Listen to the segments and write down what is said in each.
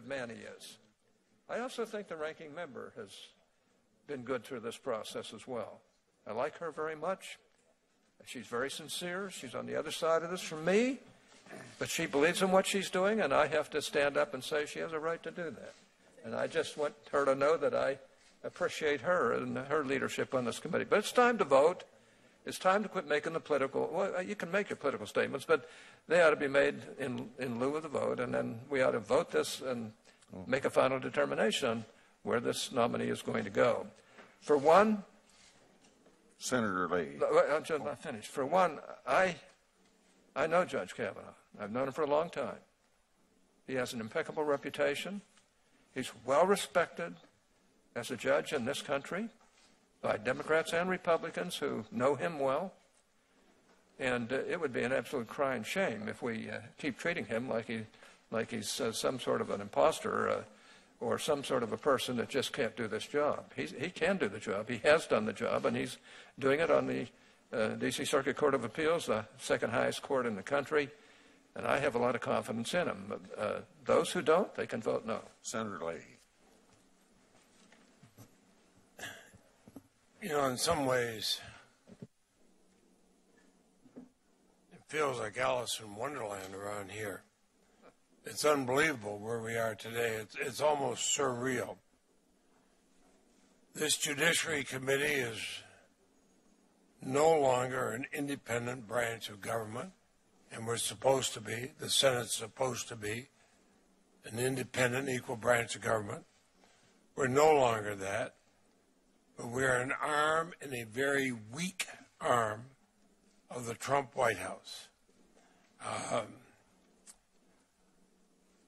good man he is. I also think the ranking member has been good through this process as well. I like her very much. She's very sincere. She's on the other side of this from me, but she believes in what she's doing, and I have to stand up and say she has a right to do that. And I just want her to know that I appreciate her and her leadership on this committee. But it's time to vote. It's time to quit making the political, well, you can make your political statements, but they ought to be made in lieu of the vote, and then we ought to vote this and make a final determination on where this nominee is going to go. For one, Senator Lee. I'm just not finished. For one, I know Judge Kavanaugh. I've known him for a long time. He has an impeccable reputation. He's well respected as a judge in this country by Democrats and Republicans who know him well. And it would be an absolute crying shame if we keep treating him like he's some sort of an imposter or some sort of a person that just can't do this job. He can do the job. He has done the job, and he's doing it on the D.C. Circuit Court of Appeals, the second highest court in the country, and I have a lot of confidence in him. Those who don't, they can vote no. Senator Lee. You know, in some ways, it feels like Alice in Wonderland around here. It's unbelievable where we are today. It's almost surreal. This Judiciary Committee is no longer an independent branch of government, and we're supposed to be. The Senate's supposed to be an independent, equal branch of government. We're no longer that, but we're an arm and a very weak arm of the Trump White House.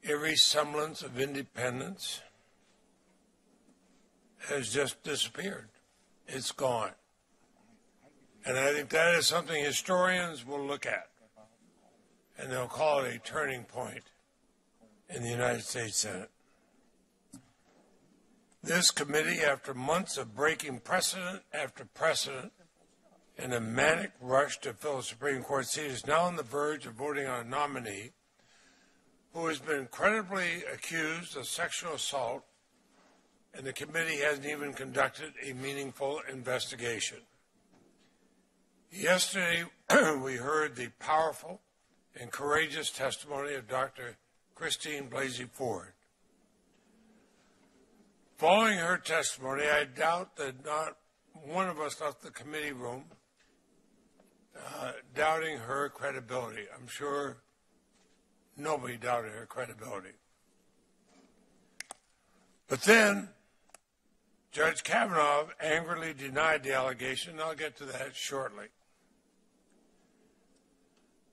Every semblance of independence has just disappeared. It's gone. And I think that is something historians will look at, and they'll call it a turning point in the United States Senate. This committee, after months of breaking precedent after precedent in a manic rush to fill a Supreme Court seat, is now on the verge of voting on a nominee who has been credibly accused of sexual assault, and the committee hasn't even conducted a meaningful investigation. Yesterday, we heard the powerful and courageous testimony of Dr. Christine Blasey Ford. Following her testimony, I doubt that not one of us left the committee room doubting her credibility. I'm sure nobody doubted her credibility. But then, Judge Kavanaugh angrily denied the allegation, and I'll get to that shortly.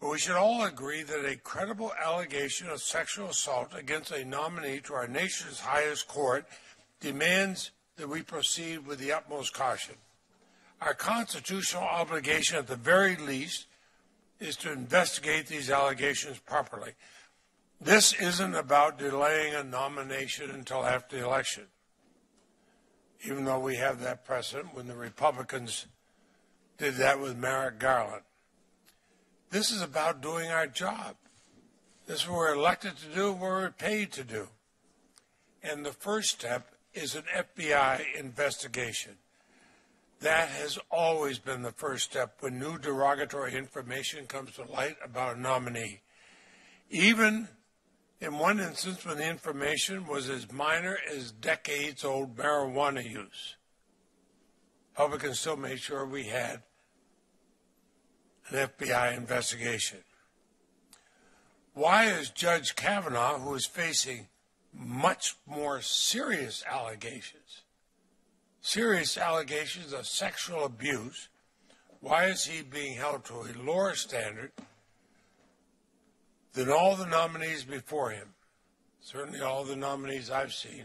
But we should all agree that a credible allegation of sexual assault against a nominee to our nation's highest court demands that we proceed with the utmost caution. Our constitutional obligation, at the very least, is to investigate these allegations properly. This isn't about delaying a nomination until after the election, even though we have that precedent when the Republicans did that with Merrick Garland. This is about doing our job. This is what we're elected to do, what we're paid to do. And the first step is an FBI investigation. That has always been the first step when new derogatory information comes to light about a nominee. Even in one instance when the information was as minor as decades-old marijuana use, Republicans still made sure we had an FBI investigation. Why is Judge Kavanaugh, who is facing much more serious allegations of sexual abuse, why is he being held to a lower standard than all the nominees before him? Certainly all the nominees I've seen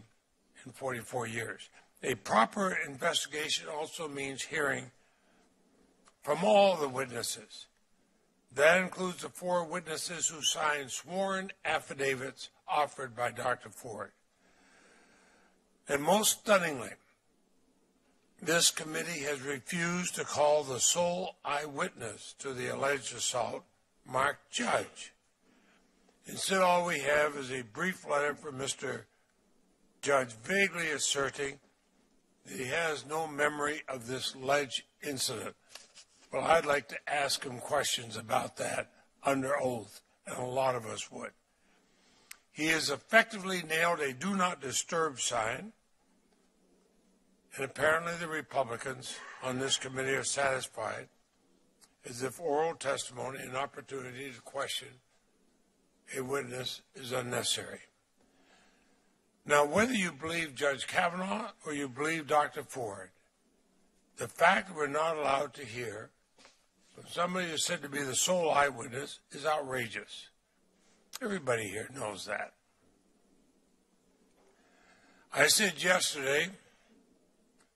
in 44 years. A proper investigation also means hearing from all the witnesses. That includes the 4 witnesses who signed sworn affidavits offered by Dr. Ford. And most stunningly, this committee has refused to call the sole eyewitness to the alleged assault, Mark Judge. Instead, all we have is a brief letter from Mr. Judge vaguely asserting that he has no memory of this alleged incident. Well, I'd like to ask him questions about that under oath, and a lot of us would. He has effectively nailed a do not disturb sign, and apparently the Republicans on this committee are satisfied, as if oral testimony and opportunity to question a witness is unnecessary. Now, whether you believe Judge Kavanaugh or you believe Dr. Ford, the fact that we're not allowed to hear from somebody who's said to be the sole eyewitness is outrageous. Everybody here knows that. I said yesterday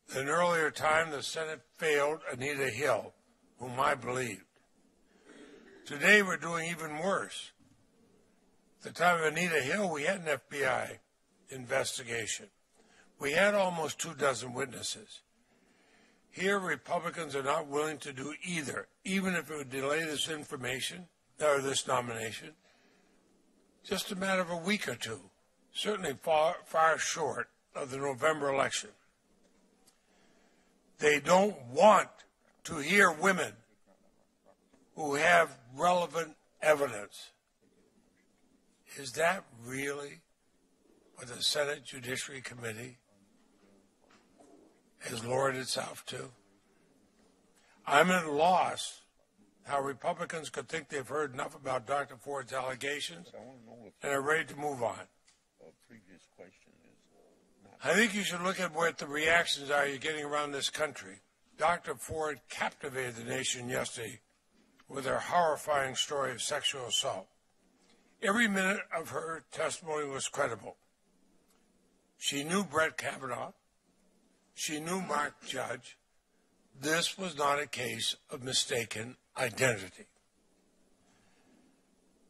that an earlier time the Senate failed Anita Hill, whom I believed. Today we're doing even worse. At the time of Anita Hill, we had an FBI investigation. We had almost 24 witnesses. Here, Republicans are not willing to do either, even if it would delay this information, or this nomination, just a matter of a week or two, certainly far short of the November election. They don't want to hear women who have relevant evidence. Is that really what the Senate Judiciary Committee has lowered itself to? I'm at a loss how Republicans could think they've heard enough about Dr. Ford's allegations and are ready to move on. I think you should look at what the reactions are you're getting around this country. Dr. Ford captivated the nation yesterday with her horrifying story of sexual assault. Every minute of her testimony was credible. She knew Brett Kavanaugh. She knew Mark Judge. This was not a case of mistaken identity.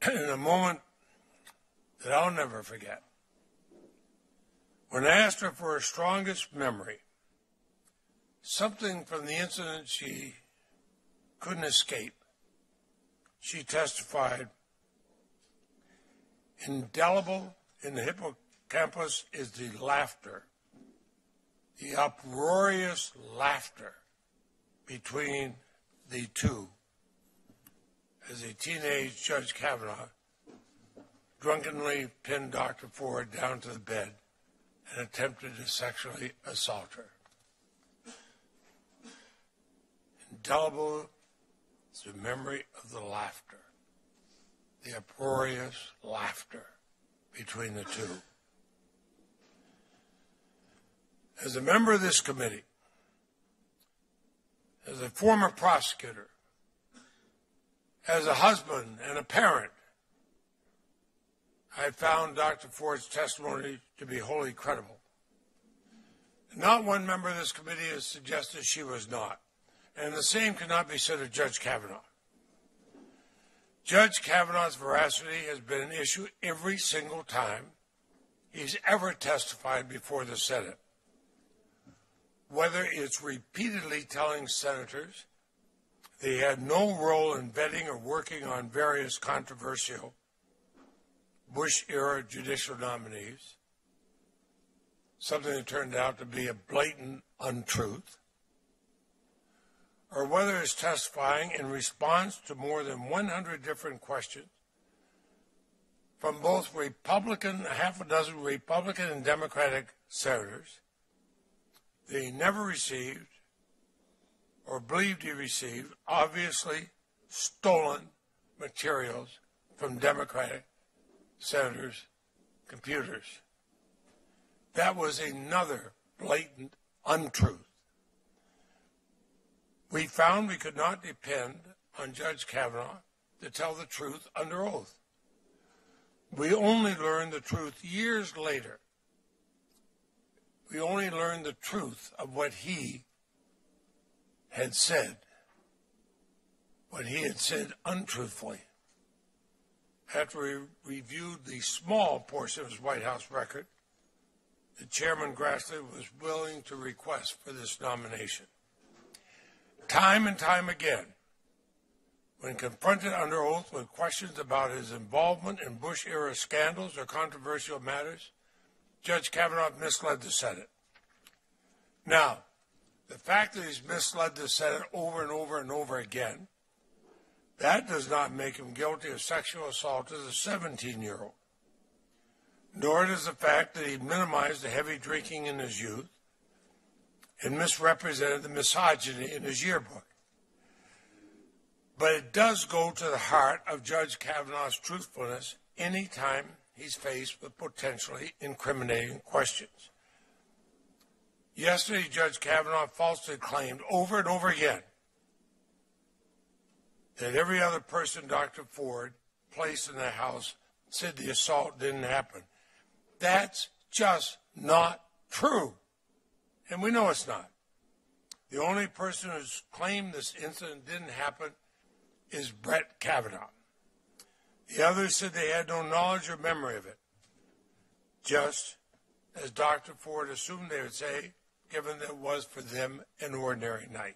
In a moment that I'll never forget, when I asked her for her strongest memory, something from the incident she couldn't escape, she testified, indelible in the hippocampus is the laughter, the uproarious laughter between the two as a teenage Judge Kavanaugh drunkenly pinned Dr. Ford down to the bed and attempted to sexually assault her. Indelible is the memory of the laughter, the uproarious laughter between the two. As a member of this committee, as a former prosecutor, as a husband and a parent, I found Dr. Ford's testimony to be wholly credible. Not one member of this committee has suggested she was not, and the same cannot be said of Judge Kavanaugh. Judge Kavanaugh's veracity has been an issue every single time he's ever testified before the Senate. Whether it's repeatedly telling senators they had no role in vetting or working on various controversial Bush-era judicial nominees, something that turned out to be a blatant untruth, or whether it's testifying in response to more than 100 different questions from both Republican, half a dozen Republican and Democratic senators, they never received or believed he received obviously stolen materials from Democratic senators' computers. That was another blatant untruth. We found we could not depend on Judge Kavanaugh to tell the truth under oath. We only learned the truth years later. We only learned the truth of what he had said, untruthfully. After we reviewed the small portion of his White House record that Chairman Grassley was willing to request for this nomination. Time and time again, When confronted under oath with questions about his involvement in Bush-era scandals or controversial matters, Judge Kavanaugh misled the Senate. Now, the fact that he's misled the Senate over and over and over again, that does not make him guilty of sexual assault as a 17-year-old. Nor does the fact that he minimized the heavy drinking in his youth and misrepresented the misogyny in his yearbook. But it does go to the heart of Judge Kavanaugh's truthfulness any time he's faced with potentially incriminating questions. Yesterday, Judge Kavanaugh falsely claimed over and over again that every other person Dr. Ford placed in the house said the assault didn't happen. That's just not true. And we know it's not. The only person who's claimed this incident didn't happen is Brett Kavanaugh. The others said they had no knowledge or memory of it, just as Dr. Ford assumed they would say, given that it was for them an ordinary night.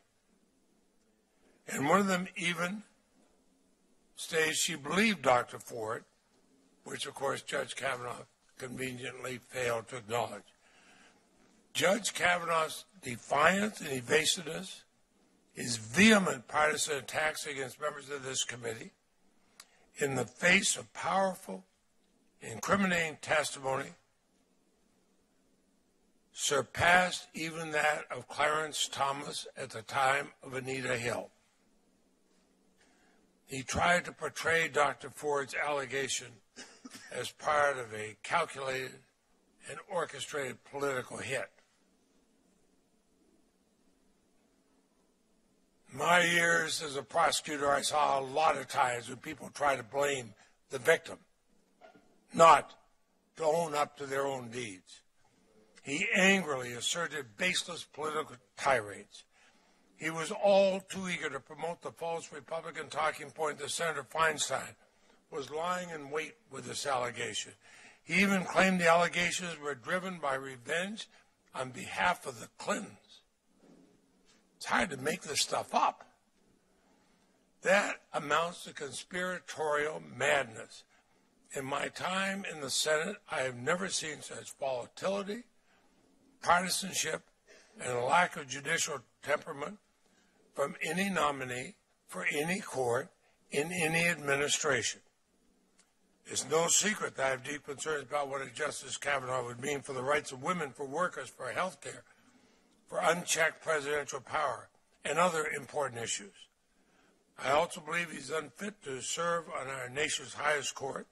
And one of them even states she believed Dr. Ford, which of course Judge Kavanaugh conveniently failed to acknowledge. Judge Kavanaugh's defiance and evasiveness, his vehement partisan attacks against members of this committee, in the face of powerful, incriminating testimony, surpassed even that of Clarence Thomas at the time of Anita Hill. He tried to portray Dr. Ford's allegation as part of a calculated and orchestrated political hit. My years as a prosecutor, I saw a lot of times when people try to blame the victim, not to own up to their own deeds. He angrily asserted baseless political tirades. He was all too eager to promote the false Republican talking point that Senator Feinstein was lying in wait with this allegation. He even claimed the allegations were driven by revenge on behalf of the Clintons. It's hard to make this stuff up. That amounts to conspiratorial madness. In my time in the Senate, I have never seen such volatility, partisanship, and a lack of judicial temperament from any nominee for any court in any administration. It's no secret that I have deep concerns about what a Justice Kavanaugh would mean for the rights of women, for workers, for health care, for unchecked presidential power, and other important issues. I also believe he's unfit to serve on our nation's highest court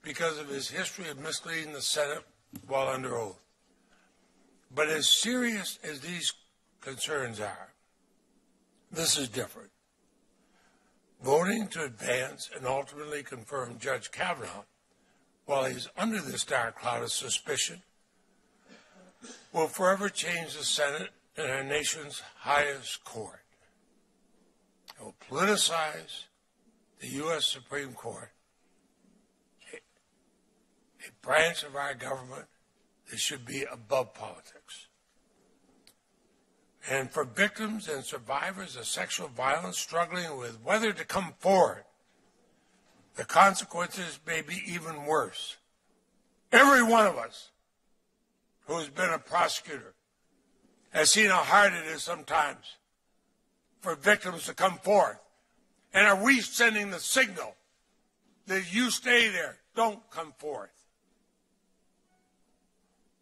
because of his history of misleading the Senate while under oath. But as serious as these concerns are, this is different. Voting to advance and ultimately confirm Judge Kavanaugh while he's under this dark cloud of suspicion will forever change the Senate and our nation's highest court. It will politicize the U.S. Supreme Court, a branch of our government that should be above politics. And for victims and survivors of sexual violence struggling with whether to come forward, the consequences may be even worse. Every one of us who has been a prosecutor has seen how hard it is sometimes for victims to come forth. And are we sending the signal that you stay there, don't come forth?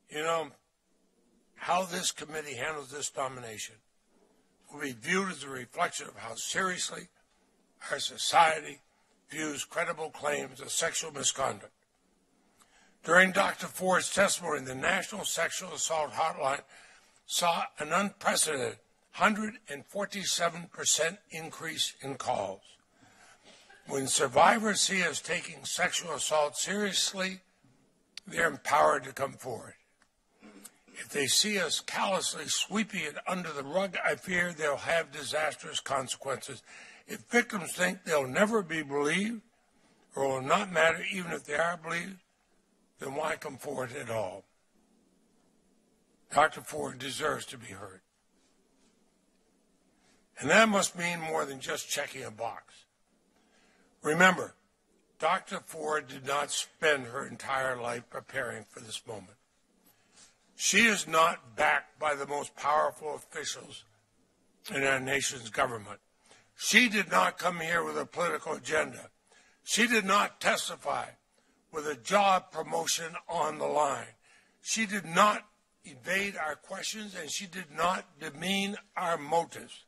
You know, how this committee handles this nomination will be viewed as a reflection of how seriously our society views credible claims of sexual misconduct. During Dr. Ford's testimony, the National Sexual Assault Hotline saw an unprecedented 147% increase in calls. When survivors see us taking sexual assault seriously, they're empowered to come forward. If they see us callously sweeping it under the rug, I fear they'll have disastrous consequences. If victims think they'll never be believed, or will not matter even if they are believed, then why come forward at all? Dr. Ford deserves to be heard. And that must mean more than just checking a box. Remember, Dr. Ford did not spend her entire life preparing for this moment. She is not backed by the most powerful officials in our nation's government. She did not come here with a political agenda. She did not testify with a job promotion on the line. She did not evade our questions, and she did not demean our motives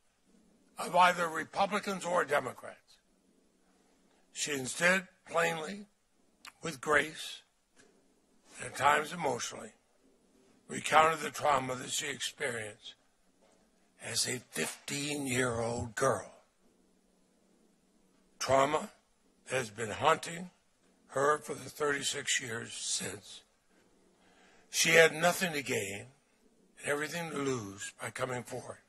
of either Republicans or Democrats. She instead plainly, with grace, and at times emotionally, recounted the trauma that she experienced as a 15-year-old girl. Trauma that has been haunting her for the 36 years since. She had nothing to gain and everything to lose by coming forward.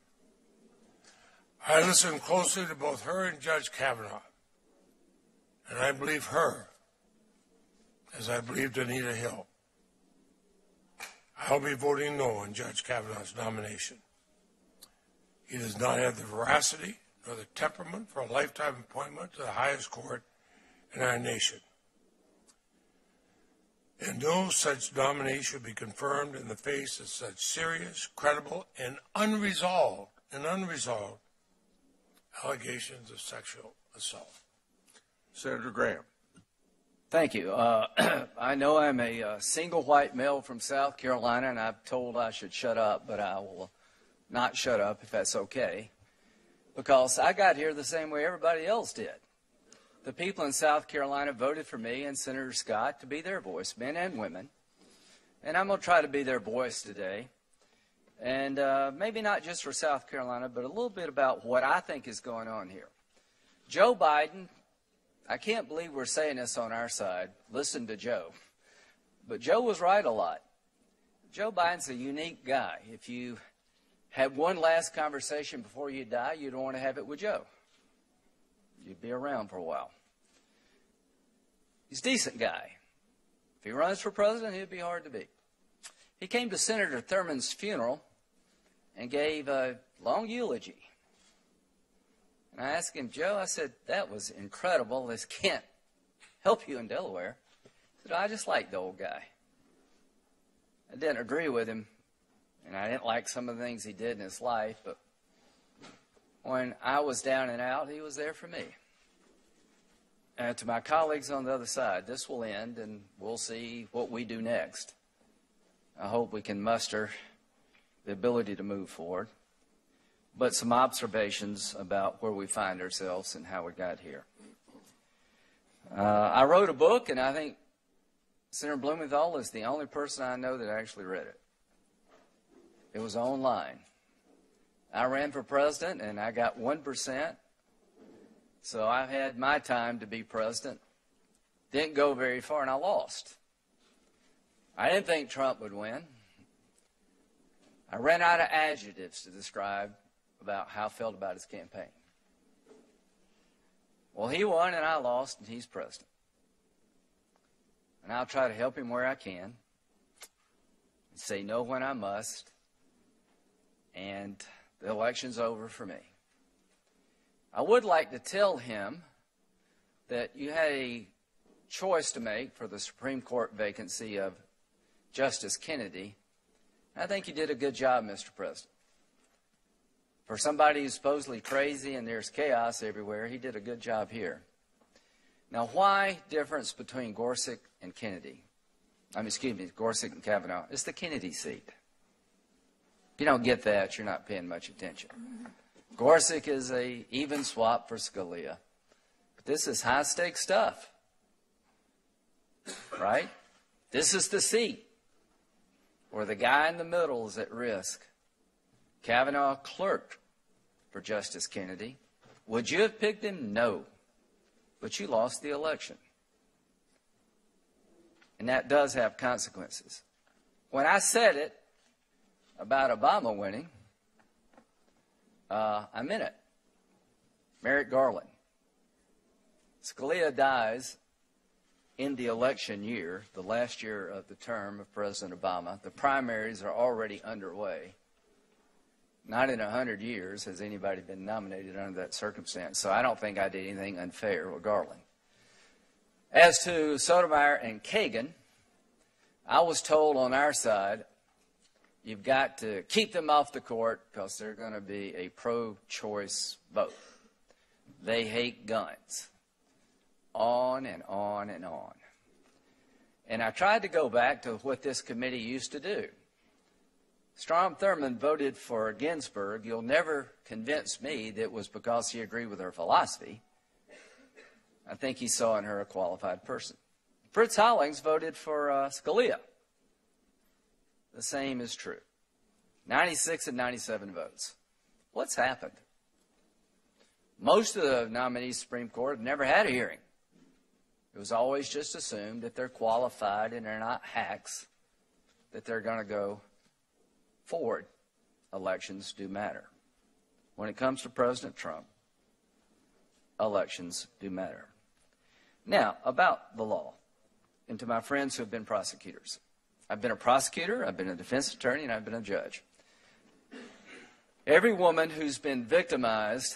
I listened closely to both her and Judge Kavanaugh, and I believe her as I believed Anita Hill. I'll be voting no on Judge Kavanaugh's nomination. He does not have the veracity nor the temperament for a lifetime appointment to the highest court in our nation. And no such nominee should be confirmed in the face of such serious, credible, and unresolved allegations of sexual assault. Senator Graham. Thank you. I know I'm a single white male from South Carolina, and I'm told I should shut up, but I will not shut up if that's okay, because I got here the same way everybody else did. The people in South Carolina voted for me and Senator Scott to be their voice, men and women, and I'm going to try to be their voice today. And maybe not just for South Carolina, but a little bit about what I think is going on here. Joe Biden, I can't believe we're saying this on our side. Listen to Joe. But Joe was right a lot. Joe Biden's a unique guy. If you had one last conversation before you die, you'd want to have it with Joe. You'd be around for a while. He's a decent guy. If he runs for president, he'd be hard to beat. He came to Senator Thurman's funeral and gave a long eulogy. And I asked him, Joe, I said, that was incredible. This can't help you in Delaware. He said, I just like the old guy. I didn't agree with him, and I didn't like some of the things he did in his life, but when I was down and out, he was there for me. And to my colleagues on the other side, this will end, and we'll see what we do next. I hope we can muster the ability to move forward. But some observations about where we find ourselves and how we got here. I wrote a book, and I think Senator Blumenthal is the only person I know that actually read it. It was online. I ran for president, and I got 1%. So I had my time to be president. Didn't go very far, and I lost. I didn't think Trump would win. I ran out of adjectives to describe about how I felt about his campaign. Well, he won and I lost, and he's president. And I'll try to help him where I can, and say no when I must, and the election's over for me. I would like to tell him that you had a choice to make for the Supreme Court vacancy of Justice Kennedy. I think you did a good job, Mr. President. For somebody who's supposedly crazy and there's chaos everywhere, he did a good job here. Now, why difference between Gorsuch and Kennedy? Gorsuch and Kavanaugh. It's the Kennedy seat. If you don't get that, you're not paying much attention. Gorsuch is a even swap for Scalia. But this is high-stakes stuff, right? This is the seat where the guy in the middle is at risk. Kavanaugh clerked for Justice Kennedy. Would you have picked him? No. But you lost the election. And that does have consequences. When I said it about Obama winning, I meant it. Merrick Garland. Scalia dies in the election year, the last year of the term of President Obama. The primaries are already underway. Not in 100 years has anybody been nominated under that circumstance, so I don't think I did anything unfair with Garland. As to Sotomayor and Kagan, I was told on our side, you've got to keep them off the court because they're going to be a pro-choice vote. They hate guns. On and on and on. And I tried to go back to what this committee used to do. Strom Thurmond voted for Ginsburg. You'll never convince me that it was because he agreed with her philosophy. I think he saw in her a qualified person. Fritz Hollings voted for Scalia. The same is true. 96 and 97 votes. What's happened? Most of the nominees to the Supreme Court have never had a hearing. It was always just assumed that they're qualified and they're not hacks, that they're going to go forward. Elections do matter. When it comes to President Trump, elections do matter. Now, about the law, and to my friends who have been prosecutors. I've been a prosecutor, I've been a defense attorney, and I've been a judge. Every woman who's been victimized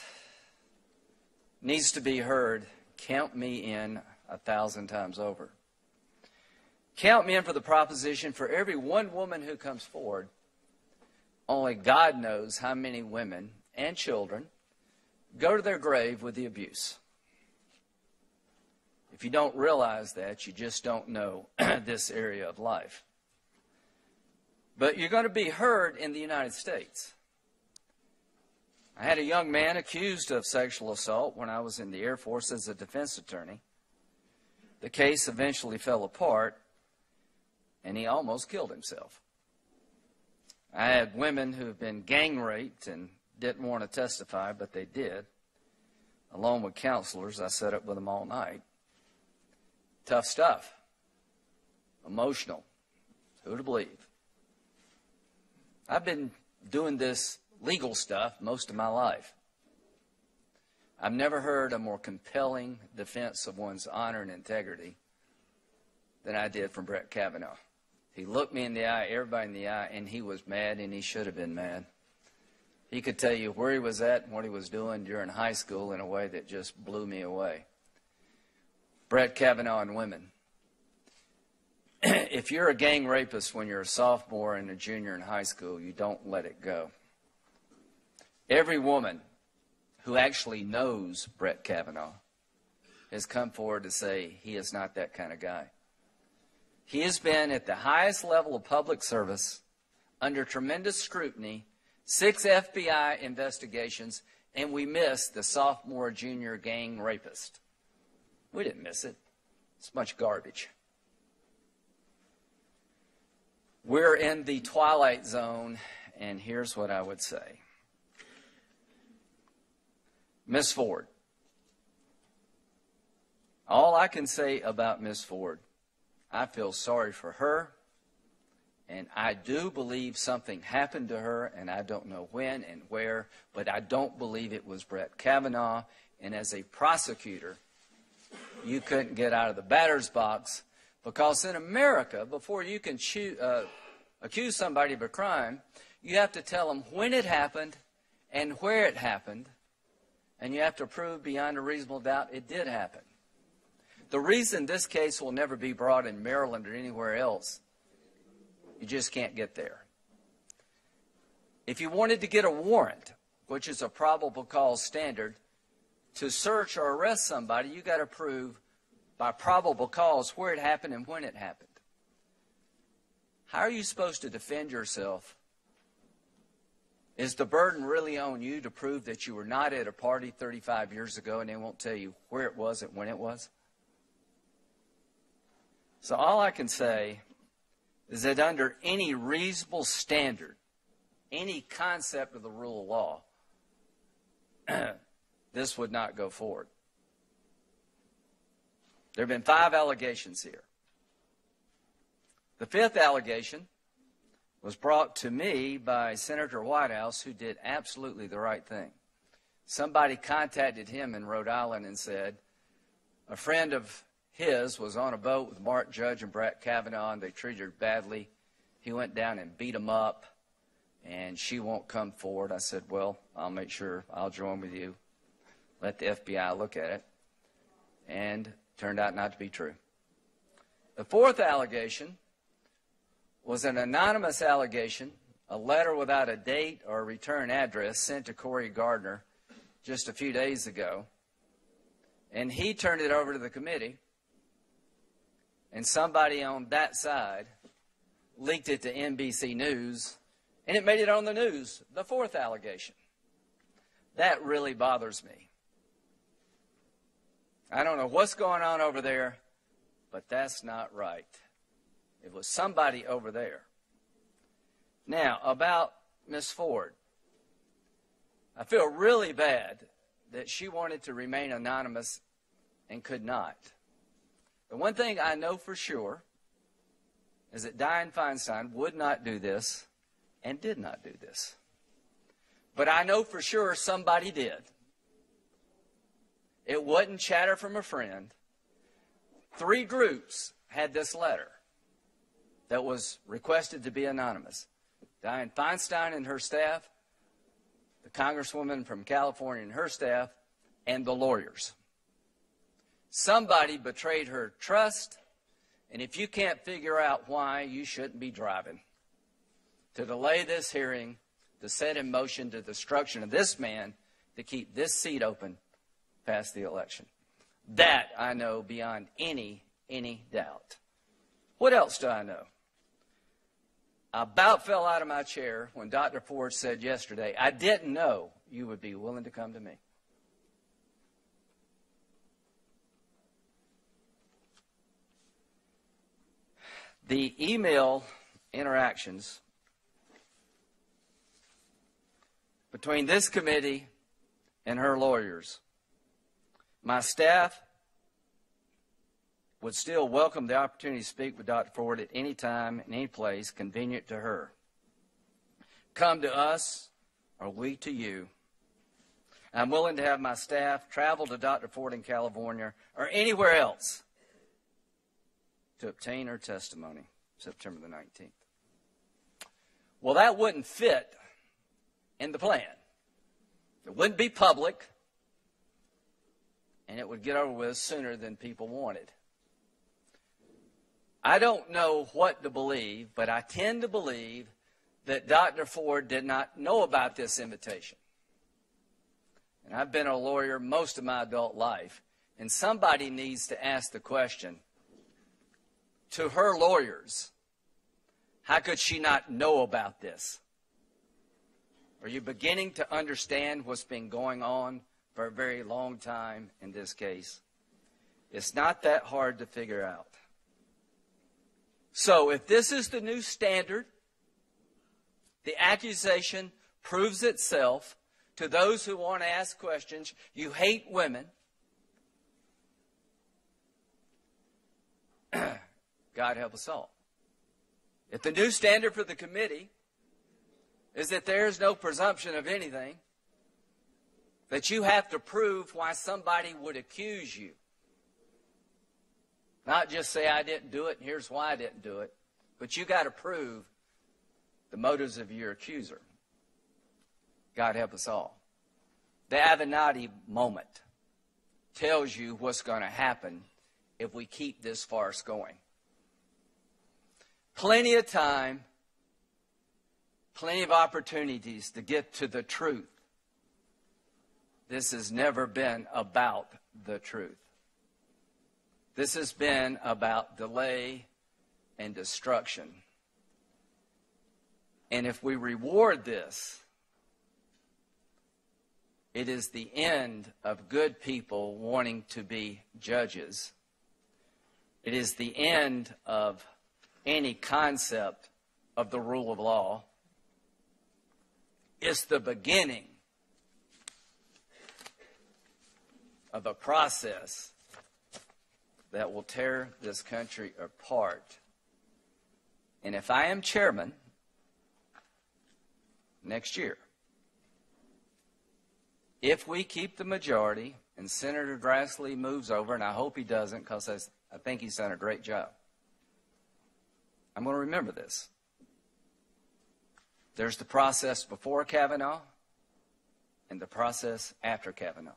needs to be heard. Count me in 1,000 times over. Count me in for the proposition, for every one woman who comes forward, only God knows how many women and children go to their grave with the abuse. If you don't realize that, you just don't know this area of life. But you're going to be heard in the United States. I had a young man accused of sexual assault when I was in the Air Force as a defense attorney. The case eventually fell apart, and he almost killed himself. I had women who have been gang raped and didn't want to testify, but they did. Along with counselors, I sat up with them all night. Tough stuff. Emotional. Who to believe? I've been doing this legal stuff most of my life. I've never heard a more compelling defense of one's honor and integrity than I did from Brett Kavanaugh. He looked me in the eye, everybody in the eye, and he was mad, and he should have been mad. He could tell you where he was at and what he was doing during high school in a way that just blew me away. Brett Kavanaugh and women. If you're a gang rapist when you're a sophomore and a junior in high school, you don't let it go. Every woman who actually knows Brett Kavanaugh has come forward to say he is not that kind of guy. He has been at the highest level of public service, under tremendous scrutiny, 6 FBI investigations, and we missed the sophomore, junior gang rapist. We didn't miss it. It's much garbage. We're in the twilight zone, and here's what I would say. Miss Ford. All I can say about Miss Ford, I feel sorry for her, and I do believe something happened to her, and I don't know when and where, but I don't believe it was Brett Kavanaugh. And as a prosecutor, you couldn't get out of the batter's box, because in America, before you can accuse somebody of a crime, you have to tell them when it happened and where it happened, and you have to prove beyond a reasonable doubt it did happen. The reason this case will never be brought in Maryland or anywhere else, you just can't get there. If you wanted to get a warrant, which is a probable cause standard, to search or arrest somebody, you got to prove by probable cause where it happened and when it happened. How are you supposed to defend yourself? Is the burden really on you to prove that you were not at a party 35 years ago and they won't tell you where it was and when it was? So all I can say is that under any reasonable standard, any concept of the rule of law, this would not go forward. There have been 5 allegations here. The 5th allegation was brought to me by Senator Whitehouse, who did absolutely the right thing. Somebody contacted him in Rhode Island and said a friend of his was on a boat with Mark Judge and Brett Kavanaugh, and they treated her badly. He went down and beat him up, and she won't come forward. I said, well, I'll make sure I'll join with you. Let the FBI look at it. And Turned out not to be true. The fourth allegation was an anonymous allegation, a letter without a date or a return address sent to Corey Gardner just a few days ago. And he turned it over to the committee, and somebody on that side leaked it to NBC News, and it made it on the news, the fourth allegation. That really bothers me. I don't know what's going on over there, but that's not right. It was somebody over there. Now, about Miss Ford. I feel really bad that she wanted to remain anonymous and could not. The one thing I know for sure is that Dianne Feinstein would not do this and did not do this. But I know for sure somebody did. It wasn't chatter from a friend. 3 groups had this letter that was requested to be anonymous. Dianne Feinstein and her staff, the Congresswoman from California and her staff, and the lawyers. Somebody betrayed her trust, and if you can't figure out why, you shouldn't be driving. To delay this hearing, to set in motion the destruction of this man, to keep this seat open past the election. That I know beyond any doubt. What else do I know? I about fell out of my chair when Dr. Ford said yesterday, I didn't know you would be willing to come to me. The email interactions between this committee and her lawyers, my staff would still welcome the opportunity to speak with Dr. Ford at any time and any place convenient to her. Come to us or we to you. I'm willing to have my staff travel to Dr. Ford in California or anywhere else to obtain her testimony, September the 19th. Well, that wouldn't fit in the plan. It wouldn't be public, and it would get over with sooner than people wanted. I don't know what to believe, but I tend to believe that Dr. Ford did not know about this invitation. And I've been a lawyer most of my adult life, and somebody needs to ask the question to her lawyers, how could she not know about this? Are you beginning to understand what's been going on for a very long time in this case? It's not that hard to figure out. So if this is the new standard, the accusation proves itself to those who want to ask questions. You hate women. God help us all. If the new standard for the committee is that there is no presumption of anything, that you have to prove why somebody would accuse you. Not just say, I didn't do it, and here's why I didn't do it. But you got to prove the motives of your accuser. God help us all. The Avenatti moment tells you what's going to happen if we keep this farce going. Plenty of time, plenty of opportunities to get to the truth. This has never been about the truth. This has been about delay and destruction. And if we reward this, it is the end of good people wanting to be judges. It is the end of any concept of the rule of law. It's the beginning of a process that will tear this country apart. And if I am chairman next year, if we keep the majority and Senator Grassley moves over, and I hope he doesn't because I think he's done a great job, I'm going to remember this. There's the process before Kavanaugh and the process after Kavanaugh.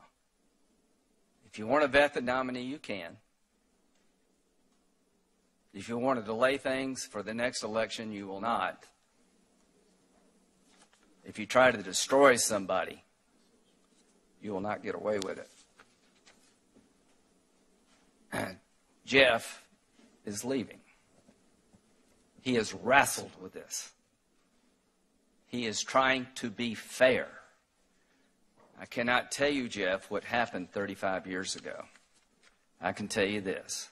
If you want to vet the nominee, you can. If you want to delay things for the next election, you will not. If you try to destroy somebody, you will not get away with it. And Jeff is leaving. He has wrestled with this. He is trying to be fair. I cannot tell you, Jeff, what happened 35 years ago. I can tell you this,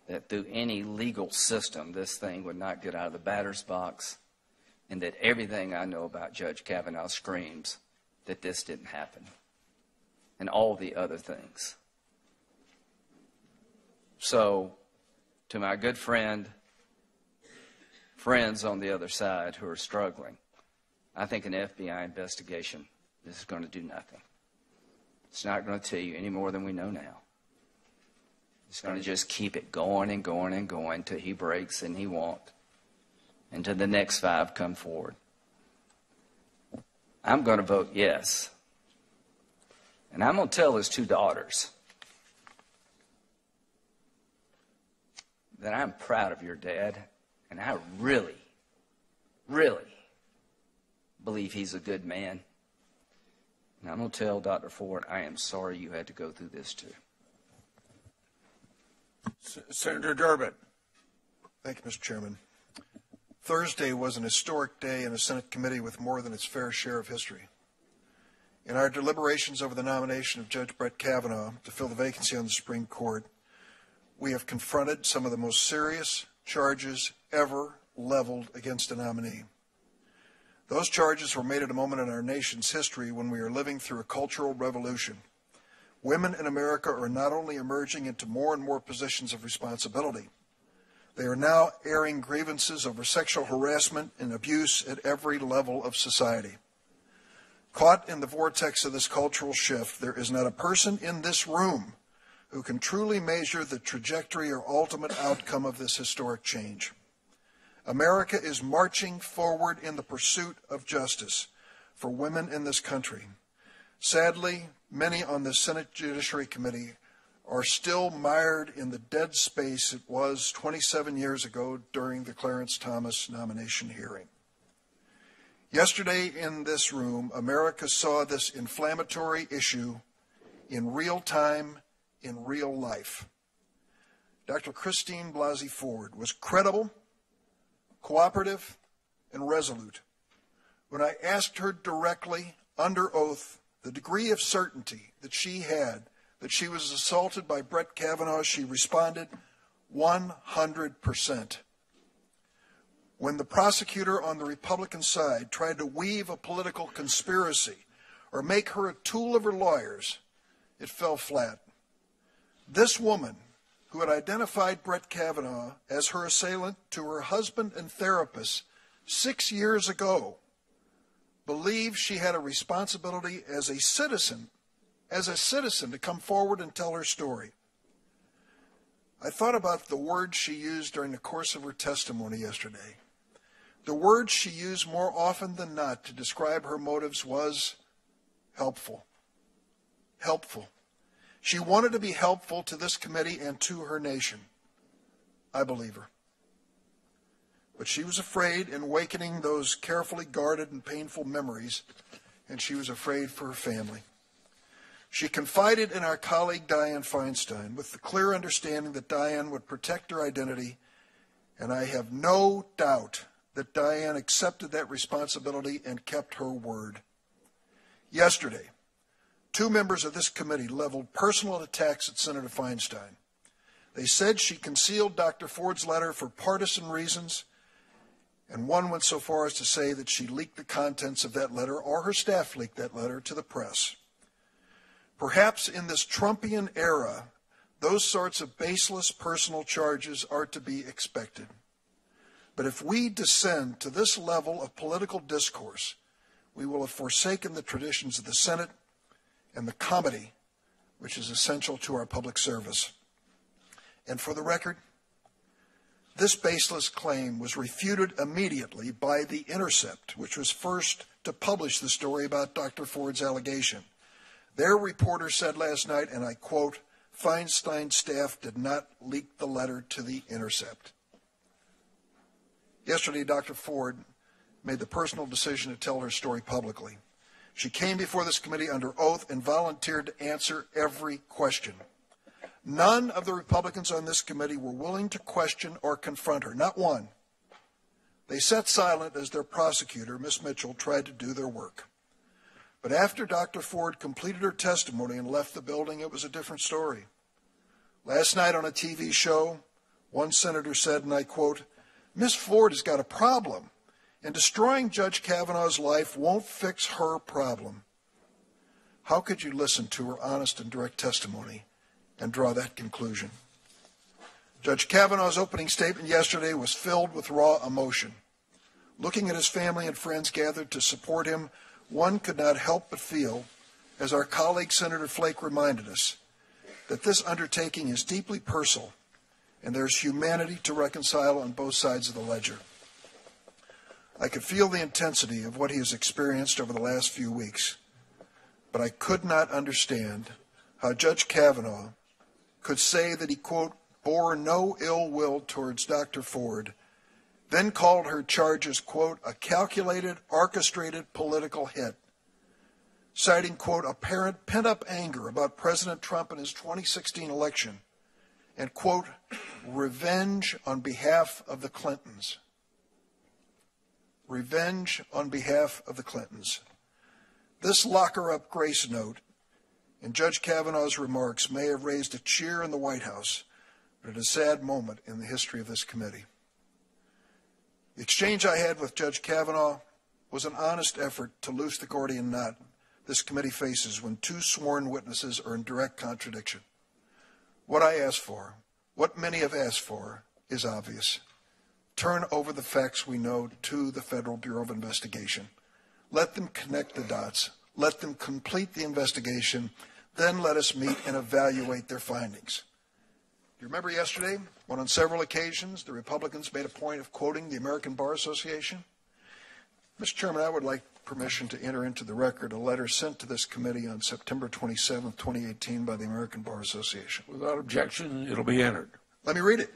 that through any legal system, this thing would not get out of the batter's box, and that everything I know about Judge Kavanaugh screams that this didn't happen, and all the other things. So, to my good friends on the other side who are struggling, I think an FBI investigation is going to do nothing. It's not going to tell you any more than we know now. It's going to just keep it going and going and going till he breaks and he won't, until the next 5 come forward. I'm going to vote yes. And I'm going to tell his 2 daughters that I'm proud of your dad, and I really, really believe he's a good man. And I'm going to tell Dr. Ford, I am sorry you had to go through this too. Senator Durbin. Thank you, Mr. Chairman. Thursday was an historic day in a Senate committee with more than its fair share of history. In our deliberations over the nomination of Judge Brett Kavanaugh to fill the vacancy on the Supreme Court, we have confronted some of the most serious charges ever leveled against a nominee. Those charges were made at a moment in our nation's history when we are living through a cultural revolution. Women in America are not only emerging into more and more positions of responsibility, they are now airing grievances over sexual harassment and abuse at every level of society. Caught in the vortex of this cultural shift, there is not a person in this room who can truly measure the trajectory or ultimate outcome of this historic change. America is marching forward in the pursuit of justice for women in this country. Sadly, many on the Senate Judiciary Committee are still mired in the dead space it was 27 years ago during the Clarence Thomas nomination hearing. Yesterday in this room, America saw this inflammatory issue in real time, in real life. Dr. Christine Blasey Ford was credible, cooperative, and resolute. When I asked her directly, under oath, the degree of certainty that she had that she was assaulted by Brett Kavanaugh, she responded 100%. When the prosecutor on the Republican side tried to weave a political conspiracy or make her a tool of her lawyers, it fell flat. This woman, who had identified Brett Kavanaugh as her assailant to her husband and therapist 6 years ago, believed she had a responsibility as a citizen to come forward and tell her story. I thought about the words she used during the course of her testimony yesterday. The word she used more often than not to describe her motives was helpful. Helpful. She wanted to be helpful to this committee and to her nation. I believe her. But she was afraid in awakening those carefully guarded and painful memories, and she was afraid for her family. She confided in our colleague Dianne Feinstein with the clear understanding that Dianne would protect her identity, and I have no doubt that Dianne accepted that responsibility and kept her word. Yesterday, 2 members of this committee leveled personal attacks at Senator Feinstein. They said she concealed Dr. Ford's letter for partisan reasons, and one went so far as to say that she leaked the contents of that letter, or her staff leaked that letter, to the press. Perhaps in this Trumpian era, those sorts of baseless personal charges are to be expected. But if we descend to this level of political discourse, we will have forsaken the traditions of the Senate and the comedy which is essential to our public service. And for the record, this baseless claim was refuted immediately by The Intercept, which was first to publish the story about Dr. Ford's allegation. Their reporter said last night, and I quote, Feinstein's staff did not leak the letter to The Intercept. Yesterday, Dr. Ford made the personal decision to tell her story publicly. She came before this committee under oath and volunteered to answer every question. None of the Republicans on this committee were willing to question or confront her, not one. They sat silent as their prosecutor, Ms. Mitchell, tried to do their work. But after Dr. Ford completed her testimony and left the building, it was a different story. Last night on a TV show, one senator said, and I quote, "Ms. Ford has got a problem, and destroying Judge Kavanaugh's life won't fix her problem." How could you listen to her honest and direct testimony and draw that conclusion? Judge Kavanaugh's opening statement yesterday was filled with raw emotion. Looking at his family and friends gathered to support him, one could not help but feel, as our colleague Senator Flake reminded us, that this undertaking is deeply personal and there's humanity to reconcile on both sides of the ledger. I could feel the intensity of what he has experienced over the last few weeks, but I could not understand how Judge Kavanaugh could say that he, quote, bore no ill will towards Dr. Ford, then called her charges, quote, a calculated, orchestrated political hit, citing, quote, apparent pent-up anger about President Trump and his 2016 election, and, quote, revenge on behalf of the Clintons. Revenge on behalf of the Clintons. This lock-her-up grace note in Judge Kavanaugh's remarks may have raised a cheer in the White House, but it is a sad moment in the history of this committee. The exchange I had with Judge Kavanaugh was an honest effort to loose the Gordian knot this committee faces when two sworn witnesses are in direct contradiction. What I asked for, what many have asked for, is obvious. Turn over the facts we know to the Federal Bureau of Investigation. Let them connect the dots. Let them complete the investigation. Then let us meet and evaluate their findings. Do you remember yesterday when on several occasions the Republicans made a point of quoting the American Bar Association? Mr. Chairman, I would like permission to enter into the record a letter sent to this committee on September 27, 2018 by the American Bar Association. Without objection, it'll be entered. Let me read it.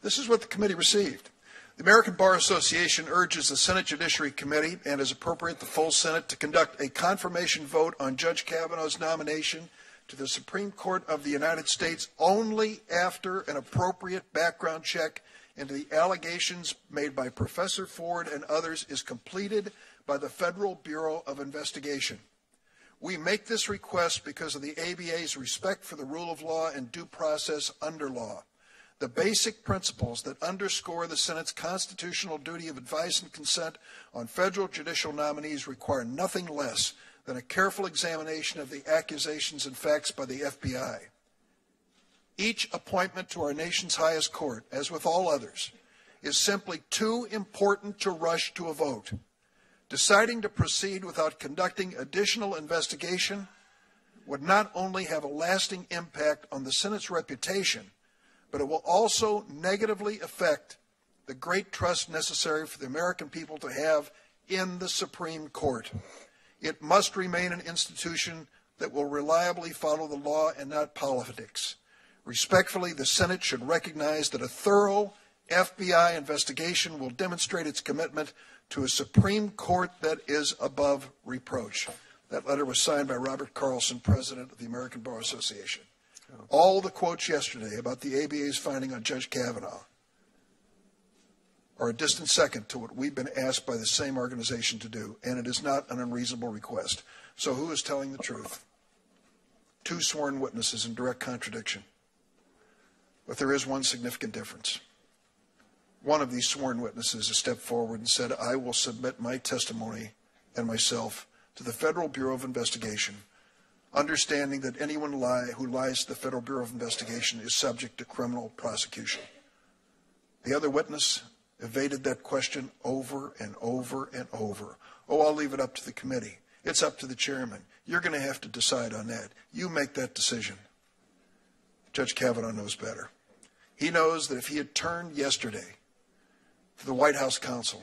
This is what the committee received. The American Bar Association urges the Senate Judiciary Committee, and as appropriate the full Senate, to conduct a confirmation vote on Judge Kavanaugh's nomination to the Supreme Court of the United States only after an appropriate background check into the allegations made by Professor Ford and others is completed by the Federal Bureau of Investigation. We make this request because of the ABA's respect for the rule of law and due process under law. The basic principles that underscore the Senate's constitutional duty of advice and consent on federal judicial nominees require nothing less than a careful examination of the accusations and facts by the FBI. Each appointment to our nation's highest court, as with all others, is simply too important to rush to a vote. Deciding to proceed without conducting additional investigation would not only have a lasting impact on the Senate's reputation, but it will also negatively affect the great trust necessary for the American people to have in the Supreme Court. It must remain an institution that will reliably follow the law and not politics. Respectfully, the Senate should recognize that a thorough FBI investigation will demonstrate its commitment to a Supreme Court that is above reproach. That letter was signed by Robert Carlson, President of the American Bar Association. All the quotes yesterday about the ABA's finding on Judge Kavanaugh are a distant second to what we've been asked by the same organization to do, and it is not an unreasonable request. So who is telling the truth? Two sworn witnesses in direct contradiction. But there is one significant difference. One of these sworn witnesses has stepped forward and said, I will submit my testimony and myself to the Federal Bureau of Investigation, understanding that anyone who lies to the Federal Bureau of Investigation is subject to criminal prosecution. The other witness evaded that question over and over and over. Oh, I'll leave it up to the committee. It's up to the chairman. You're going to have to decide on that. You make that decision. Judge Kavanaugh knows better. He knows that if he had turned yesterday to the White House counsel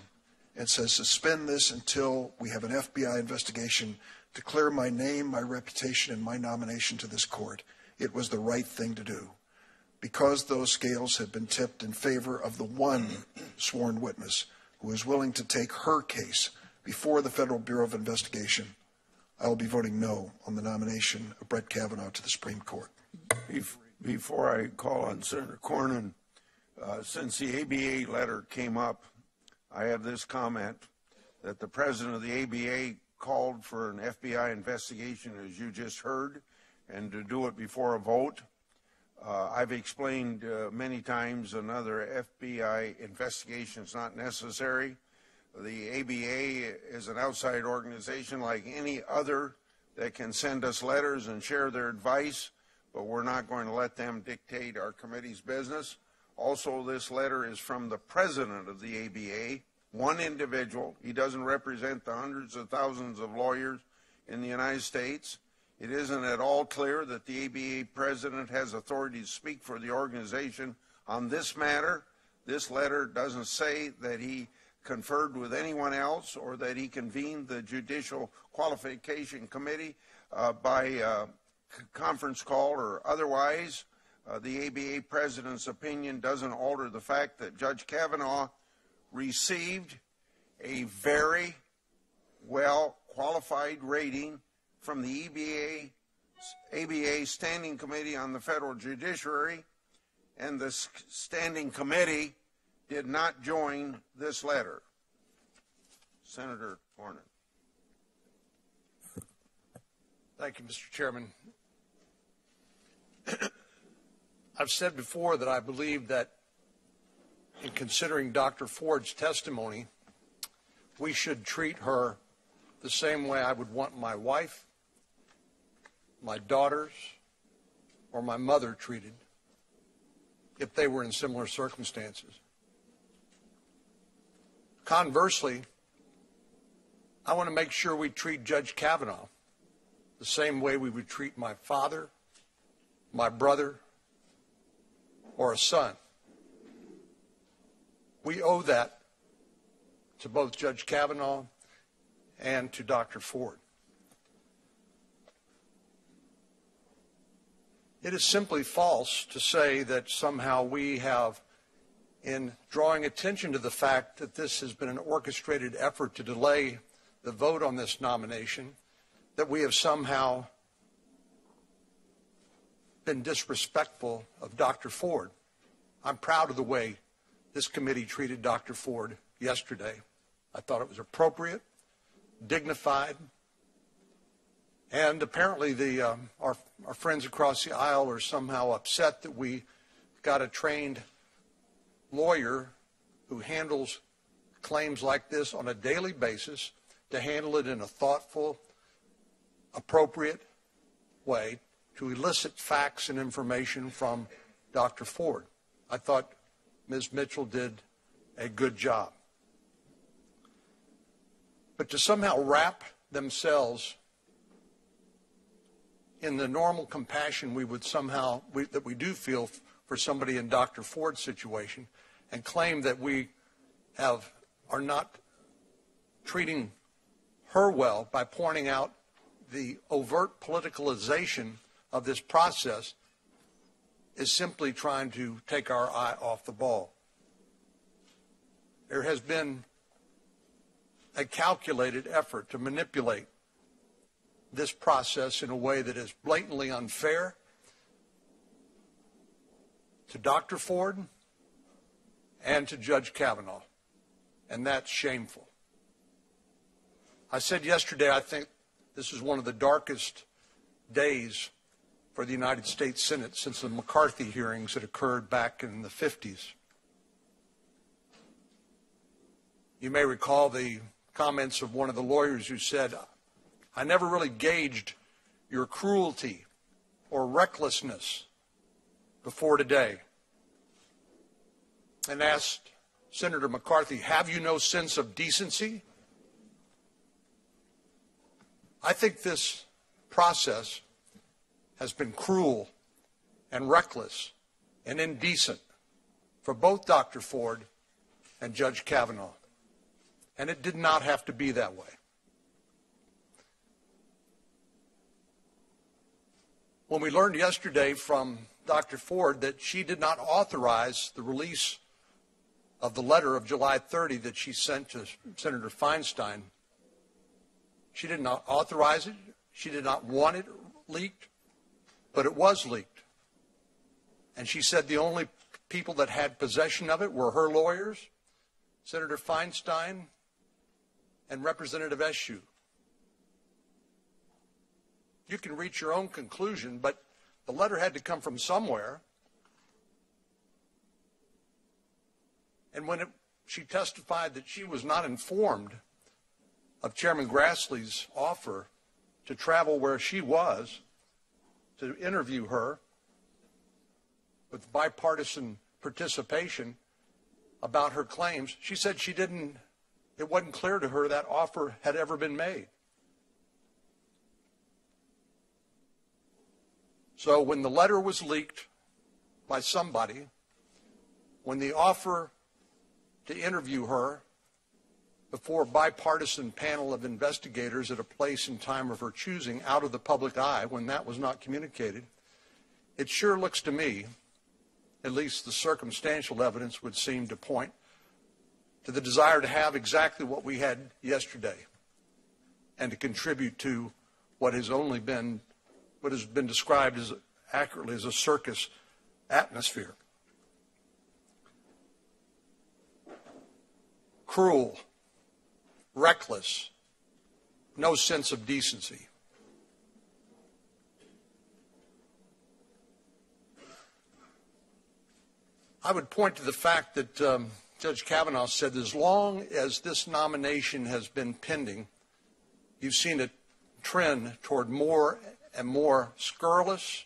and says, suspend this until we have an FBI investigation to clear my name, my reputation, and my nomination to this court, it was the right thing to do, because those scales had been tipped in favor of the one sworn witness who is willing to take her case before the Federal Bureau of Investigation. I will be voting no on the nomination of Brett Kavanaugh to the Supreme Court. Before I call on Senator Cornyn, since the ABA letter came up, I have this comment that the president of the ABA called for an FBI investigation, as you just heard, and to do it before a vote. I've explained many times another FBI investigation is not necessary. The ABA is an outside organization like any other that can send us letters and share their advice, but we're not going to let them dictate our committee's business. Also, this letter is from the president of the ABA, one individual. He doesn't represent the hundreds of thousands of lawyers in the United States. It isn't at all clear that the ABA president has authority to speak for the organization on this matter. This letter doesn't say that he conferred with anyone else or that he convened the Judicial Qualification Committee by conference call or otherwise. The ABA president's opinion doesn't alter the fact that Judge Kavanaugh received a very well qualified rating from the ABA Standing Committee on the Federal Judiciary, and the Standing Committee did not join this letter. Senator Cornyn. Thank you, Mr. Chairman. I've said before that I believe that in considering Dr. Ford's testimony, we should treat her the same way I would want my wife, my daughters, or my mother treated if they were in similar circumstances. Conversely, I want to make sure we treat Judge Kavanaugh the same way we would treat my father, my brother, or a son. We owe that to both Judge Kavanaugh and to Dr. Ford. It is simply false to say that somehow we have, in drawing attention to the fact that this has been an orchestrated effort to delay the vote on this nomination, that we have somehow been disrespectful of Dr. Ford. I'm proud of the way this committee treated Dr. Ford yesterday. I thought it was appropriate, dignified, and apparently our friends across the aisle are somehow upset that we got a trained lawyer who handles claims like this on a daily basis to handle it in a thoughtful, appropriate way to elicit facts and information from Dr. Ford. I thought Ms. Mitchell did a good job. But to somehow wrap themselves in the normal compassion we would somehow, that we do feel for somebody in Dr. Ford's situation, and claim that we are not treating her well by pointing out the overt politicalization of this process, is simply trying to take our eye off the ball. There has been a calculated effort to manipulate this process in a way that is blatantly unfair to Dr. Ford and to Judge Kavanaugh, and that's shameful. I said yesterday, I think this is one of the darkest days for the United States Senate since the McCarthy hearings that occurred back in the 50s. You may recall the comments of one of the lawyers who said, I never really gauged your cruelty or recklessness before today, and asked Senator McCarthy, have you no sense of decency? I think this process has been cruel and reckless and indecent for both Dr. Ford and Judge Kavanaugh. And it did not have to be that way. when we learned yesterday from Dr. Ford that she did not authorize the release of the letter of July 30 that she sent to Senator Feinstein. She did not authorize it. She did not want it leaked, but it was leaked. And she said the only people that had possession of it were her lawyers, Senator Feinstein, and Representative Eshoo. You can reach your own conclusion, but the letter had to come from somewhere. And when she testified that she was not informed of Chairman Grassley's offer to travel where she was to interview her with bipartisan participation about her claims, she said it wasn't clear to her that offer had ever been made. So when the letter was leaked by somebody, when the offer to interview her before a bipartisan panel of investigators at a place and time of her choosing out of the public eye, when that was not communicated, it sure looks to me, at least the circumstantial evidence would seem to point to the desire to have exactly what we had yesterday and to contribute to what has been described as accurately as a circus atmosphere. Cruel, reckless, no sense of decency. I would point to the fact that Judge Kavanaugh said as long as this nomination has been pending, you've seen a trend toward more and more scurrilous,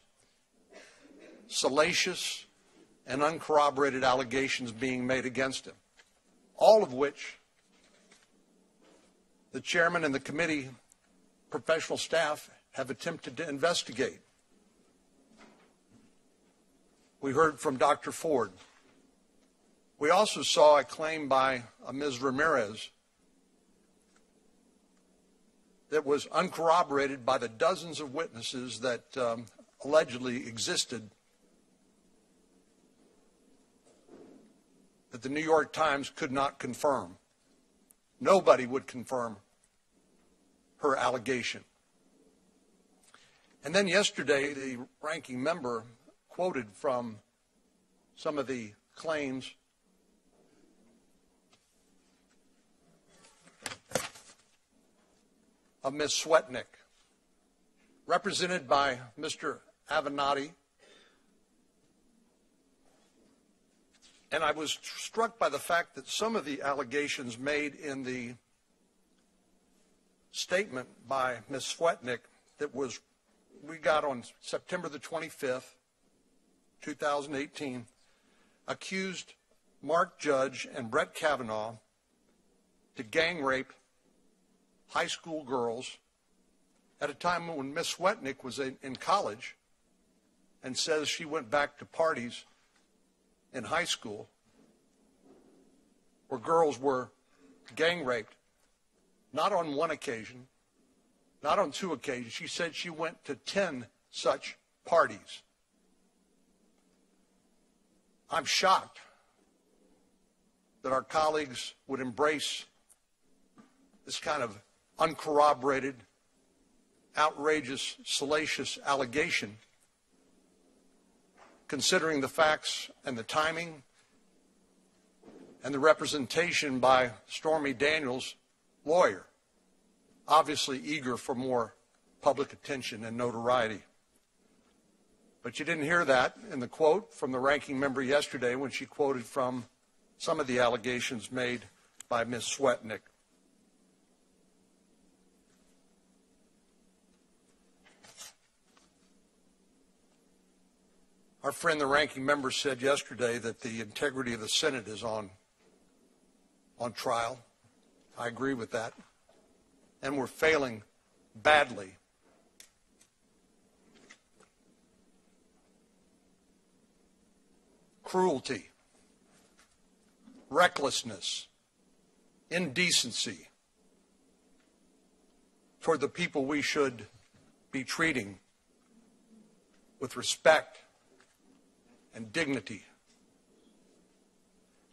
salacious, and uncorroborated allegations being made against him, all of which the chairman and the committee professional staff have attempted to investigate. We heard from Dr. Ford. We also saw a claim by Ms. Ramirez that was uncorroborated by the dozens of witnesses that allegedly existed that the New York Times could not confirm. Nobody would confirm her allegation. And then yesterday, the ranking member quoted from some of the claims of Ms. Swetnick, represented by Mr. Avenatti. And I was struck by the fact that some of the allegations made in the statement by Ms. Swetnick that we got on September the 25th, 2018, accused Mark Judge and Brett Kavanaugh to gang rape high school girls at a time when Ms. Swetnick was in college and says she went back to parties in high school where girls were gang raped, not on one occasion, not on two occasions. She said she went to 10 such parties. I'm shocked that our colleagues would embrace this kind of uncorroborated, outrageous, salacious allegation, considering the facts and the timing and the representation by Stormy Daniels' lawyer, obviously eager for more public attention and notoriety. But you didn't hear that in the quote from the ranking member yesterday when she quoted from some of the allegations made by Ms. Swetnick. Our friend, the ranking member, said yesterday that the integrity of the Senate is on trial. I agree with that. And we're failing badly. Cruelty, recklessness, indecency toward the people we should be treating with respect and dignity.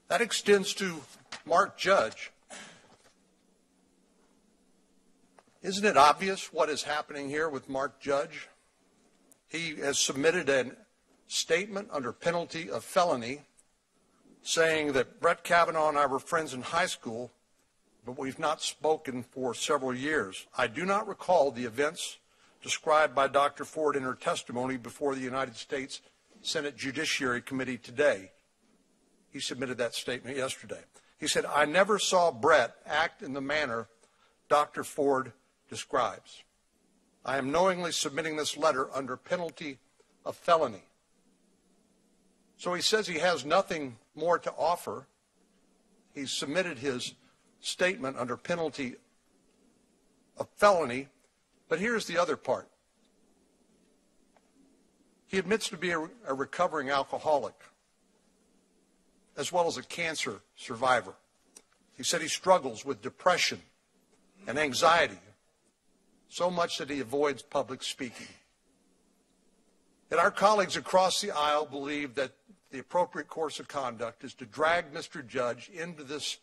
That extends to Mark Judge. Isn't it obvious what is happening here with Mark Judge? He has submitted a statement under penalty of felony saying that Brett Kavanaugh and I were friends in high school, but we've not spoken for several years. I do not recall the events described by Dr. Ford in her testimony before the United States Senate Judiciary Committee today. He submitted that statement yesterday. He said, I never saw Brett act in the manner Dr. Ford describes. I am knowingly submitting this letter under penalty of felony. So he says he has nothing more to offer. He submitted his statement under penalty of felony. But here's the other part. He admits to be a recovering alcoholic, as well as a cancer survivor. He said he struggles with depression and anxiety, so much that he avoids public speaking. Yet our colleagues across the aisle believe that the appropriate course of conduct is to drag Mr. Judge into this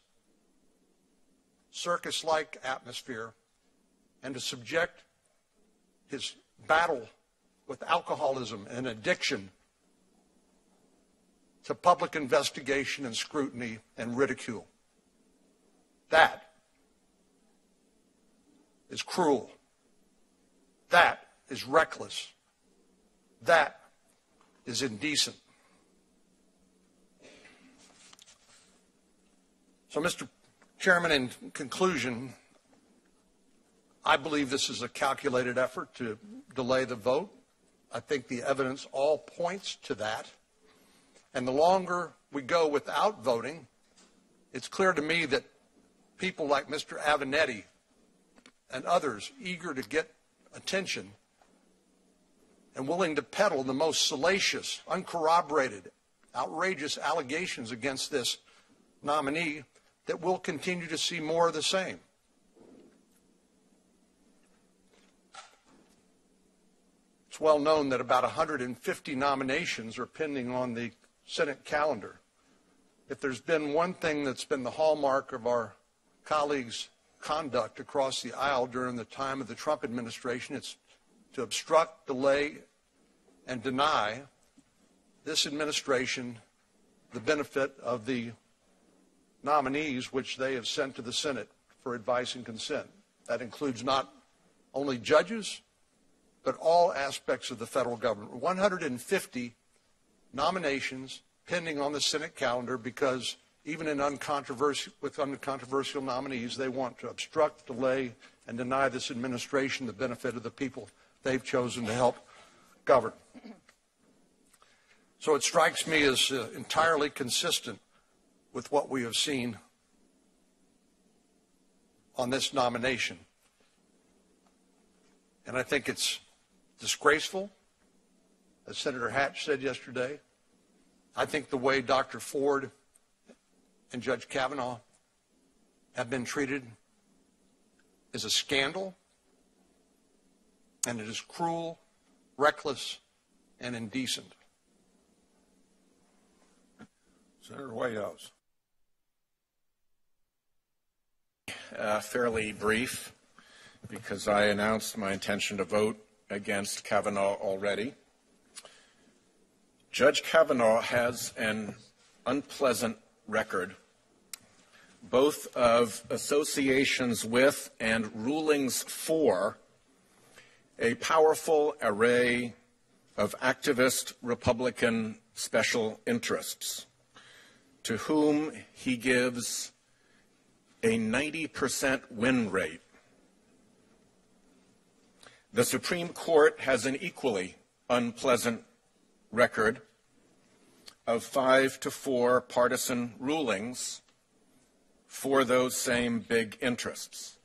circus-like atmosphere and to subject his battle with alcoholism and addiction to public investigation and scrutiny and ridicule. That is cruel. That is reckless. That is indecent. So, Mr. Chairman, in conclusion, I believe this is a calculated effort to delay the vote. I think the evidence all points to that. And the longer we go without voting, it's clear to me that people like Mr. Avenatti and others eager to get attention and willing to peddle the most salacious, uncorroborated, outrageous allegations against this nominee, that we'll continue to see more of the same. It's well known that about 150 nominations are pending on the Senate calendar. If there's been one thing that's been the hallmark of our colleagues' conduct across the aisle during the time of the Trump administration, it's to obstruct, delay, and deny this administration the benefit of the nominees which they have sent to the Senate for advice and consent. That includes not only judges, but all aspects of the federal government. 150 nominations pending on the Senate calendar because even with uncontroversial nominees, they want to obstruct, delay, and deny this administration the benefit of the people they've chosen to help govern. So it strikes me as entirely consistent with what we have seen on this nomination. And I think it's disgraceful, as Senator Hatch said yesterday. I think the way Dr. Ford and Judge Kavanaugh have been treated is a scandal, and it is cruel, reckless, and indecent. Senator Whitehouse. Fairly brief, because I announced my intention to vote against Kavanaugh already. Judge Kavanaugh has an unpleasant record, both of associations with and rulings for a powerful array of activist Republican special interests, to whom he gives a 90% win rate. The Supreme Court has an equally unpleasant record of 5-4 partisan rulings for those same big interests.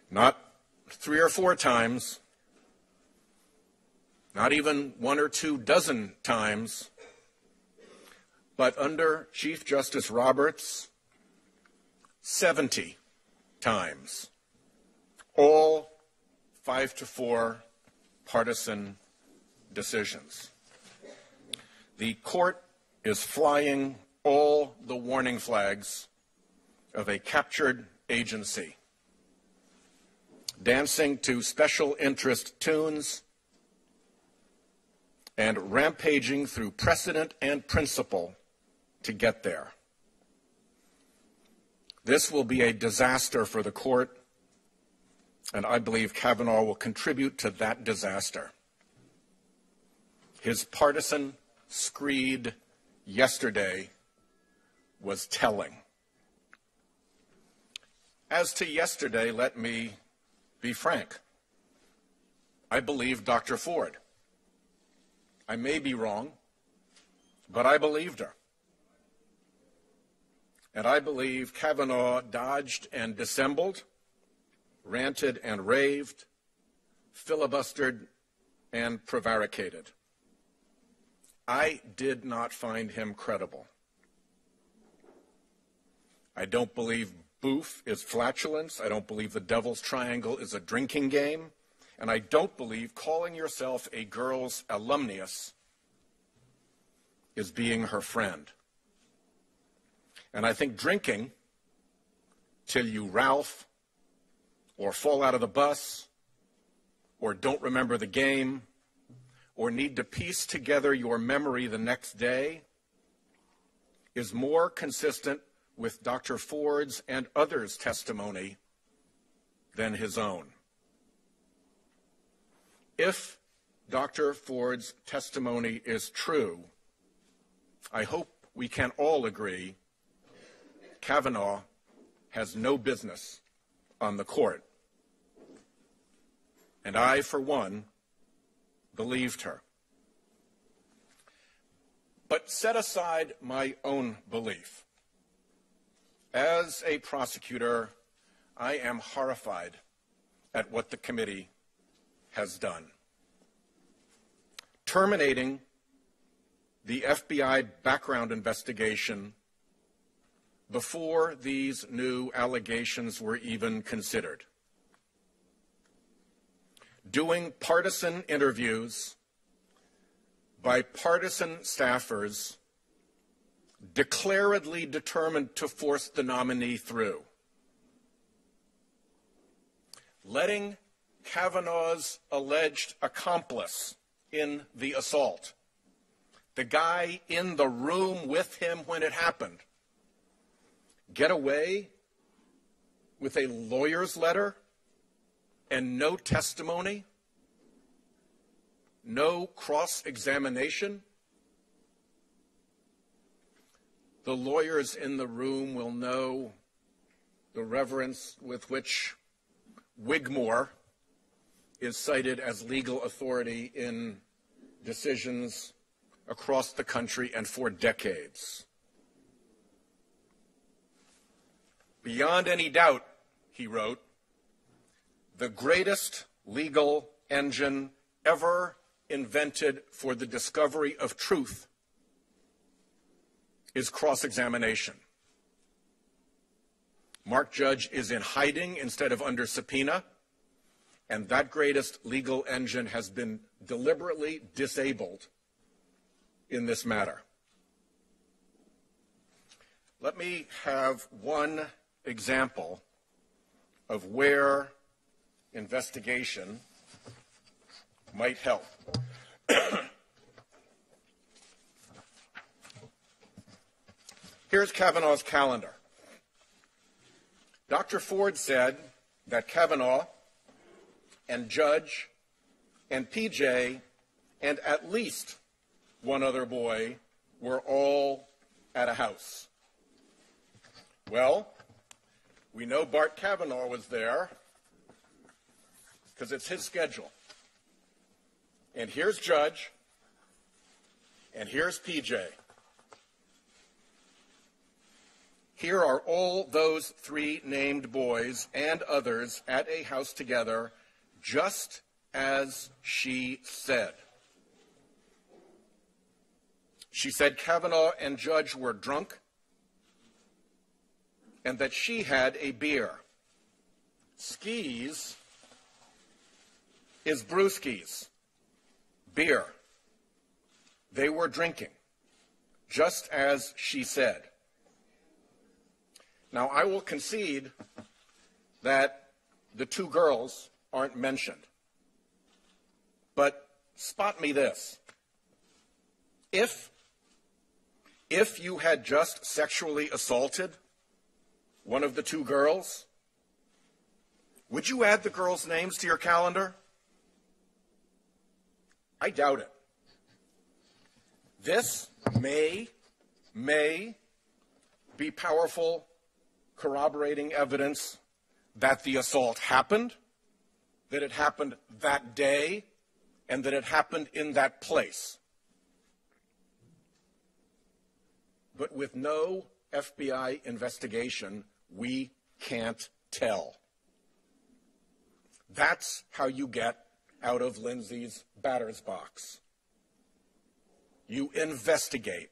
Not 3 or 4 times, not even 1 or 2 dozen times, but under Chief Justice Roberts, 70 times, all 5-4 partisan decisions. The court is flying all the warning flags of a captured agency, dancing to special interest tunes and rampaging through precedent and principle to get there. This will be a disaster for the court, and I believe Kavanaugh will contribute to that disaster. His partisan screed yesterday was telling. As to yesterday, let me be frank. I believed Dr. Ford. I may be wrong, but I believed her. And I believe Kavanaugh dodged and dissembled, ranted and raved, filibustered and prevaricated. I did not find him credible. I don't believe boof is flatulence. I don't believe the devil's triangle is a drinking game. And I don't believe calling yourself a girl's alumnus is being her friend. And I think drinking till you Ralph or fall out of the bus or don't remember the game or need to piece together your memory the next day is more consistent with Dr. Ford's and others' testimony than his own. If Dr. Ford's testimony is true, I hope we can all agree Kavanaugh has no business on the court. And I, for one, believed her. But set aside my own belief. As a prosecutor, I am horrified at what the committee has done. Terminating the FBI background investigation before these new allegations were even considered. Doing partisan interviews by partisan staffers declaredly determined to force the nominee through. Letting Kavanaugh's alleged accomplice in the assault, the guy in the room with him when it happened, get away with a lawyer's letter and no testimony, no cross-examination. The lawyers in the room will know the reverence with which Wigmore is cited as legal authority in decisions across the country and for decades. Beyond any doubt, he wrote, the greatest legal engine ever invented for the discovery of truth is cross-examination. Mark Judge is in hiding instead of under subpoena, and that greatest legal engine has been deliberately disabled in this matter. Let me have one example of where investigation might help. Here's Kavanaugh's calendar. Dr. Ford said that Kavanaugh and Judge and PJ and at least one other boy were all at a house. Well, we know Bart Kavanaugh was there because it's his schedule. And here's Judge, and here's PJ. Here are all those three named boys and others at a house together, just as she said. She said Kavanaugh and Judge were drunk and that she had a beer. Skis is brewskis, beer. They were drinking, just as she said. Now, I will concede that the two girls aren't mentioned. But spot me this. If you had just sexually assaulted one of the two girls, would you add the girls' names to your calendar? I doubt it. This may be powerful corroborating evidence that the assault happened, that it happened that day, and that it happened in that place. But with no FBI investigation, we can't tell. That's how you get out of Lindsay's batter's box. You investigate.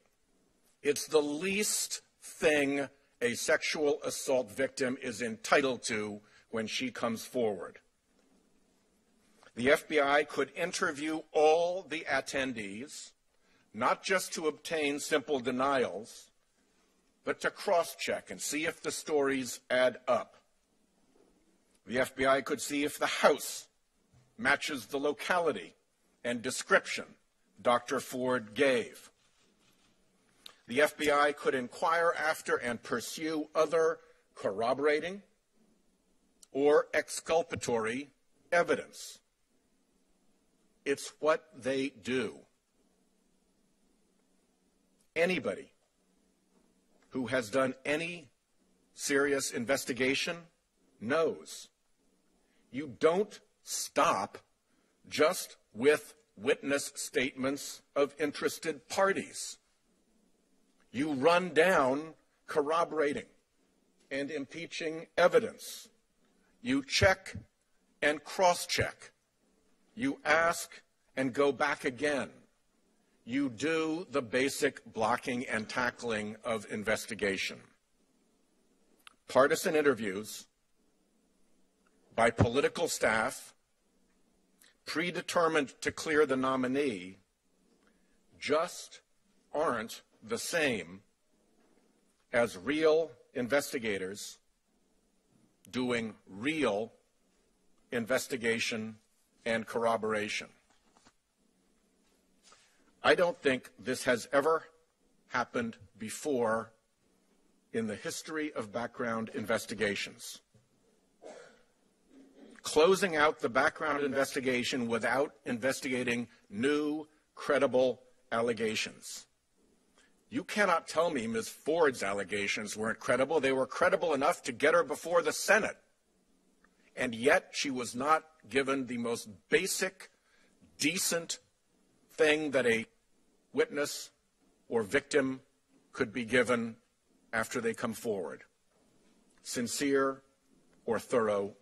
It's the least thing a sexual assault victim is entitled to when she comes forward. The FBI could interview all the attendees, not just to obtain simple denials, but to cross-check and see if the stories add up. The FBI could see if the house matches the locality and description Dr. Ford gave. The FBI could inquire after and pursue other corroborating or exculpatory evidence. It's what they do. Anybody who has done any serious investigation knows you don't stop just with witness statements of interested parties. You run down corroborating and impeaching evidence. You check and cross-check. You ask and go back again. You do the basic blocking and tackling of investigation. Partisan interviews by political staff predetermined to clear the nominee just aren't the same as real investigators doing real investigation and corroboration. I don't think this has ever happened before in the history of background investigations. Closing out the background investigation without investigating new, credible allegations. You cannot tell me Ms. Ford's allegations weren't credible. They were credible enough to get her before the Senate. And yet she was not given the most basic, decent thing that a witness or victim could be given after they come forward. Sincere or thorough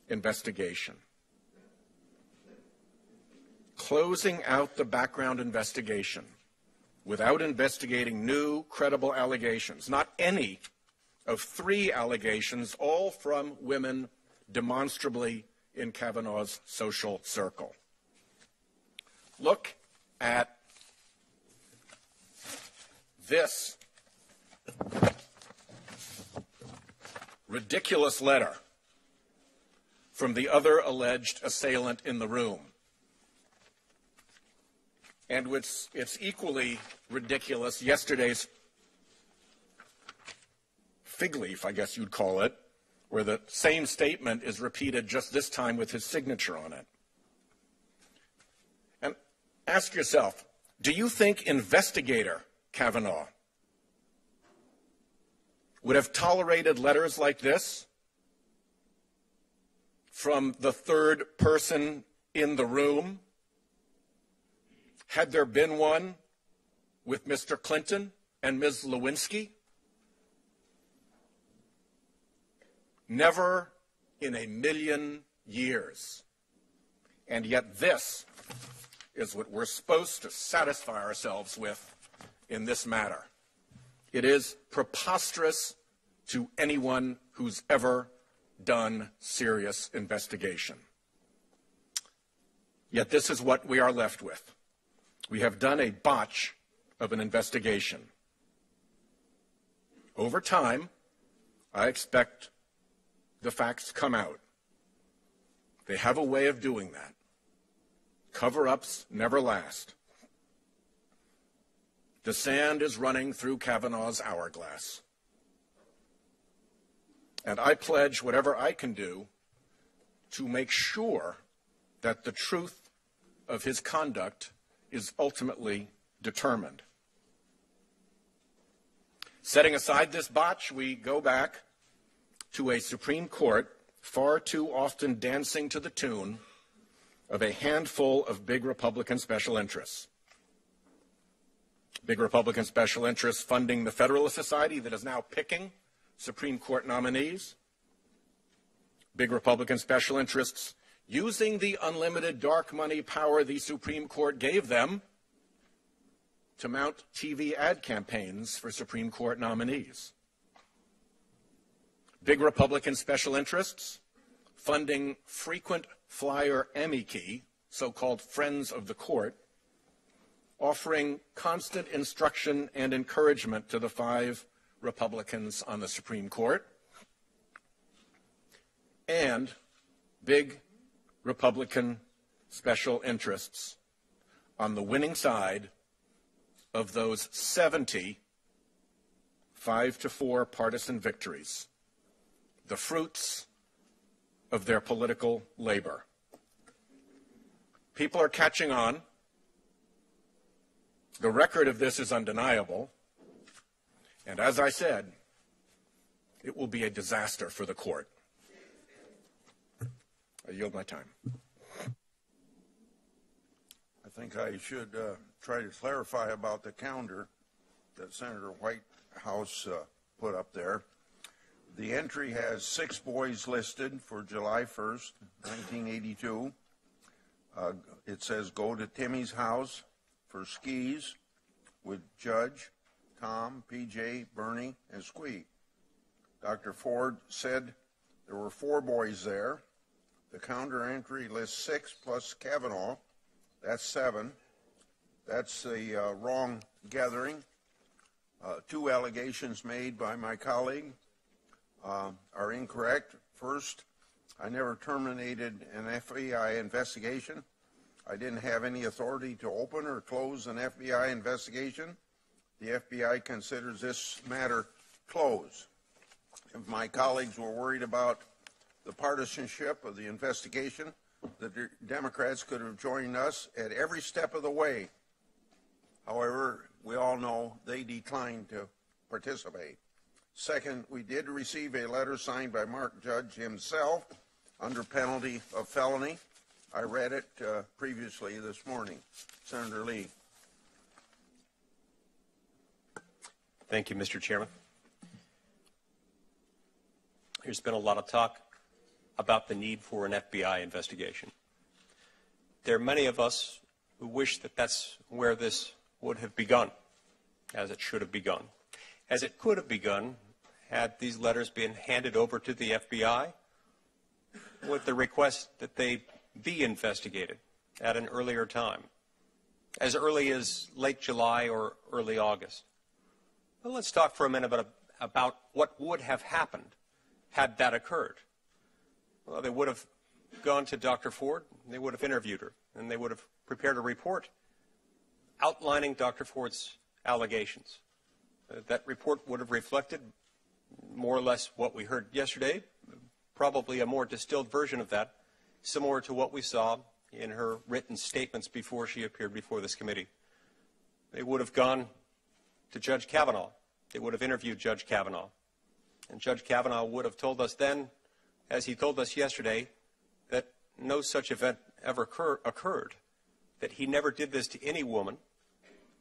investigation. Closing out the background investigation without investigating new, credible allegations, not any of 3 allegations, all from women demonstrably in Kavanaugh's social circle. Look at this ridiculous letter from the other alleged assailant in the room. And it's equally ridiculous, yesterday's fig leaf, I guess you'd call it, where the same statement is repeated, just this time with his signature on it. And ask yourself, do you think investigator Kavanaugh would have tolerated letters like this from the third person in the room? Had there been one with Mr. Clinton and Ms. Lewinsky? Never in a million years. And yet this is what we're supposed to satisfy ourselves with in this matter. It is preposterous to anyone who's ever done serious investigation. Yet this is what we are left with. We have done a botch of an investigation. Over time, I expect the facts to come out. They have a way of doing that. Cover-ups never last. The sand is running through Kavanaugh's hourglass. And I pledge whatever I can do to make sure that the truth of his conduct is ultimately determined. Setting aside this botch, we go back to a Supreme Court far too often dancing to the tune of a handful of big Republican special interests. Big Republican special interests funding the Federalist Society that is now picking Supreme Court nominees. Big Republican special interests using the unlimited dark money power the Supreme Court gave them to mount TV ad campaigns for Supreme Court nominees. Big Republican special interests funding frequent flyer amici, so-called friends of the court, offering constant instruction and encouragement to the 5 Republicans on the Supreme Court, and big Republican special interests on the winning side of those 70 5-4 partisan victories, the fruits of their political labor. People are catching on. The record of this is undeniable. And as I said, it will be a disaster for the court. I yield my time. I think I should try to clarify about the calendar that Senator Whitehouse put up there. The entry has 6 boys listed for July 1st, 1982. It says go to Timmy's house for skis with Judge, Tom, PJ, Bernie, and Squee. Dr. Ford said there were 4 boys there. The counter entry lists 6 plus Kavanaugh. That's 7. That's the wrong gathering. 2 allegations made by my colleague are incorrect. First, I never terminated an FBI investigation. I didn't have any authority to open or close an FBI investigation. The FBI considers this matter closed. If my colleagues were worried about the partisanship of the investigation, the Democrats could have joined us at every step of the way. However, we all know they declined to participate. Second, we did receive a letter signed by Mark Judge himself under penalty of felony. I read it previously this morning. Senator Lee. Thank you, Mr. Chairman. There's been a lot of talk about the need for an FBI investigation. There are many of us who wish that that's where this would have begun, as it should have begun, as it could have begun had these letters been handed over to the FBI with the request that they be investigated at an earlier time, as early as late July or early August. Well, let's talk for a minute about what would have happened had that occurred. Well, they would have gone to Dr. Ford, they would have interviewed her, and they would have prepared a report outlining Dr. Ford's allegations. That report would have reflected more or less what we heard yesterday, probably a more distilled version of that, similar to what we saw in her written statements before she appeared before this committee. They would have gone to Judge Kavanaugh. They would have interviewed Judge Kavanaugh. And Judge Kavanaugh would have told us then, as he told us yesterday, that no such event ever occurred, that he never did this to any woman,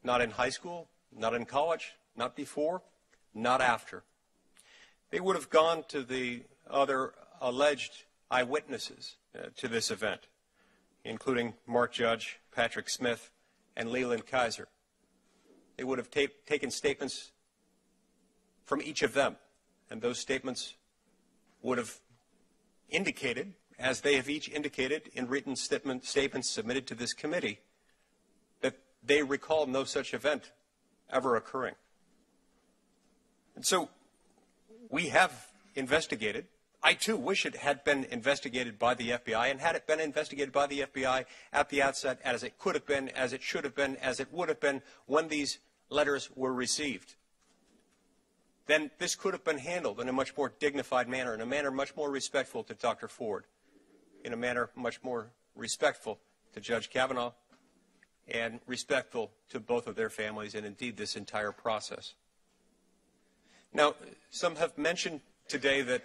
not in high school, not in college, not before, not after. They would have gone to the other alleged eyewitnesses to this event, including Mark Judge, Patrick Smith, and Leland Kaiser. They would have taken statements from each of them, and those statements would have indicated, as they have each indicated in written statements submitted to this committee, that they recall no such event ever occurring. And so we have investigated. I, too, wish it had been investigated by the FBI, and had it been investigated by the FBI at the outset, as it could have been, as it should have been, as it would have been when these letters were received, then this could have been handled in a much more dignified manner, in a manner much more respectful to Dr. Ford, in a manner much more respectful to Judge Kavanaugh, and respectful to both of their families and, indeed, this entire process. Now, some have mentioned today that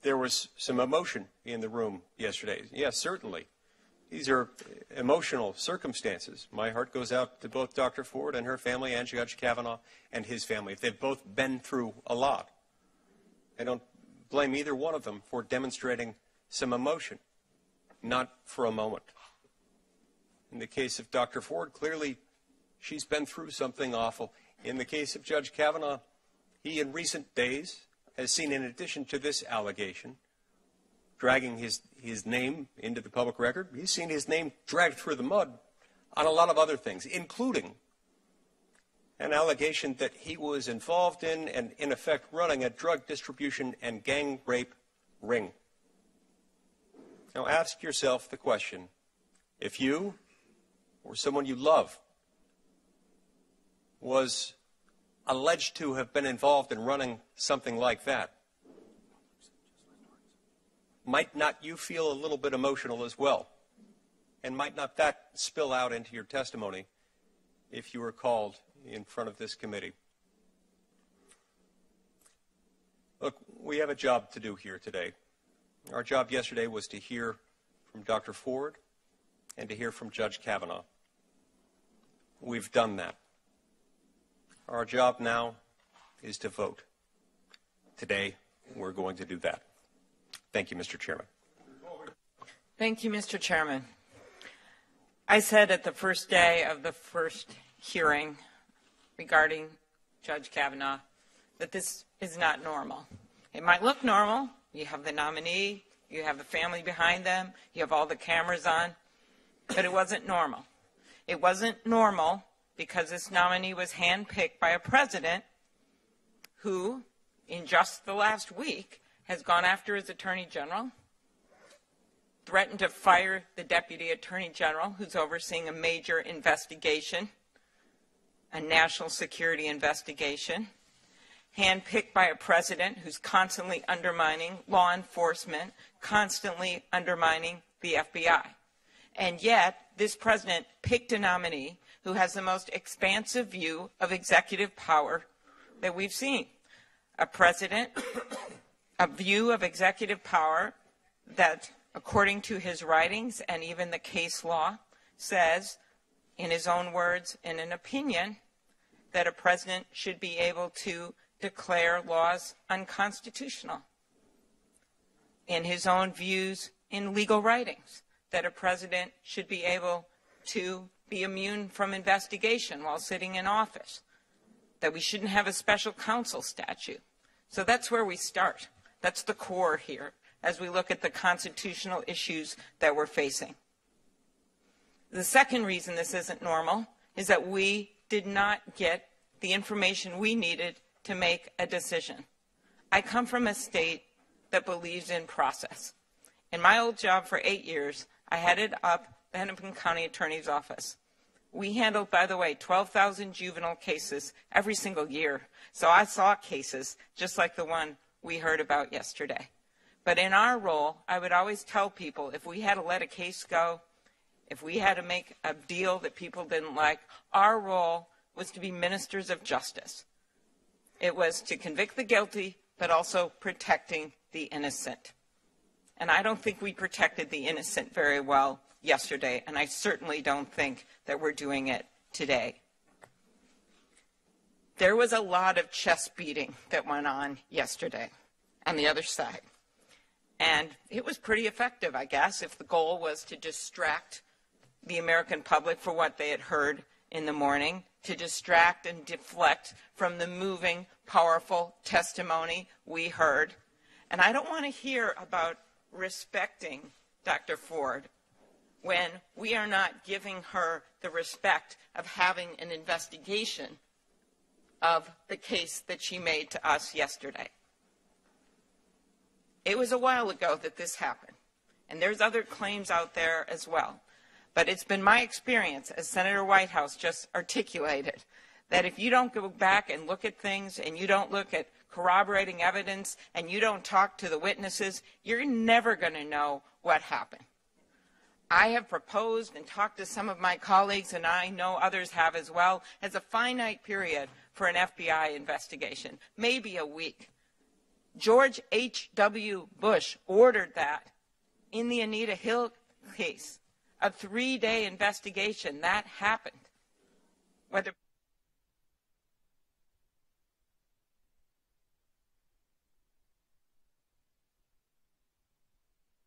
there was some emotion in the room yesterday. Yes, certainly. These are emotional circumstances. My heart goes out to both Dr. Ford and her family and Judge Kavanaugh and his family. They've both been through a lot. I don't blame either one of them for demonstrating some emotion, not for a moment. In the case of Dr. Ford, clearly she's been through something awful. In the case of Judge Kavanaugh, he in recent days has seen, in addition to this allegation, dragging his name into the public record, he's seen his name dragged through the mud on a lot of other things, including an allegation that he was involved in and, in effect, running a drug distribution and gang rape ring. Now ask yourself the question, if you or someone you love was alleged to have been involved in running something like that, might not you feel a little bit emotional as well? And might not that spill out into your testimony if you were called in front of this committee? Look, we have a job to do here today. Our job yesterday was to hear from Dr. Ford and to hear from Judge Kavanaugh. We've done that. Our job now is to vote. Today, we're going to do that. Thank you, Mr. Chairman. Thank you, Mr. Chairman. I said at the first day of the first hearing regarding Judge Kavanaugh that this is not normal. It might look normal. You have the nominee, you have the family behind them, you have all the cameras on, but it wasn't normal. It wasn't normal because this nominee was handpicked by a president who, in just the last week, has gone after his attorney general, threatened to fire the deputy attorney general who's overseeing a major investigation, a national security investigation, handpicked by a president who's constantly undermining law enforcement, constantly undermining the FBI. And yet, this president picked a nominee who has the most expansive view of executive power that we've seen. A president, a view of executive power that, according to his writings and even the case law, says, in his own words, in an opinion, that a president should be able to declare laws unconstitutional. In his own views in legal writings, that a president should be able to be immune from investigation while sitting in office, that we shouldn't have a special counsel statute. So that's where we start. That's the core here as we look at the constitutional issues that we're facing. The second reason this isn't normal is that we did not get the information we needed to make a decision. I come from a state that believes in process. In my old job for 8 years, I headed up the Hennepin County Attorney's Office. We handled, by the way, 12,000 juvenile cases every single year. So I saw cases just like the one we heard about yesterday. But in our role, I would always tell people if we had to let a case go, if we had to make a deal that people didn't like, our role was to be ministers of justice. It was to convict the guilty, but also protecting the innocent. And I don't think we protected the innocent very well yesterday, and I certainly don't think that we're doing it today. There was a lot of chest beating that went on yesterday on the other side. And it was pretty effective, I guess, if the goal was to distract the American public for what they had heard in the morning, to distract and deflect from the moving, powerful testimony we heard. And I don't want to hear about respecting Dr. Ford when we are not giving her the respect of having an investigation of the case that she made to us yesterday. It was a while ago that this happened, and there's other claims out there as well. But it's been my experience, as Senator Whitehouse just articulated, that if you don't go back and look at things and you don't look at corroborating evidence and you don't talk to the witnesses, you're never going to know what happened. I have proposed and talked to some of my colleagues, and I know others have as well, as a finite period for an FBI investigation, maybe a week. George H.W. Bush ordered that in the Anita Hill case, a 3-day investigation. That happened. Whether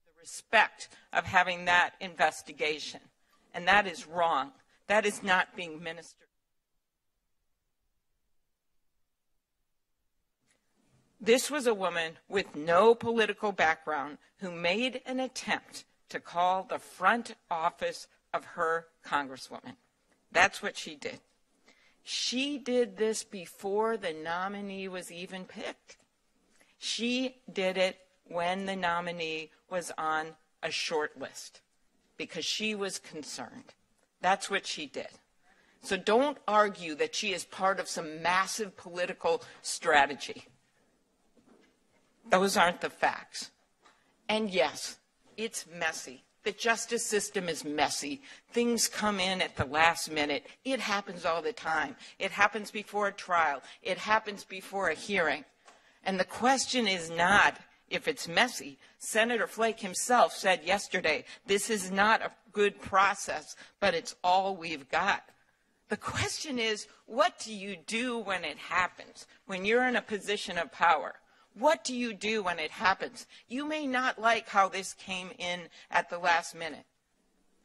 the respect of having that investigation, and that is wrong. That is not being ministered. This was a woman with no political background who made an attempt to call the front office of her congresswoman. That's what she did. She did this before the nominee was even picked. She did it when the nominee was on a short list because she was concerned. That's what she did. So don't argue that she is part of some massive political strategy. Those aren't the facts. And yes, it's messy. The justice system is messy. Things come in at the last minute. It happens all the time. It happens before a trial. It happens before a hearing. And the question is not if it's messy. Senator Flake himself said yesterday, this is not a good process, but it's all we've got. The question is, what do you do when it happens, when you're in a position of power? What do you do when it happens? You may not like how this came in at the last minute.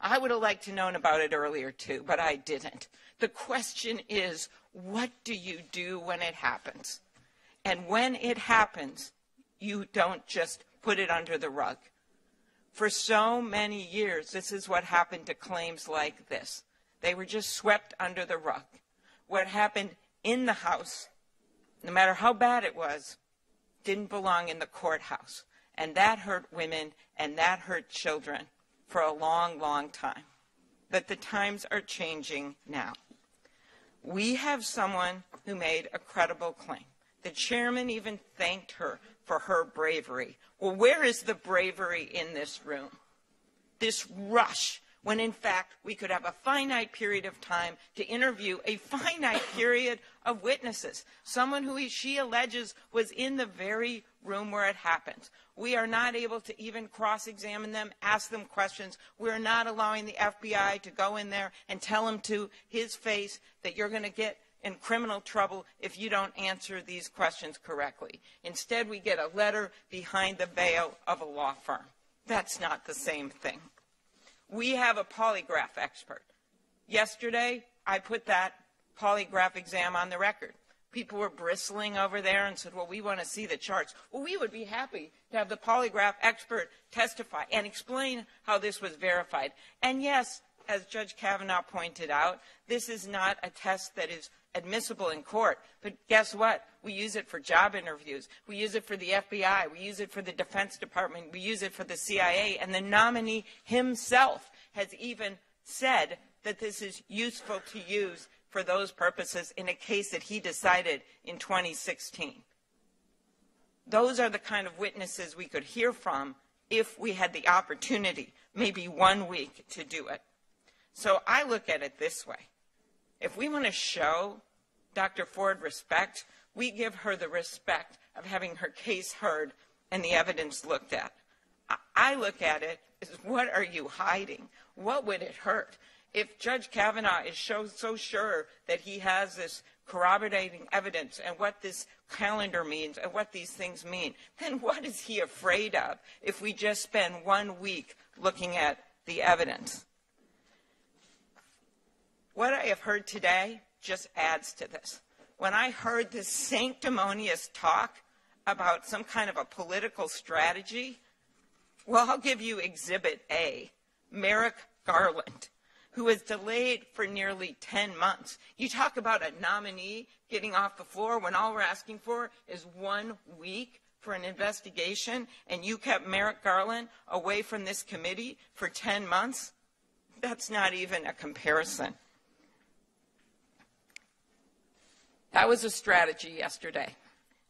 I would have liked to known about it earlier too, but I didn't. The question is, what do you do when it happens? And when it happens, you don't just put it under the rug. For so many years, this is what happened to claims like this. They were just swept under the rug. What happened in the House, no matter how bad it was, didn't belong in the courthouse. And that hurt women and that hurt children for a long, long time. But the times are changing now. We have someone who made a credible claim. The chairman even thanked her for her bravery. Well, where is the bravery in this room? This rush, when in fact we could have a finite period of time to interview a finite period of witnesses, someone who she alleges was in the very room where it happened. We are not able to even cross-examine them, ask them questions. We are not allowing the FBI to go in there and tell him to his face that you're going to get in criminal trouble if you don't answer these questions correctly. Instead, we get a letter behind the veil of a law firm. That's not the same thing. We have a polygraph expert. Yesterday, I put that polygraph exam on the record. People were bristling over there and said, well, we want to see the charts. Well, we would be happy to have the polygraph expert testify and explain how this was verified. And yes, as Judge Kavanaugh pointed out, this is not a test that is admissible in court. But guess what? We use it for job interviews. We use it for the FBI. We use it for the Defense Department. We use it for the CIA. And the nominee himself has even said that this is useful to use for those purposes in a case that he decided in 2016. Those are the kind of witnesses we could hear from if we had the opportunity, maybe 1 week, to do it. So I look at it this way. If we want to show Dr. Ford respect, we give her the respect of having her case heard and the evidence looked at. I look at it as, what are you hiding? What would it hurt? If Judge Kavanaugh is so sure that he has this corroborating evidence and what this calendar means and what these things mean, then what is he afraid of if we just spend 1 week looking at the evidence? What I have heard today just adds to this. When I heard this sanctimonious talk about some kind of a political strategy, well, I'll give you Exhibit A. Merrick Garland, who was delayed for nearly 10 months. You talk about a nominee getting off the floor when all we're asking for is 1 week for an investigation, and you kept Merrick Garland away from this committee for 10 months? That's not even a comparison. That was a strategy yesterday.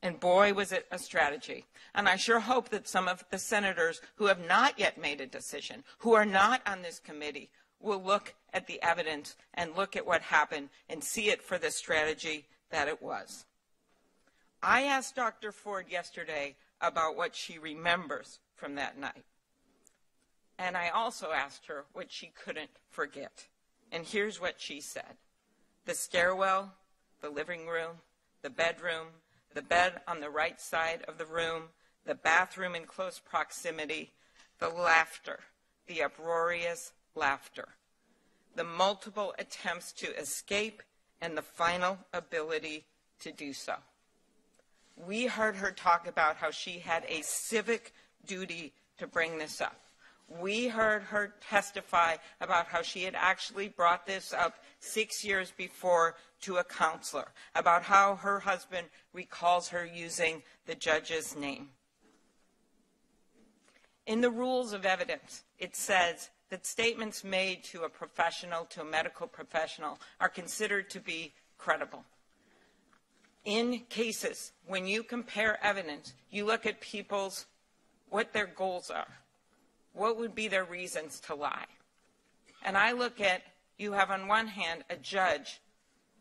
And boy, was it a strategy. And I sure hope that some of the senators who have not yet made a decision, who are not on this committee, will look at the evidence and look at what happened and see it for the strategy that it was. I asked Dr. Ford yesterday about what she remembers from that night. And I also asked her what she couldn't forget. And here's what she said. The stairwell, the living room, the bedroom, the bed on the right side of the room, the bathroom in close proximity, the laughter, the uproarious laughter, the multiple attempts to escape, and the final ability to do so. We heard her talk about how she had a civic duty to bring this up. We heard her testify about how she had actually brought this up 6 years before to a counselor, about how her husband recalls her using the judge's name. In the rules of evidence, it says that statements made to a professional, to a medical professional, are considered to be credible. In cases, when you compare evidence, you look at people's, what their goals are. What would be their reasons to lie? And I look at, you have on one hand a judge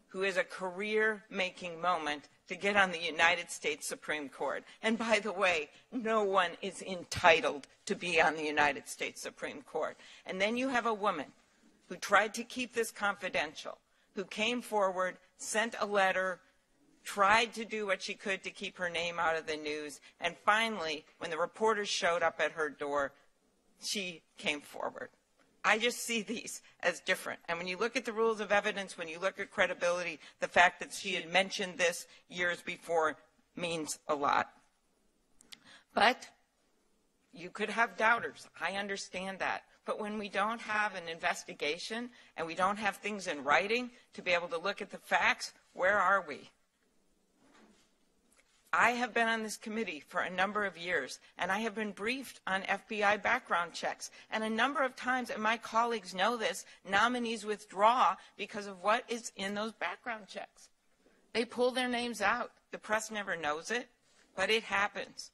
who is a career-making moment to get on the United States Supreme Court. And by the way, no one is entitled to be on the United States Supreme Court. And then you have a woman who tried to keep this confidential, who came forward, sent a letter, tried to do what she could to keep her name out of the news, and finally, when the reporters showed up at her door, she came forward. I just see these as different. And when you look at the rules of evidence, when you look at credibility, the fact that she had mentioned this years before means a lot. But you could have doubters. I understand that. But when we don't have an investigation and we don't have things in writing to be able to look at the facts, where are we? I have been on this committee for a number of years, and I have been briefed on FBI background checks. And a number of times, and my colleagues know this, nominees withdraw because of what is in those background checks. They pull their names out. The press never knows it, but it happens.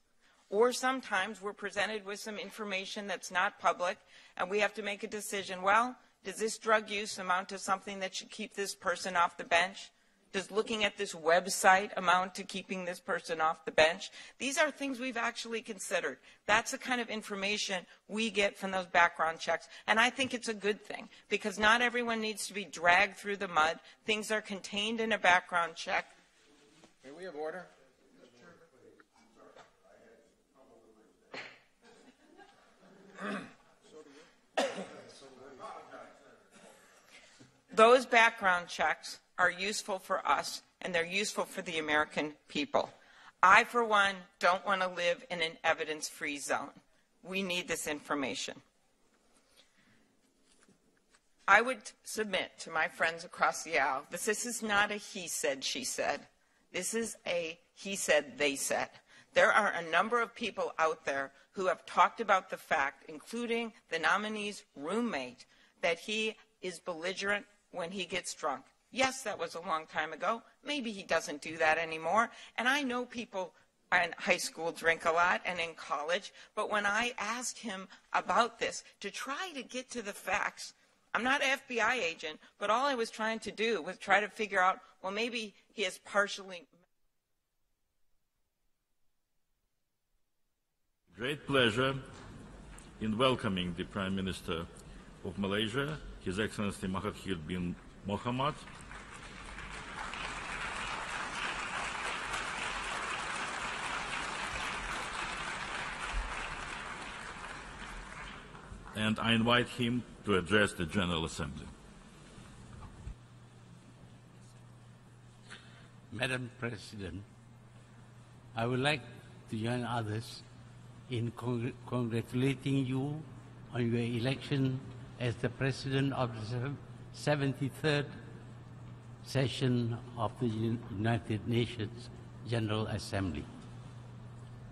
Or sometimes we're presented with some information that's not public, and we have to make a decision. Well, does this drug use amount to something that should keep this person off the bench? Does looking at this website amount to keeping this person off the bench? These are things we've actually considered. That's the kind of information we get from those background checks. And I think it's a good thing, because not everyone needs to be dragged through the mud. Things are contained in a background check. May we have order? Those background checks are useful for us, and they're useful for the American people. I, for one, don't want to live in an evidence-free zone. We need this information. I would submit to my friends across the aisle that this is not a he said, she said. This is a he said, they said. There are a number of people out there who have talked about the fact, including the nominee's roommate, that he is belligerent when he gets drunk. Yes, that was a long time ago. Maybe he doesn't do that anymore. And I know people in high school drink a lot and in college. But when I asked him about this to try to get to the facts, I'm not an FBI agent, but all I was trying to do was try to figure out, well, maybe he is partially. Great pleasure in welcoming the Prime Minister of Malaysia, His Excellency Mahathir bin Mohamad. And I invite him to address the General Assembly. Madam President, I would like to join others in congratulating you on your election as the President of the 73rd session of the United Nations General Assembly.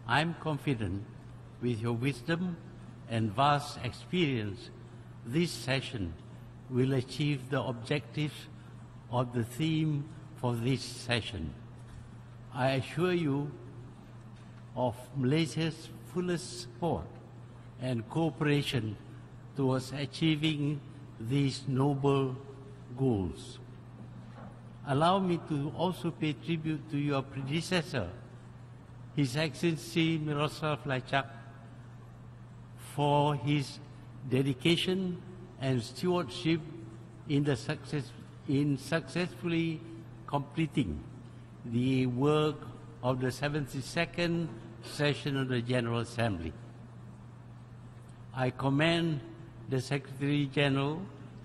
I am confident with your wisdom and vast experience, this session will achieve the objectives of the theme for this session. I assure you of Malaysia's fullest support and cooperation towards achieving these noble goals. Allow me to also pay tribute to your predecessor, His Excellency Miroslav Lajcak, for his dedication and stewardship in successfully completing the work of the 72nd session of the General Assembly. I commend the Secretary General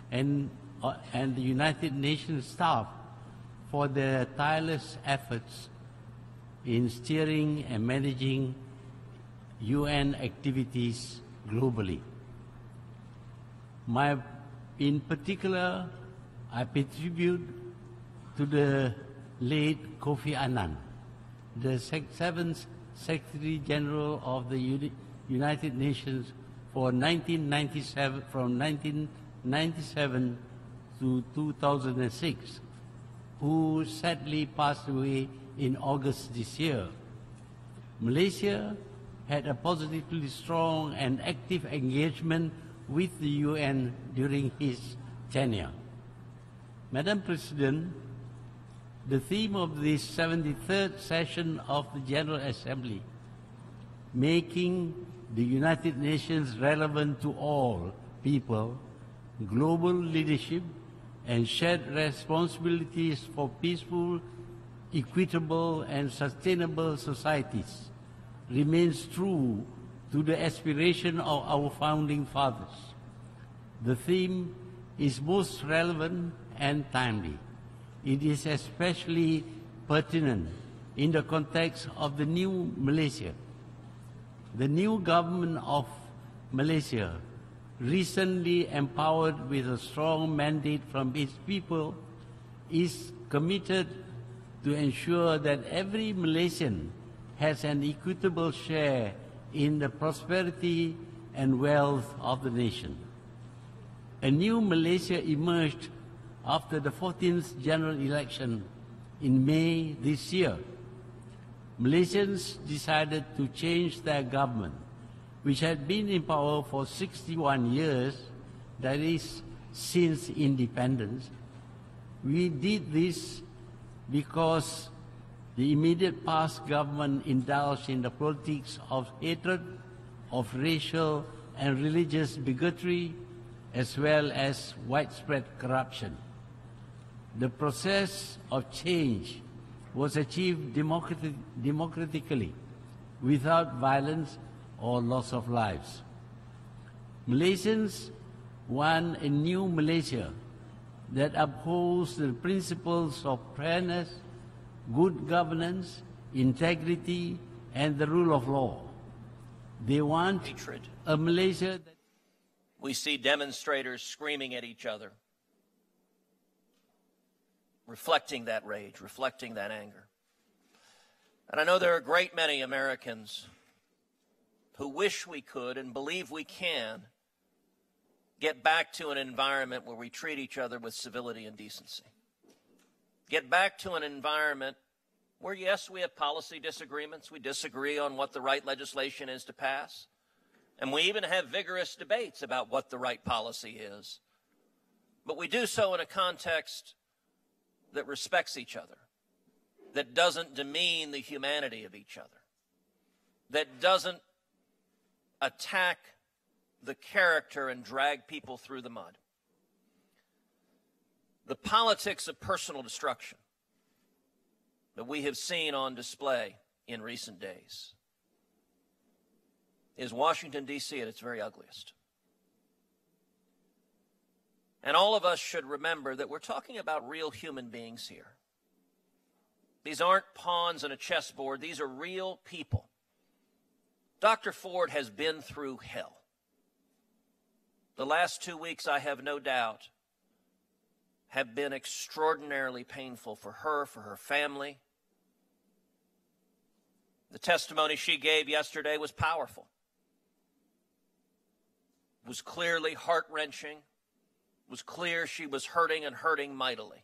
and the United Nations staff for their tireless efforts in steering and managing UN activities globally. In particular, I pay tribute to the late Kofi Annan, the 7th Secretary General of the United Nations from 1997 to 2006, who sadly passed away in August this year. Malaysia had a positively strong and active engagement with the UN during his tenure. Madam President, the theme of this 73rd session of the General Assembly, making the United Nations relevant to all people, global leadership, and shared responsibilities for peaceful, equitable, and sustainable societies remains true to the aspiration of our founding fathers. The theme is most relevant and timely. It is especially pertinent in the context of the new Malaysia. The new government of Malaysia, recently empowered with a strong mandate from its people, is committed to ensure that every Malaysian has an equitable share in the prosperity and wealth of the nation. A new Malaysia emerged after the 14th general election in May this year. Malaysians decided to change their government, which had been in power for 61 years, that is, since independence. We did this because the immediate past government indulged in the politics of hatred, of racial and religious bigotry, as well as widespread corruption. The process of change was achieved democratically, without violence or loss of lives. Malaysians want a new Malaysia that upholds the principles of fairness, good governance, integrity, and the rule of law. They want hatred. A Malaysia that... We see demonstrators screaming at each other, reflecting that rage, reflecting that anger. And I know there are a great many Americans who wish we could and believe we can get back to an environment where we treat each other with civility and decency. Get back to an environment where, yes, we have policy disagreements. We disagree on what the right legislation is to pass. And we even have vigorous debates about what the right policy is. But we do so in a context that respects each other, that doesn't demean the humanity of each other, that doesn't attack the character and drag people through the mud. The politics of personal destruction that we have seen on display in recent days is Washington, D.C. at its very ugliest. And all of us should remember that we're talking about real human beings here. These aren't pawns on a chessboard. These are real people. Dr. Ford has been through hell. The last 2 weeks, I have no doubt, have been extraordinarily painful for her family. The testimony she gave yesterday was powerful. It was clearly heart-wrenching. It was clear she was hurting and hurting mightily.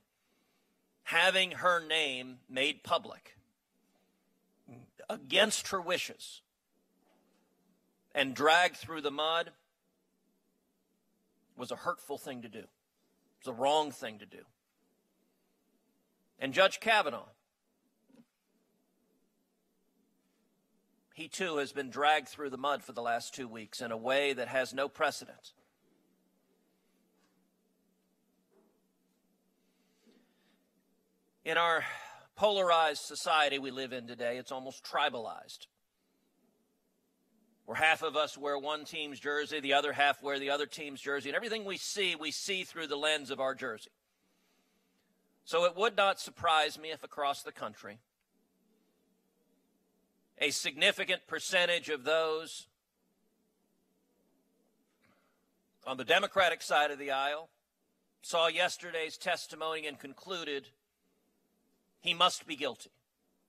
Having her name made public against her wishes and dragged through the mud was a hurtful thing to do. It was a wrong thing to do. And Judge Kavanaugh, he too has been dragged through the mud for the last 2 weeks in a way that has no precedent. In our polarized society we live in today, it's almost tribalized, where half of us wear one team's jersey, the other half wear the other team's jersey, and everything we see through the lens of our jersey. So it would not surprise me if across the country, a significant percentage of those on the Democratic side of the aisle saw yesterday's testimony and concluded he must be guilty.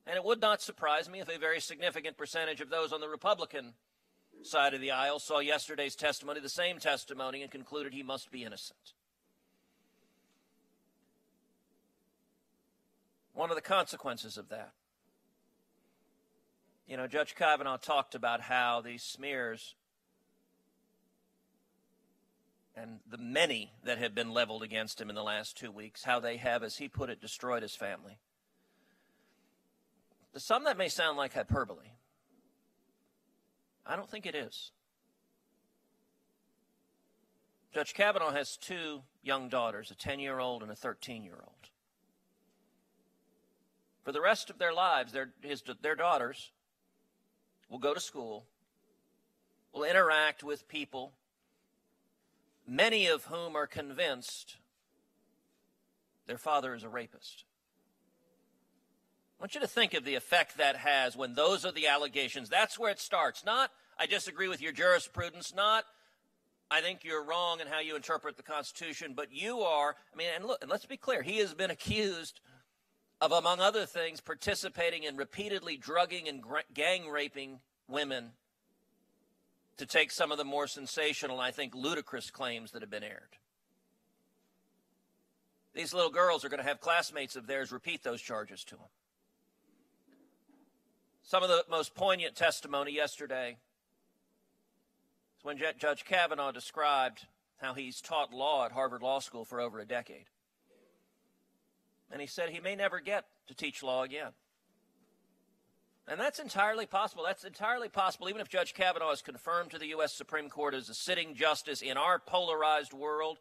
And it would not surprise me if a very significant percentage of those on the Republican side of the aisle saw yesterday's testimony, the same testimony, and concluded he must be innocent. One of the consequences of that, Judge Kavanaugh talked about how these smears and the many that have been leveled against him in the last 2 weeks, how they have, as he put it, destroyed his family. To some, that may sound like hyperbole. I don't think it is. Judge Kavanaugh has 2 young daughters, a 10-year-old and a 13-year-old. For the rest of their lives, their daughters will go to school, will interact with people, many of whom are convinced their father is a rapist. I want you to think of the effect that has when those are the allegations. That's where it starts. Not, I disagree with your jurisprudence, not, I think you're wrong in how you interpret the Constitution, but you are, and look, and let's be clear, he has been accused of, among other things, participating in repeatedly drugging and gang raping women to take some of the more sensational, I think, ludicrous claims that have been aired. These little girls are going to have classmates of theirs repeat those charges to them. Some of the most poignant testimony yesterday is when Judge Kavanaugh described how he's taught law at Harvard Law School for over a decade. And he said he may never get to teach law again. And that's entirely possible. That's entirely possible, even if Judge Kavanaugh is confirmed to the U.S. Supreme Court as a sitting justice in our polarized world.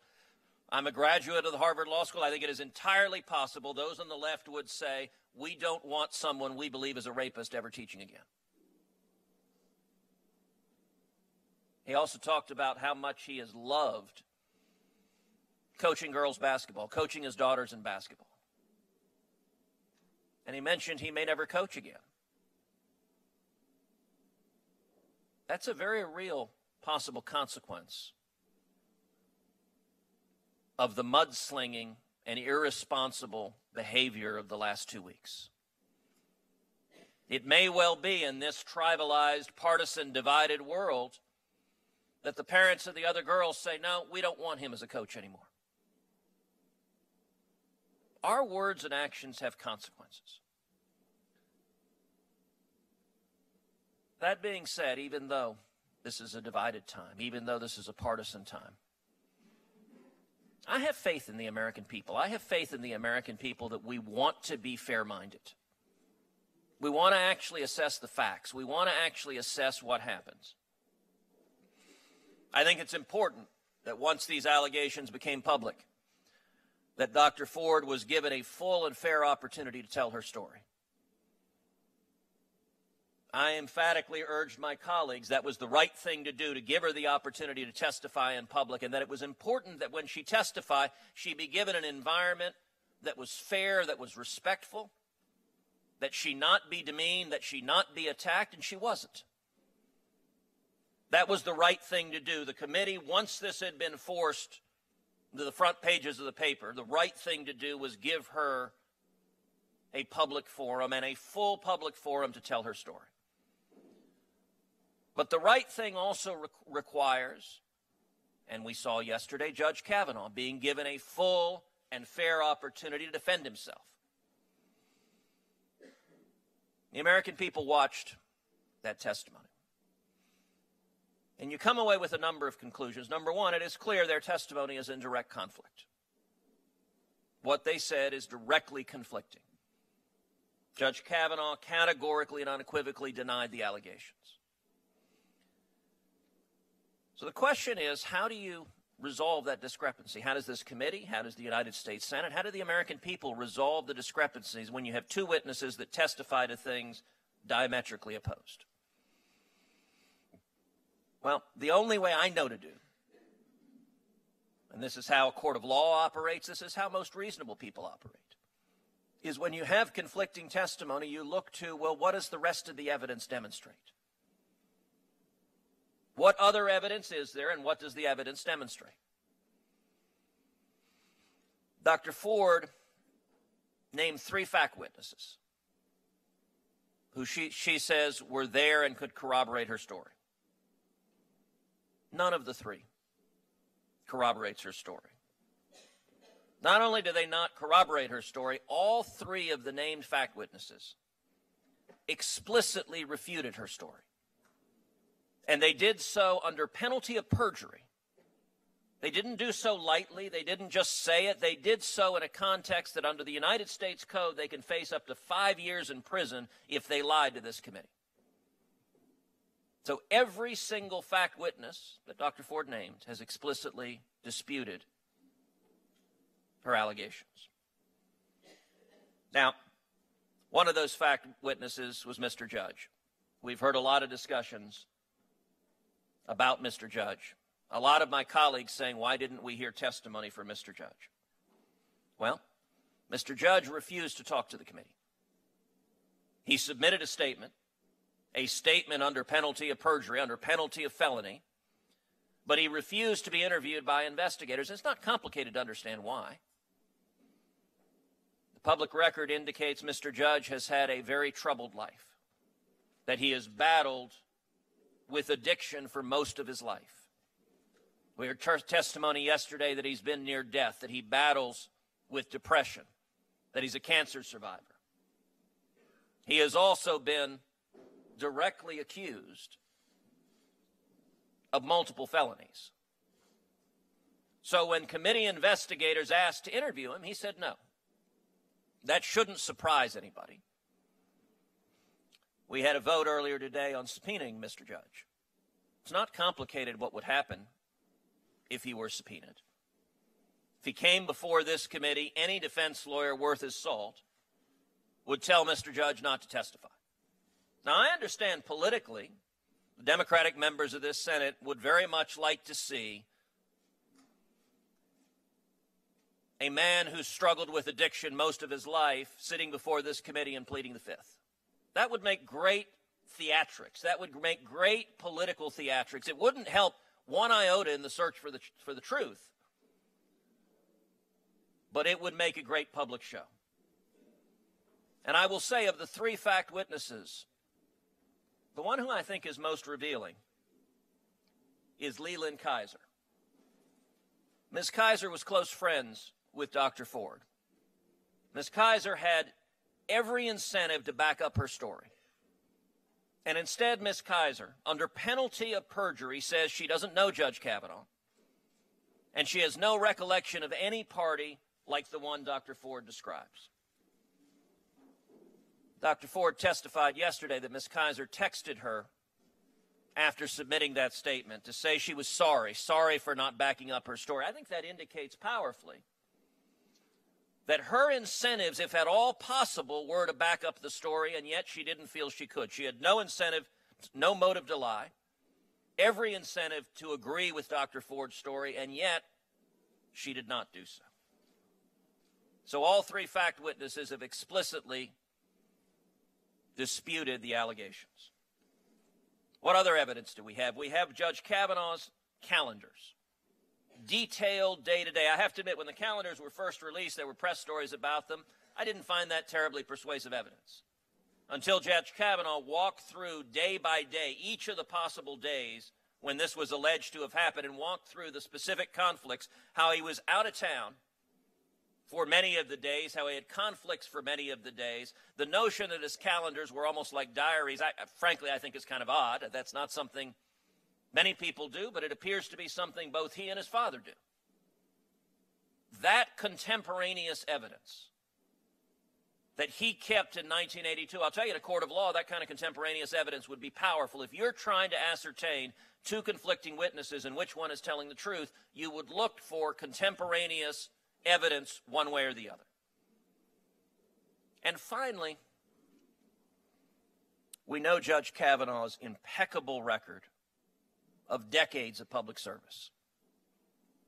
I'm a graduate of the Harvard Law School. I think it is entirely possible those on the left would say, we don't want someone we believe is a rapist ever teaching again. He also talked about how much he has loved coaching girls basketball, coaching his daughters in basketball. And he mentioned he may never coach again. That's a very real possible consequence of the mudslinging and irresponsible behavior of the last 2 weeks. It may well be in this tribalized, partisan, divided world that the parents of the other girls say, no, we don't want him as a coach anymore. Our words and actions have consequences. That being said, even though this is a divided time, even though this is a partisan time, I have faith in the American people. I have faith in the American people that we want to be fair-minded. We want to actually assess the facts. We want to actually assess what happens. I think it's important that once these allegations became public, that Dr. Ford was given a full and fair opportunity to tell her story. I emphatically urged my colleagues that was the right thing to do, to give her the opportunity to testify in public, and that it was important that when she testified, she be given an environment that was fair, that was respectful, that she not be demeaned, that she not be attacked, and she wasn't. That was the right thing to do. The committee, once this had been forced to the front pages of the paper, the right thing to do was give her a public forum, and a full public forum, to tell her story. But the right thing also requires, and we saw yesterday, Judge Kavanaugh being given a full and fair opportunity to defend himself. The American people watched that testimony. And you come away with a number of conclusions. Number one, it is clear their testimony is in direct conflict. What they said is directly conflicting. Judge Kavanaugh categorically and unequivocally denied the allegations. So the question is, how do you resolve that discrepancy? How does this committee, how does the United States Senate, how do the American people resolve the discrepancies when you have two witnesses that testify to things diametrically opposed? Well, the only way I know to do, and this is how a court of law operates, this is how most reasonable people operate, is when you have conflicting testimony, you look to, well, what does the rest of the evidence demonstrate? What other evidence is there, and what does the evidence demonstrate? Dr. Ford named 3 fact witnesses who she says were there and could corroborate her story. None of the 3 corroborates her story. Not only do they not corroborate her story, all 3 of the named fact witnesses explicitly refuted her story. And they did so under penalty of perjury. They didn't do so lightly. They didn't just say it. They did so in a context that under the United States Code, they can face up to 5 years in prison if they lied to this committee. So every single fact witness that Dr. Ford named has explicitly disputed her allegations. Now, one of those fact witnesses was Mr. Judge. We've heard a lot of discussions about Mr. Judge. A lot of my colleagues saying, why didn't we hear testimony from Mr. Judge? Well, Mr. Judge refused to talk to the committee. He submitted a statement under penalty of perjury, under penalty of felony, but he refused to be interviewed by investigators. It's not complicated to understand why. The public record indicates Mr. Judge has had a very troubled life, that he has battled with addiction for most of his life. We heard testimony yesterday that he's been near death, that he battles with depression, that he's a cancer survivor. He has also been directly accused of multiple felonies. So when committee investigators asked to interview him, he said no. That shouldn't surprise anybody. We had a vote earlier today on subpoenaing Mr. Judge. It's not complicated what would happen if he were subpoenaed. If he came before this committee, any defense lawyer worth his salt would tell Mr. Judge not to testify. Now, I understand politically, the Democratic members of this Senate would very much like to see a man who struggled with addiction most of his life sitting before this committee and pleading the Fifth. That would make great theatrics. That would make great political theatrics. It wouldn't help one iota in the search for the truth, but it would make a great public show. And I will say, of the 3 fact witnesses, the one who I think is most revealing is Leland Kaiser. Ms. Kaiser was close friends with Dr. Ford. Ms. Kaiser had every incentive to back up her story. And instead, Ms. Kaiser, under penalty of perjury, says she doesn't know Judge Kavanaugh, and she has no recollection of any party like the one Dr. Ford describes. Dr. Ford testified yesterday that Ms. Kaiser texted her after submitting that statement to say she was sorry for not backing up her story. I think that indicates powerfully that her incentives, if at all possible, were to back up the story, and yet she didn't feel she could. She had no incentive, no motive to lie, every incentive to agree with Dr. Ford's story, and yet she did not do so. So all 3 fact witnesses have explicitly disputed the allegations. What other evidence do we have? We have Judge Kavanaugh's calendars. Detailed day-to-day. I have to admit, when the calendars were first released, there were press stories about them. I didn't find that terribly persuasive evidence until Judge Kavanaugh walked through day by day each of the possible days when this was alleged to have happened and walked through the specific conflicts, how he was out of town for many of the days, how he had conflicts for many of the days. The notion that his calendars were almost like diaries, frankly, I think is kind of odd. That's not something many people do, but it appears to be something both he and his father do. That contemporaneous evidence that he kept in 1982, I'll tell you, in a court of law, that kind of contemporaneous evidence would be powerful. If you're trying to ascertain two conflicting witnesses and which one is telling the truth, you would look for contemporaneous evidence one way or the other. And finally, we know Judge Kavanaugh's impeccable record of decades of public service.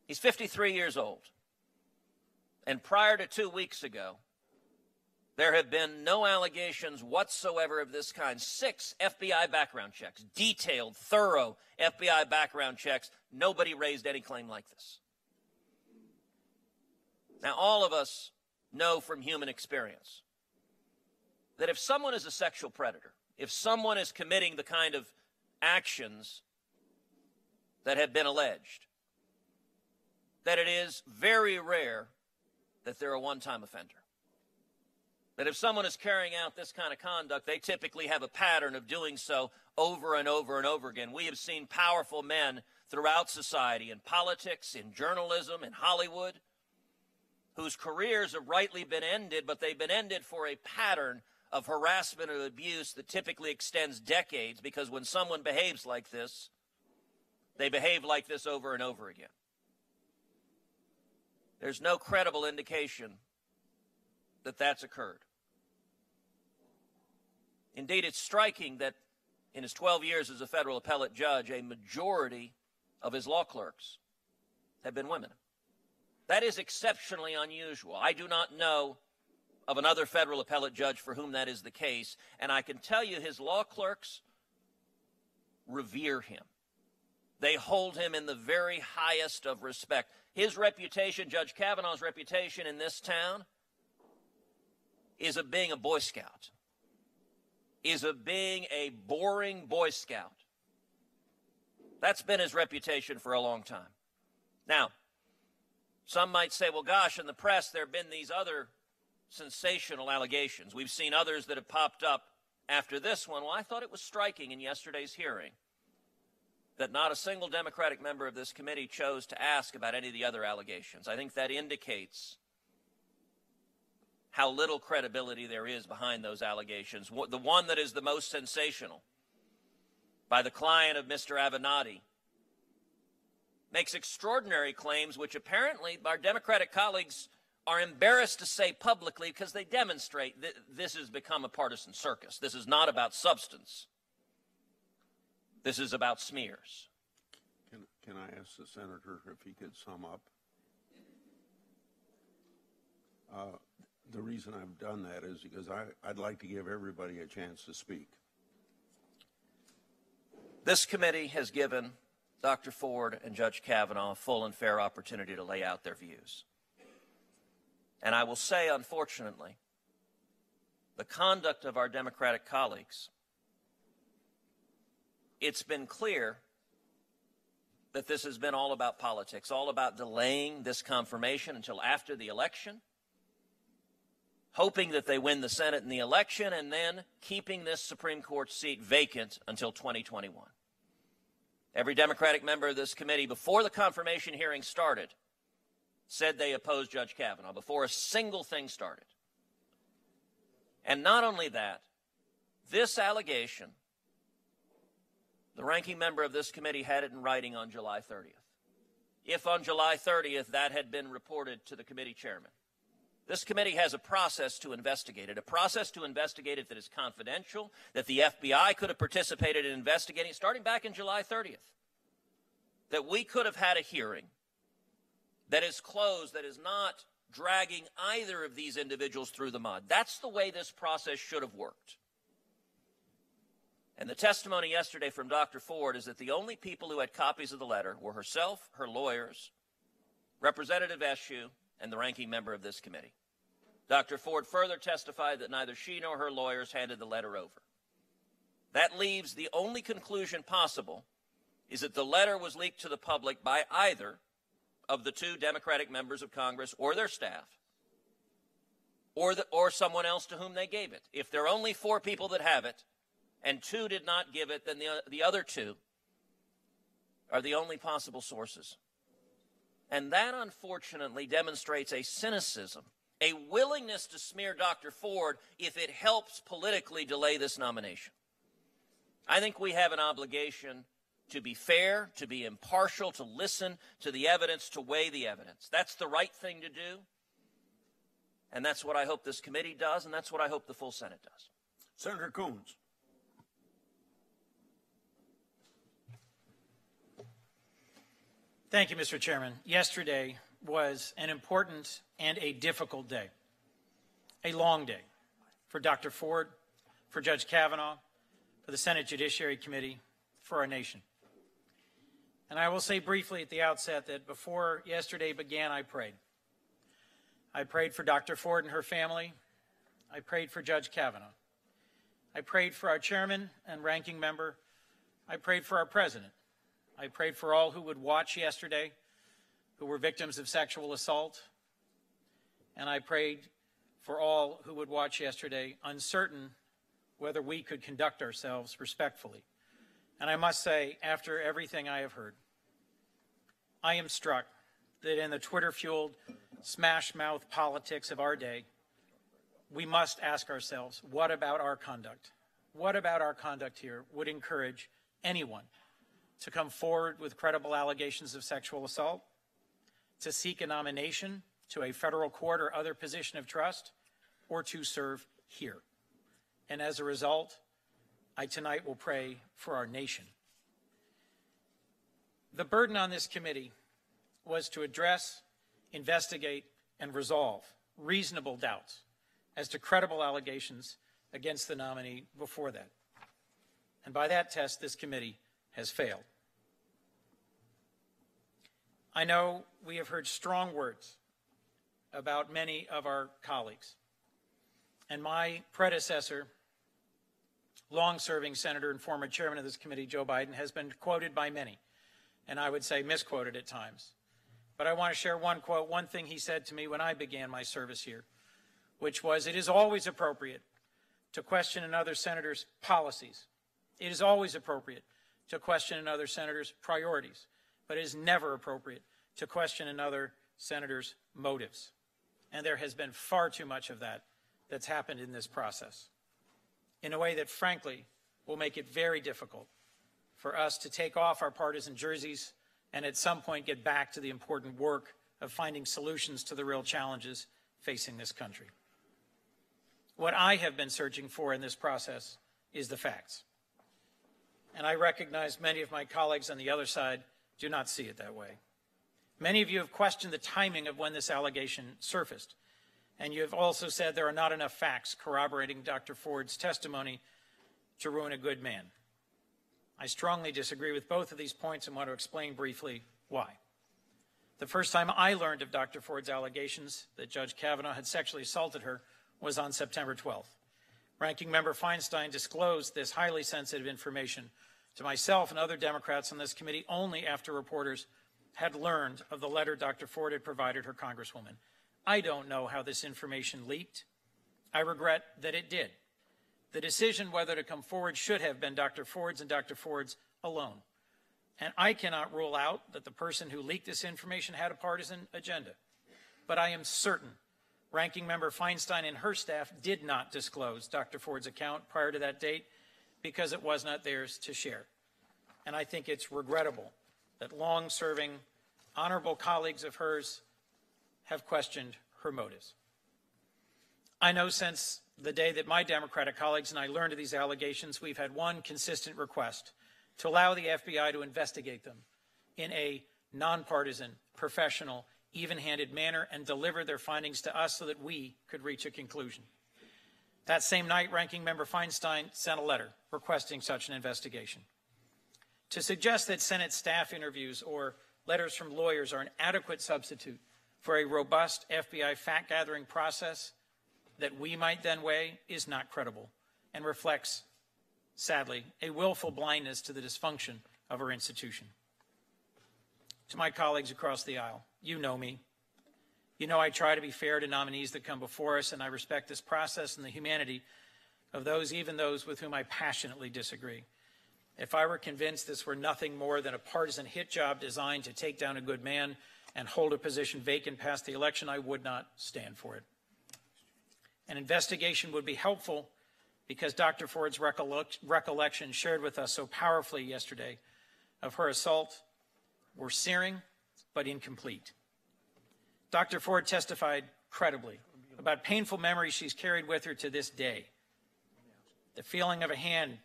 He's 53 years old. And prior to 2 weeks ago, there have been no allegations whatsoever of this kind. 6 FBI background checks, detailed, thorough FBI background checks. Nobody raised any claim like this. Now, all of us know from human experience that if someone is a sexual predator, if someone is committing the kind of actions that have been alleged, that it is very rare that they're a one-time offender. That if someone is carrying out this kind of conduct, they typically have a pattern of doing so over and over and over again. We have seen powerful men throughout society, in politics, in journalism, in Hollywood, whose careers have rightly been ended, but they've been ended for a pattern of harassment or abuse that typically extends decades, because when someone behaves like this, they behave like this over and over again. There's no credible indication that that's occurred. Indeed, it's striking that in his 12 years as a federal appellate judge, a majority of his law clerks have been women. That is exceptionally unusual. I do not know of another federal appellate judge for whom that is the case, and I can tell you his law clerks revere him. They hold him in the very highest of respect. His reputation, Judge Kavanaugh's reputation in this town, is of being a Boy Scout, is of being a boring Boy Scout. That's been his reputation for a long time. Now, some might say, well, gosh, in the press there have been these other sensational allegations. We've seen others that have popped up after this one. Well, I thought it was striking in yesterday's hearing that not a single Democratic member of this committee chose to ask about any of the other allegations. I think that indicates how little credibility there is behind those allegations. The one that is the most sensational, by the client of Mr. Avenatti, makes extraordinary claims which apparently our Democratic colleagues are embarrassed to say publicly because they demonstrate that this has become a partisan circus. This is not about substance. This is about smears. Can I ask the senator if he could sum up? The reason I've done that is because I'd like to give everybody a chance to speak. This committee has given Dr. Ford and Judge Kavanaugh a full and fair opportunity to lay out their views. And I will say, unfortunately, the conduct of our Democratic colleagues, it's been clear that this has been all about politics, all about delaying this confirmation until after the election, hoping that they win the Senate in the election, and then keeping this Supreme Court seat vacant until 2021. Every Democratic member of this committee, before the confirmation hearing started, said they opposed Judge Kavanaugh, before a single thing started. And not only that, this allegation, the ranking member of this committee had it in writing on July 30th. If on July 30th that had been reported to the committee chairman, this committee has a process to investigate it, that is confidential, that the FBI could have participated in investigating, starting back in July 30th, that we could have had a hearing that is closed, that is not dragging either of these individuals through the mud. That's the way this process should have worked. And the testimony yesterday from Dr. Ford is that the only people who had copies of the letter were herself, her lawyers, Representative Eshoo, and the ranking member of this committee. Dr. Ford further testified that neither she nor her lawyers handed the letter over. That leaves the only conclusion possible is that the letter was leaked to the public by either of the two Democratic members of Congress or their staff, or someone else to whom they gave it. If there are only 4 people that have it, and 2 did not give it, then the other 2 are the only possible sources. And that, unfortunately, demonstrates a cynicism, a willingness to smear Dr. Ford if it helps politically delay this nomination. I think we have an obligation to be fair, to be impartial, to listen to the evidence, to weigh the evidence. That's the right thing to do, and that's what I hope this committee does, and that's what I hope the full Senate does. Senator Coons. Thank you, Mr. Chairman. Yesterday was an important and a difficult day, a long day for Dr. Ford, for Judge Kavanaugh, for the Senate Judiciary Committee, for our nation. And I will say briefly at the outset that before yesterday began, I prayed. I prayed for Dr. Ford and her family. I prayed for Judge Kavanaugh. I prayed for our chairman and ranking member. I prayed for our president. I prayed for all who would watch yesterday, who were victims of sexual assault. And I prayed for all who would watch yesterday, uncertain whether we could conduct ourselves respectfully. And I must say, after everything I have heard, I am struck that in the Twitter-fueled smash-mouth politics of our day, we must ask ourselves, what about our conduct? What about our conduct here would encourage anyone to come forward with credible allegations of sexual assault, to seek a nomination to a federal court or other position of trust, or to serve here? And as a result, I tonight will pray for our nation. The burden on this committee was to address, investigate, and resolve reasonable doubts as to credible allegations against the nominee before that. And by that test, this committee has failed. I know we have heard strong words about many of our colleagues. And my predecessor, long-serving senator and former chairman of this committee, Joe Biden, has been quoted by many, and I would say misquoted at times. But I want to share one quote, one thing he said to me when I began my service here, which was, "It is always appropriate to question another senator's policies. It is always appropriate to question another senator's priorities, but it is never appropriate to question another senator's motives." And there has been far too much of that that's happened in this process, in a way that, frankly, will make it very difficult for us to take off our partisan jerseys and at some point get back to the important work of finding solutions to the real challenges facing this country. What I have been searching for in this process is the facts. And I recognize many of my colleagues on the other side do not see it that way. Many of you have questioned the timing of when this allegation surfaced, and you have also said there are not enough facts corroborating Dr. Ford's testimony to ruin a good man. I strongly disagree with both of these points and want to explain briefly why. The first time I learned of Dr. Ford's allegations that Judge Kavanaugh had sexually assaulted her was on September 12th. Ranking Member Feinstein disclosed this highly sensitive information to myself and other Democrats on this committee only after reporters had learned of the letter Dr. Ford had provided her Congresswoman. I don't know how this information leaked. I regret that it did. The decision whether to come forward should have been Dr. Ford's and Dr. Ford's alone. And I cannot rule out that the person who leaked this information had a partisan agenda. But I am certain Ranking Member Feinstein and her staff did not disclose Dr. Ford's account prior to that date because it was not theirs to share. And I think it's regrettable that long-serving, honorable colleagues of hers have questioned her motives. I know since the day that my Democratic colleagues and I learned of these allegations, we've had one consistent request: to allow the FBI to investigate them in a nonpartisan, professional, even-handed manner and deliver their findings to us so that we could reach a conclusion. That same night, Ranking Member Feinstein sent a letter requesting such an investigation. To suggest that Senate staff interviews or letters from lawyers are an adequate substitute for a robust FBI fact-gathering process that we might then weigh is not credible and reflects, sadly, a willful blindness to the dysfunction of our institution. To my colleagues across the aisle, you know me. You know I try to be fair to nominees that come before us, and I respect this process and the humanity of those, even those with whom I passionately disagree. If I were convinced this were nothing more than a partisan hit job designed to take down a good man and hold a position vacant past the election, I would not stand for it. An investigation would be helpful because Dr. Ford's recollection shared with us so powerfully yesterday of her assault were searing but incomplete. Dr. Ford testified credibly about painful memories she's carried with her to this day. The feeling of a hand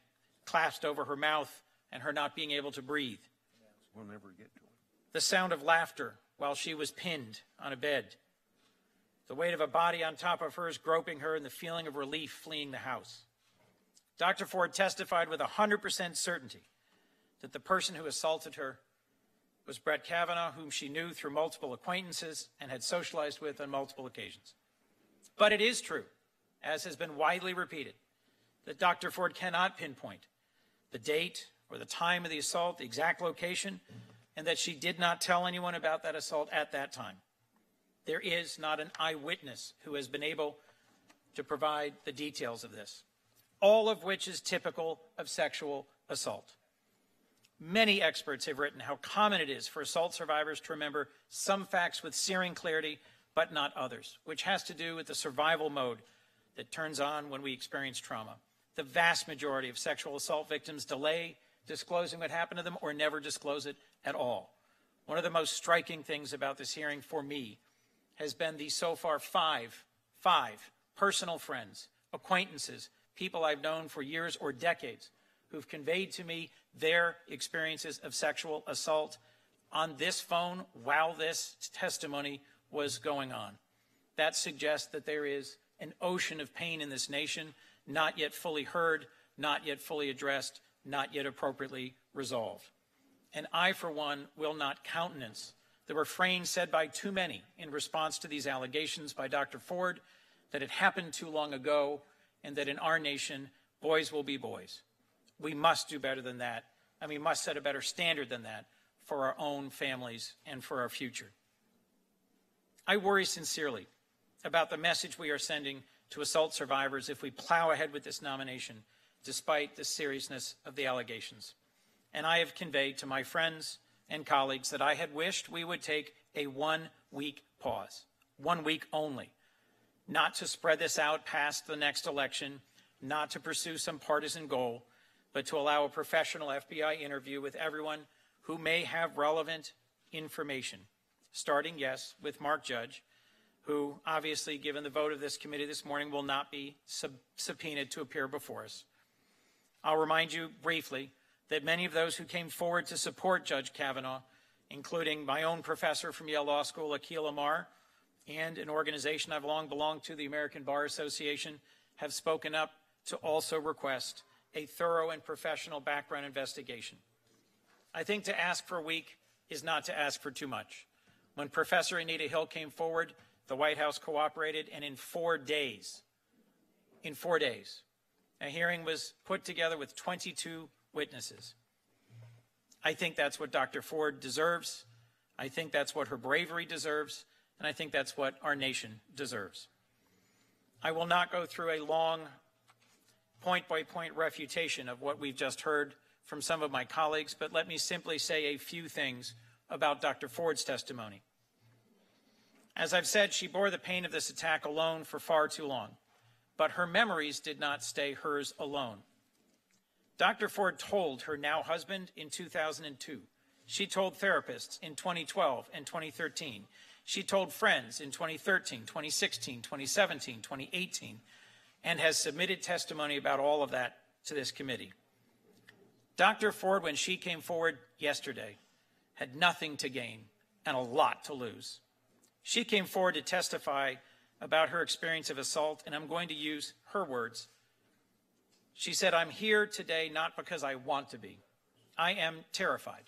clasped over her mouth and her not being able to breathe. We'll never get to it. The sound of laughter while she was pinned on a bed. The weight of a body on top of hers groping her and the feeling of relief fleeing the house. Dr. Ford testified with 100% certainty that the person who assaulted her was Brett Kavanaugh, whom she knew through multiple acquaintances and had socialized with on multiple occasions. But it is true, as has been widely repeated, that Dr. Ford cannot pinpoint the date or the time of the assault, the exact location, and that she did not tell anyone about that assault at that time. There is not an eyewitness who has been able to provide the details of this, all of which is typical of sexual assault. Many experts have written how common it is for assault survivors to remember some facts with searing clarity, but not others, which has to do with the survival mode that turns on when we experience trauma. The vast majority of sexual assault victims delay disclosing what happened to them or never disclose it at all. One of the most striking things about this hearing for me has been the so far five personal friends, acquaintances, people I've known for years or decades who've conveyed to me their experiences of sexual assault on this phone while this testimony was going on. That suggests that there is an ocean of pain in this nation, not yet fully heard, not yet fully addressed, not yet appropriately resolved. And I, for one, will not countenance the refrain said by too many in response to these allegations by Dr. Ford that it happened too long ago and that in our nation, boys will be boys. We must do better than that, and we must set a better standard than that for our own families and for our future. I worry sincerely about the message we are sending to assault survivors if we plow ahead with this nomination, despite the seriousness of the allegations. And I have conveyed to my friends and colleagues that I had wished we would take a 1-week pause, 1 week only, not to spread this out past the next election, not to pursue some partisan goal, but to allow a professional FBI interview with everyone who may have relevant information, starting, yes, with Mark Judge, who obviously, given the vote of this committee this morning, will not be subpoenaed to appear before us. I'll remind you briefly that many of those who came forward to support Judge Kavanaugh, including my own professor from Yale Law School, Akhil Amar, and an organization I've long belonged to, the American Bar Association, have spoken up to also request a thorough and professional background investigation. I think to ask for a week is not to ask for too much. When Professor Anita Hill came forward, the White House cooperated, and in 4 days, a hearing was put together with 22 witnesses. I think that's what Dr. Ford deserves. I think that's what her bravery deserves, and I think that's what our nation deserves. I will not go through a long point-by-point refutation of what we've just heard from some of my colleagues, but let me simply say a few things about Dr. Ford's testimony. As I've said, she bore the pain of this attack alone for far too long, but her memories did not stay hers alone. Dr. Ford told her now husband in 2002. She told therapists in 2012 and 2013. She told friends in 2013, 2016, 2017, 2018, and has submitted testimony about all of that to this committee. Dr. Ford, when she came forward yesterday, had nothing to gain and a lot to lose. She came forward to testify about her experience of assault, and I'm going to use her words. She said, "I'm here today not because I want to be. I am terrified.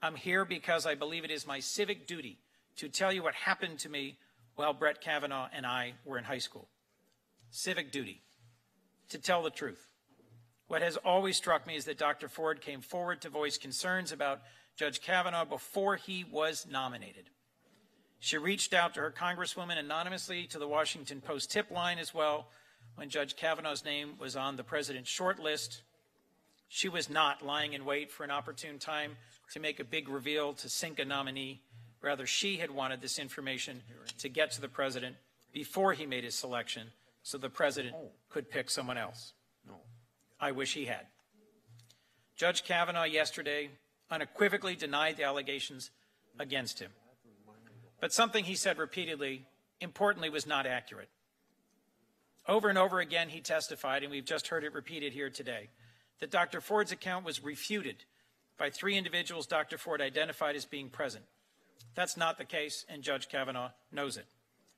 I'm here because I believe it is my civic duty to tell you what happened to me while Brett Kavanaugh and I were in high school. Civic duty, to tell the truth. What has always struck me is that Dr. Ford came forward to voice concerns about Judge Kavanaugh before he was nominated. She reached out to her congresswoman anonymously to the Washington Post tip line as well when Judge Kavanaugh's name was on the president's short list. She was not lying in wait for an opportune time to make a big reveal to sink a nominee. Rather, she had wanted this information to get to the president before he made his selection so the president could pick someone else. I wish he had. Judge Kavanaugh yesterday unequivocally denied the allegations against him. But something he said repeatedly, importantly, was not accurate. Over and over again, he testified, and we've just heard it repeated here today, that Dr. Ford's account was refuted by 3 individuals Dr. Ford identified as being present. That's not the case, and Judge Kavanaugh knows it.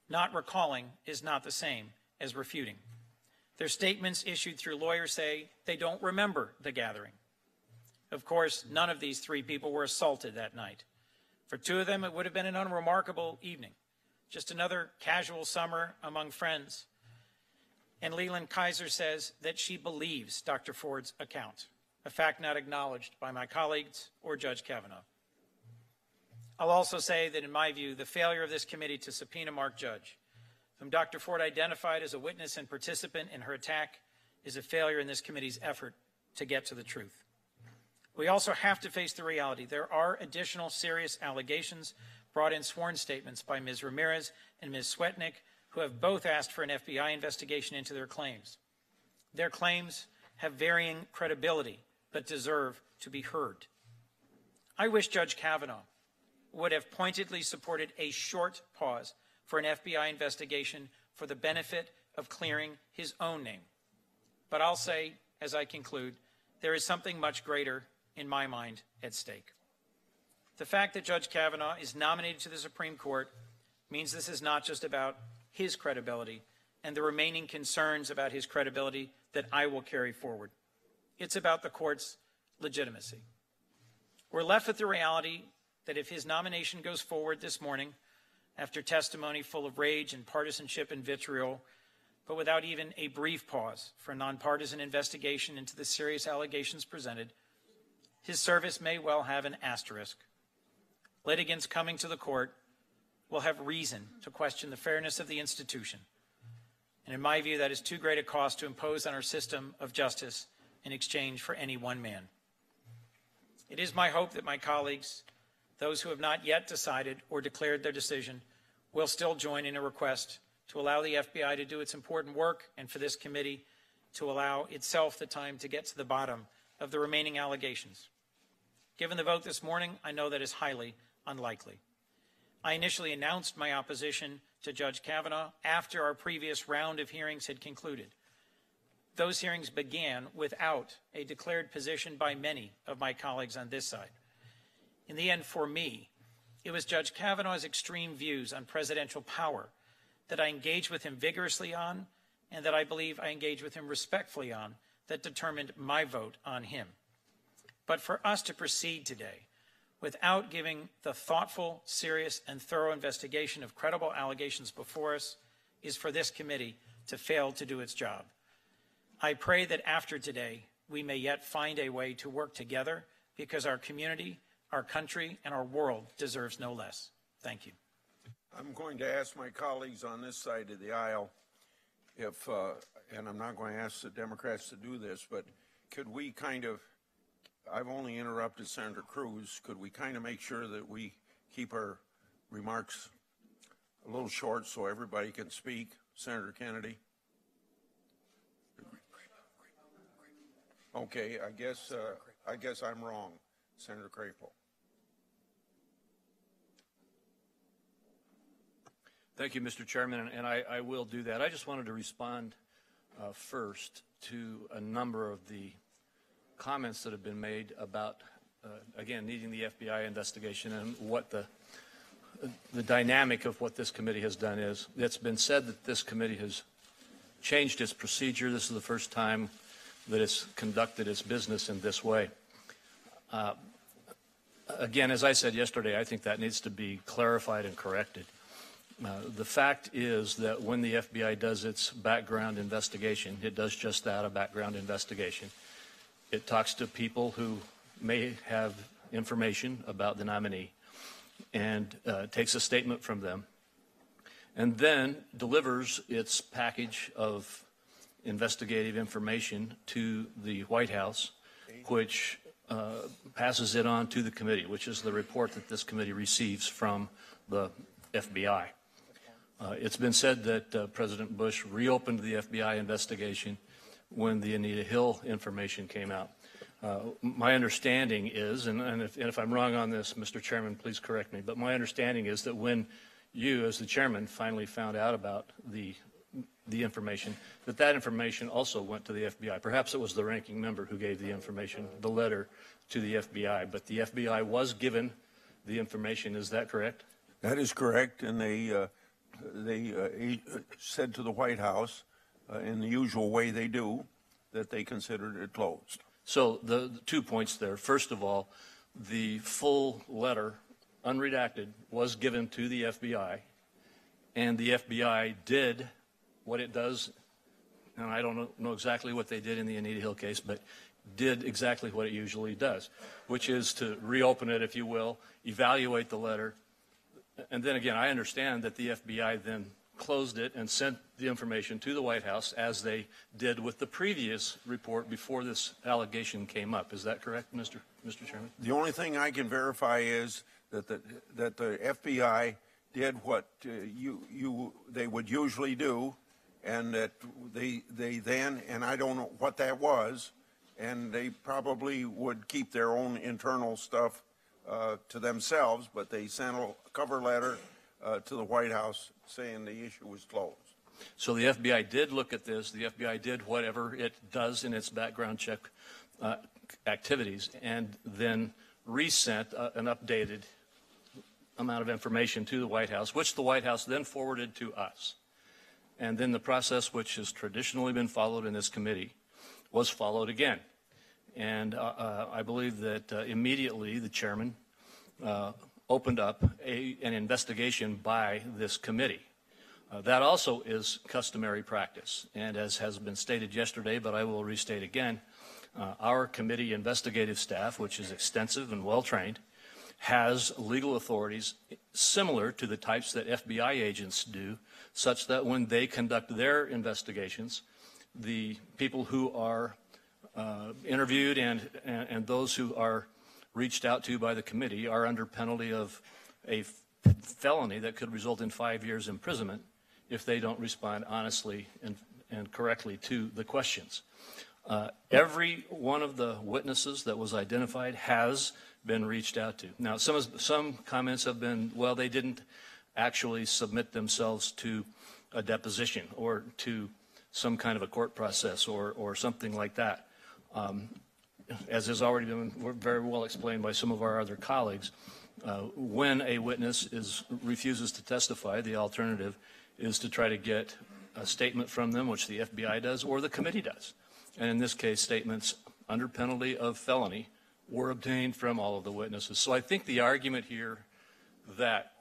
Not recalling is not the same as refuting. Their statements issued through lawyers say they don't remember the gathering. Of course, none of these 3 people were assaulted that night. For 2 of them, it would have been an unremarkable evening, just another casual summer among friends. And Leland Kaiser says that she believes Dr. Ford's account, a fact not acknowledged by my colleagues or Judge Kavanaugh. I'll also say that, in my view, the failure of this committee to subpoena Mark Judge, whom Dr. Ford identified as a witness and participant in her attack, is a failure in this committee's effort to get to the truth. We also have to face the reality. There are additional serious allegations brought in sworn statements by Ms. Ramirez and Ms. Swetnick, who have both asked for an FBI investigation into their claims. Their claims have varying credibility, but deserve to be heard. I wish Judge Kavanaugh would have pointedly supported a short pause for an FBI investigation for the benefit of clearing his own name. But I'll say, as I conclude, there is something much greater, in my mind, at stake. The fact that Judge Kavanaugh is nominated to the Supreme Court means this is not just about his credibility and the remaining concerns about his credibility that I will carry forward. It's about the court's legitimacy. We're left with the reality that if his nomination goes forward this morning, after testimony full of rage and partisanship and vitriol, but without even a brief pause for a nonpartisan investigation into the serious allegations presented, his service may well have an asterisk. Litigants coming to the court will have reason to question the fairness of the institution. And in my view, that is too great a cost to impose on our system of justice in exchange for any one man. It is my hope that my colleagues, those who have not yet decided or declared their decision, will still join in a request to allow the FBI to do its important work and for this committee to allow itself the time to get to the bottom of the remaining allegations. Given the vote this morning, I know that is highly unlikely. I initially announced my opposition to Judge Kavanaugh after our previous round of hearings had concluded. Those hearings began without a declared position by many of my colleagues on this side. In the end, for me, it was Judge Kavanaugh's extreme views on presidential power that I engaged with him vigorously on, and that I believe I engaged with him respectfully on, that determined my vote on him. But for us to proceed today without giving the thoughtful, serious, and thorough investigation of credible allegations before us is for this committee to fail to do its job. I pray that after today, we may yet find a way to work together, because our community, our country, and our world deserves no less. Thank you. I'm going to ask my colleagues on this side of the aisle if, and I'm not going to ask the Democrats to do this, but could we I've only interrupted Senator Cruz, could we kind of make sure that we keep our remarks a little short so everybody can speak? Senator Kennedy? Okay, I guess I'm wrong. Senator Crapo. Thank you, Mr. Chairman, and I will do that. I just wanted to respond first to a number of the comments that have been made about, again, needing the FBI investigation and what the the dynamic of what this committee has done is, it's been said that this committee has changed its procedure. This is the first time that it's conducted its business in this way. Again, as I said yesterday, I think that needs to be clarified and corrected. The fact is that when the FBI does its background investigation, it does just that, a background investigation. It talks to people who may have information about the nominee and takes a statement from them, and then delivers its package of investigative information to the White House, which passes it on to the committee, which is the report that this committee receives from the FBI. It's been said that President Bush reopened the FBI investigation when the Anita Hill information came out. My understanding is, and if I'm wrong on this, Mr. Chairman, please correct me, but my understanding is that when you, as the chairman, finally found out about the information, that information also went to the FBI. Perhaps it was the ranking member who gave the information, the letter, to the FBI, but the FBI was given the information. Is that correct? That is correct, and they said to the White House, in the usual way they do, that they considered it closed. So the 2 points there. First of all, the full letter, unredacted, was given to the FBI, and the FBI did what it does, and I don't know exactly what they did in the Anita Hill case, but did exactly what it usually does, which is to reopen it, if you will, evaluate the letter, and then again, I understand that the FBI then closed it and sent the information to the White House, as they did with the previous report before this allegation came up. Is that correct, Mr. Chairman? The only thing I can verify is that the FBI did what they would usually do, and that they then, and I don't know what that was, and they probably would keep their own internal stuff to themselves, but they sent a cover letter to the White House saying the issue was closed. So the FBI did look at this. The FBI did whatever it does in its background check activities, and then resent an updated amount of information to the White House, which the White House then forwarded to us. And then the process, which has traditionally been followed in this committee, was followed again. And I believe that immediately the chairman opened up an investigation by this committee. That also is customary practice. And as has been stated yesterday, but I will restate again, our committee investigative staff, which is extensive and well-trained, has legal authorities similar to the types that FBI agents do, such that when they conduct their investigations, the people who are interviewed and those who are reached out to by the committee are under penalty of a felony that could result in 5 years imprisonment if they don't respond honestly and correctly to the questions. Every one of the witnesses that was identified has been reached out to. Now, some comments have been, well, they didn't actually submit themselves to a deposition or to some kind of a court process or something like that. As has already been very well explained by some of our other colleagues, when a witness refuses to testify, the alternative is to try to get a statement from them, which the FBI does or the committee does. And in this case, statements under penalty of felony were obtained from all of the witnesses. So I think the argument here that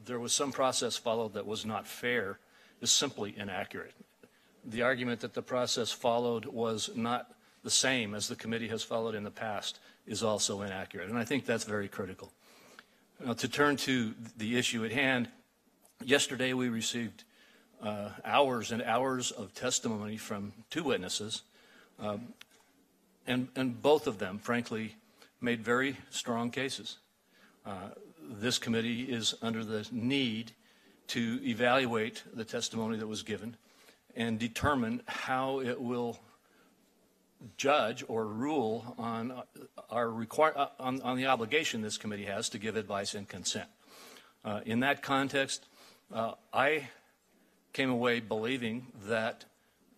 there was some process followed that was not fair is simply inaccurate. The argument that the process followed was not the same as the committee has followed in the past is also inaccurate, and I think that's very critical. Now, to turn to the issue at hand, yesterday we received hours and hours of testimony from two witnesses, and both of them, frankly, made very strong cases. This committee is under the need to evaluate the testimony that was given and determine how it will judge or rule on on the obligation this committee has to give advice and consent. In that context, I came away believing that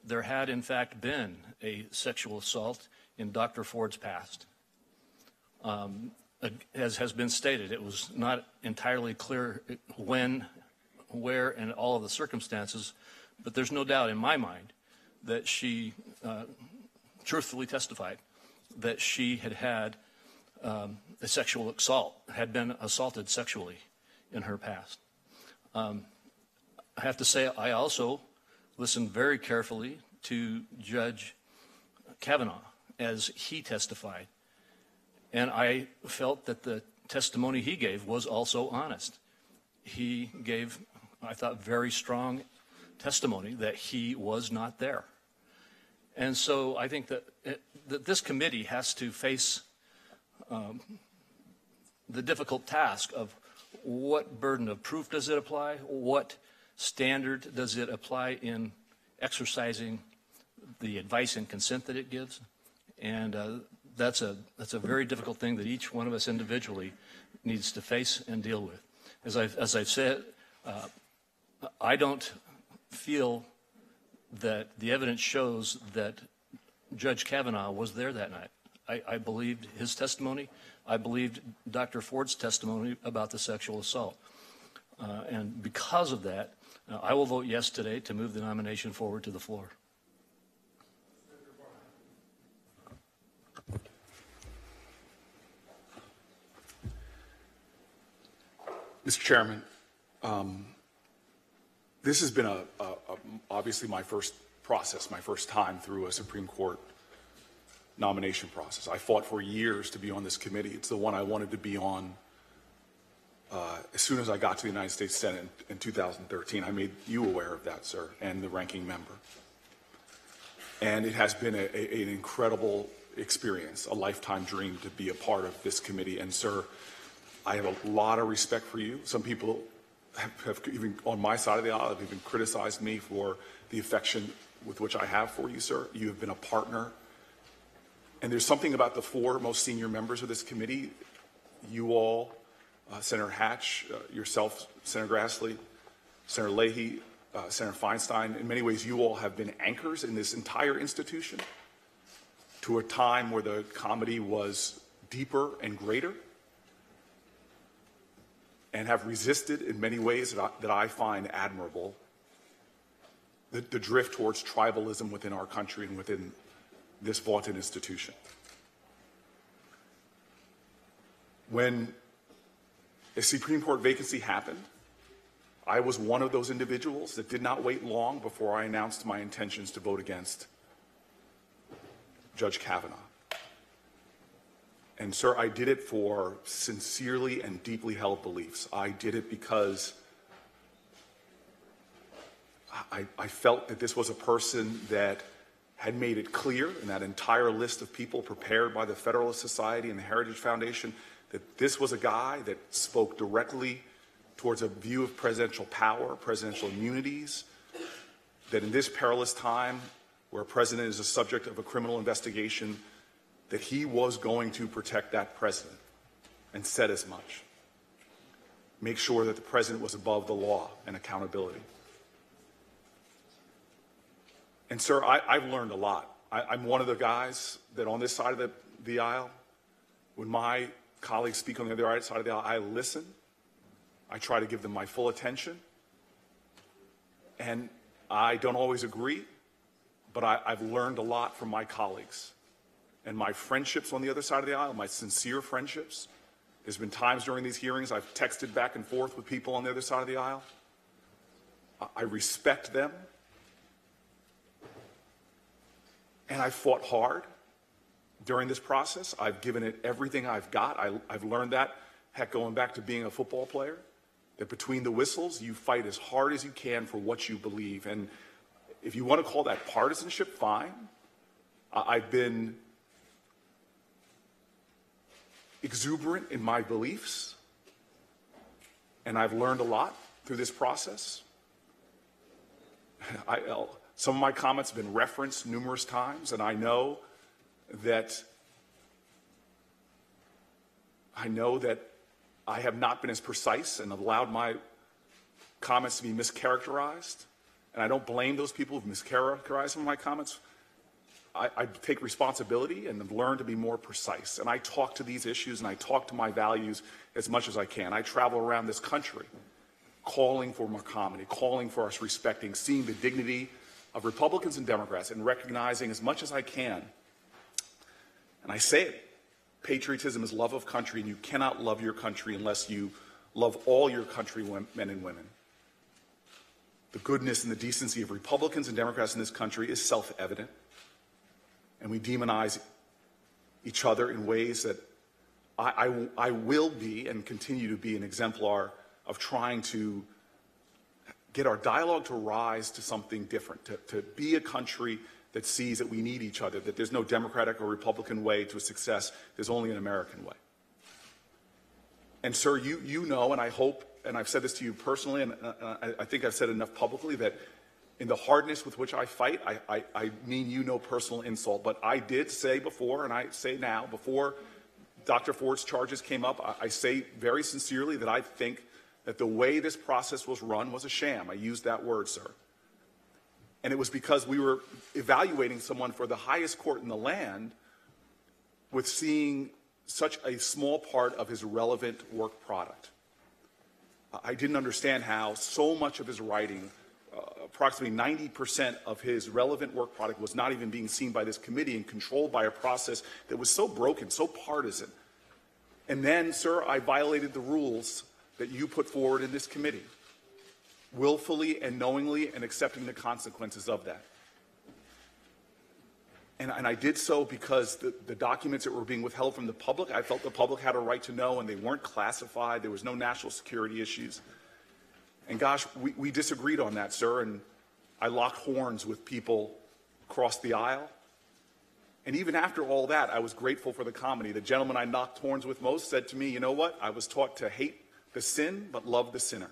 there had in fact been a sexual assault in Dr. Ford's past. as has been stated, it was not entirely clear when, where, and all of the circumstances, but there's no doubt in my mind that she truthfully testified that she had had a sexual assault, had been assaulted sexually in her past. I have to say, I also listened very carefully to Judge Kavanaugh as he testified, and I felt that the testimony he gave was also honest. He gave, I thought, very strong testimony that he was not there. And so I think that, that this committee has to face the difficult task of what burden of proof does it apply, what standard does it apply in exercising the advice and consent that it gives, and that's a very difficult thing that each one of us individually needs to face and deal with. As I've said, I don't feel that the evidence shows that Judge Kavanaugh was there that night. I believed his testimony. I believed Dr. Ford's testimony about the sexual assault. And because of that, I will vote yes today to move the nomination forward to the floor. Mr. Chairman, this has been obviously my first process, my first time through a Supreme Court nomination process. I fought for years to be on this committee. It's the one I wanted to be on as soon as I got to the United States Senate in 2013. I made you aware of that, sir, and the ranking member. And it has been an incredible experience, a lifetime dream to be a part of this committee. And, sir, I have a lot of respect for you. Some people have even on my side of the aisle have even criticized me for the affection with which I have for you, sir. You have been a partner. And there's something about the four most senior members of this committee, you all, Senator Hatch, yourself, Senator Grassley, Senator Leahy, Senator Feinstein. In many ways, you all have been anchors in this entire institution to a time where the comedy was deeper and greater, and have resisted in many ways that I find admirable the drift towards tribalism within our country and within this vaunted institution. When a Supreme Court vacancy happened, I was one of those individuals that did not wait long before I announced my intentions to vote against Judge Kavanaugh. And, sir, I did it for sincerely and deeply held beliefs. I did it because I felt that this was a person that had made it clear in that entire list of people prepared by the Federalist Society and the Heritage Foundation that this was a guy that spoke directly towards a view of presidential power, presidential immunities, that in this perilous time where a president is the subject of a criminal investigation, that he was going to protect that president, and said as much. Make sure that the president was above the law and accountability. And, sir, I've learned a lot. I'm one of the guys that on this side of the aisle, when my colleagues speak on the other side of the aisle, I listen. I try to give them my full attention. And I don't always agree, but I've learned a lot from my colleagues. And my friendships on the other side of the aisle, my sincere friendships. There's been times during these hearings I've texted back and forth with people on the other side of the aisle. I respect them. And I fought hard during this process. I've given it everything I've got. I've learned that, heck, going back to being a football player, that between the whistles, you fight as hard as you can for what you believe. And if you want to call that partisanship, fine. I've been exuberant in my beliefs, and I've learned a lot through this process. Some of my comments have been referenced numerous times, and I know that I have not been as precise and allowed my comments to be mischaracterized, and I don't blame those people who've mischaracterized some of my comments. I take responsibility and have learned to be more precise. And I talk to these issues and I talk to my values as much as I can. I travel around this country calling for more comedy, calling for us respecting, seeing the dignity of Republicans and Democrats and recognizing as much as I can. And I say it, patriotism is love of country, and you cannot love your country unless you love all your countrymen and women. The goodness and the decency of Republicans and Democrats in this country is self-evident. And we demonize each other in ways that I will be and continue to be an exemplar of trying to get our dialogue to rise to something different, to be a country that sees that we need each other, that there's no Democratic or Republican way to success, there's only an American way. And sir, you know, and I hope, and I've said this to you personally, and I think I've said enough publicly, that in the hardness with which I fight, I mean you no personal insult, but I did say before, and I say now, before Dr. Ford's charges came up, I say very sincerely that I think that the way this process was run was a sham. I used that word, sir. And it was because we were evaluating someone for the highest court in the land with seeing such a small part of his relevant work product. I didn't understand how so much of his writing, approximately 90% of his relevant work product, was not even being seen by this committee and controlled by a process that was so broken, so partisan. And then, sir, I violated the rules that you put forward in this committee, willfully and knowingly, and accepting the consequences of that. And I did so because the documents that were being withheld from the public, I felt the public had a right to know, and they weren't classified. There was no national security issues. And gosh, we disagreed on that, sir, and I locked horns with people across the aisle. And even after all that, I was grateful for the comedy. The gentleman I knocked horns with most said to me, you know what? I was taught to hate the sin, but love the sinner.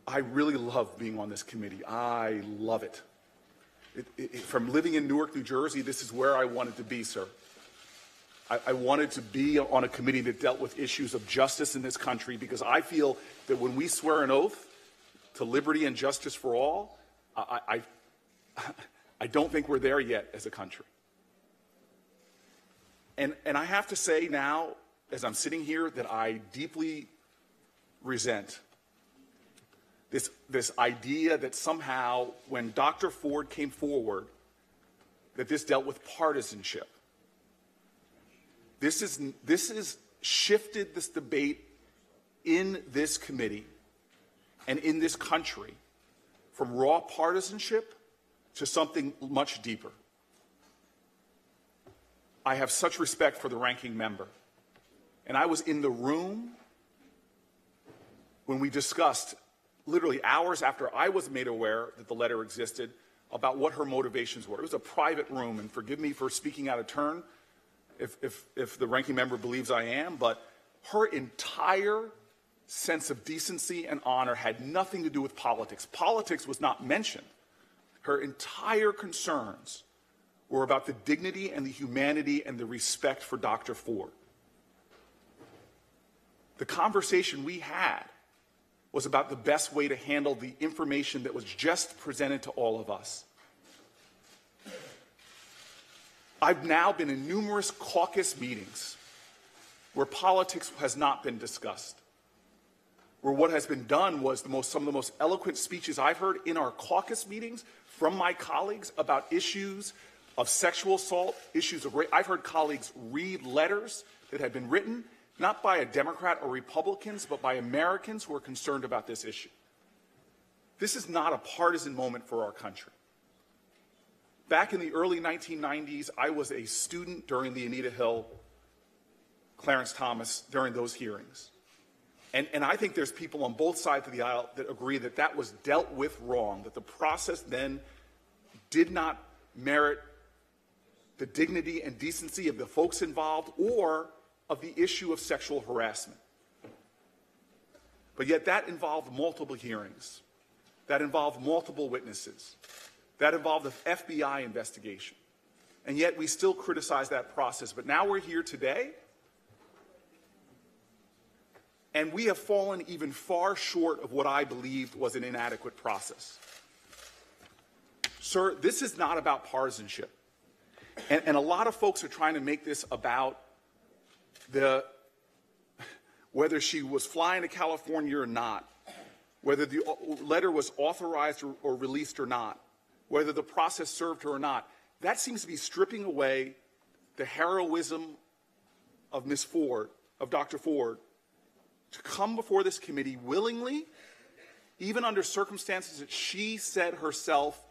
I really love being on this committee. I love it. From living in Newark, New Jersey, this is where I wanted to be, sir. I wanted to be on a committee that dealt with issues of justice in this country, because I feel that when we swear an oath to liberty and justice for all, I don't think we're there yet as a country. And I have to say now, as I'm sitting here, that I deeply resent this idea that somehow when Dr. Ford came forward, that this dealt with partisanship. This is shifted this debate in this committee and in this country from raw partisanship to something much deeper. I have such respect for the ranking member. And I was in the room when we discussed, literally hours after I was made aware that the letter existed, about what her motivations were. It was a private room, and forgive me for speaking out of turn if the ranking member believes I am, but her entire sense of decency and honor had nothing to do with politics. Politics was not mentioned. Her entire concerns were about the dignity and the humanity and the respect for Dr. Ford. The conversation we had was about the best way to handle the information that was just presented to all of us. I've now been in numerous caucus meetings where politics has not been discussed, where what has been done was some of the most eloquent speeches I've heard in our caucus meetings from my colleagues about issues of sexual assault, issues of rape. I've heard colleagues read letters that had been written not by a Democrat or Republicans, but by Americans who are concerned about this issue. This is not a partisan moment for our country. Back in the early 1990s, I was a student during the Anita Hill, Clarence Thomas, during those hearings. And I think there's people on both sides of the aisle that agree that that was dealt with wrong, that the process then did not merit the dignity and decency of the folks involved or of the issue of sexual harassment. But yet that involved multiple hearings. That involved multiple witnesses. That involved an FBI investigation. And yet we still criticize that process. But now we're here today, and we have fallen even far short of what I believed was an inadequate process. sir, this is not about partisanship. And a lot of folks are trying to make this about whether she was flying to California or not, whether the letter was authorized or released or not, whether the process served her or not. That seems to be stripping away the heroism of Ms. Ford, of Dr. Ford, to come before this committee willingly, even under circumstances that she said herself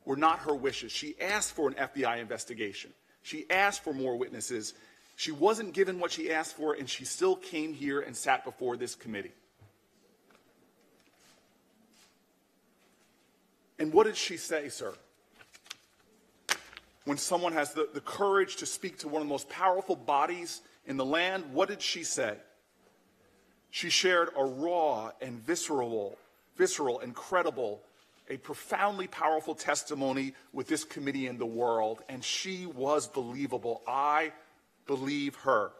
were not her wishes. She asked for an FBI investigation. She asked for more witnesses. She wasn't given what she asked for, and she still came here and sat before this committee. And what did she say, sir? When someone has the courage to speak to one of the most powerful bodies in the land, what did she say? She shared a raw and visceral and credible, a profoundly powerful testimony with this committee and the world, and she was believable. I believe her.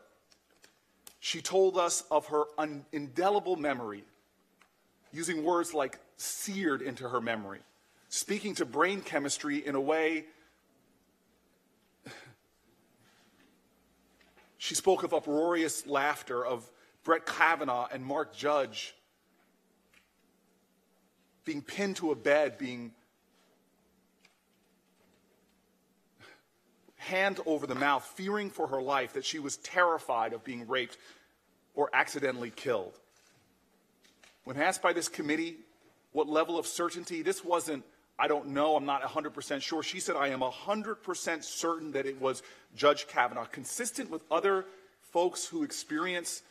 She told us of her indelible memory, using words like seared into her memory, speaking to brain chemistry in a way. She spoke of uproarious laughter of Brett Kavanaugh and Mark Judge being pinned to a bed, being hand over the mouth, fearing for her life, that she was terrified of being raped or accidentally killed. When asked by this committee what level of certainty, this wasn't, I don't know, I'm not 100% sure. She said, I am 100% certain that it was Judge Kavanaugh, consistent with other folks who experience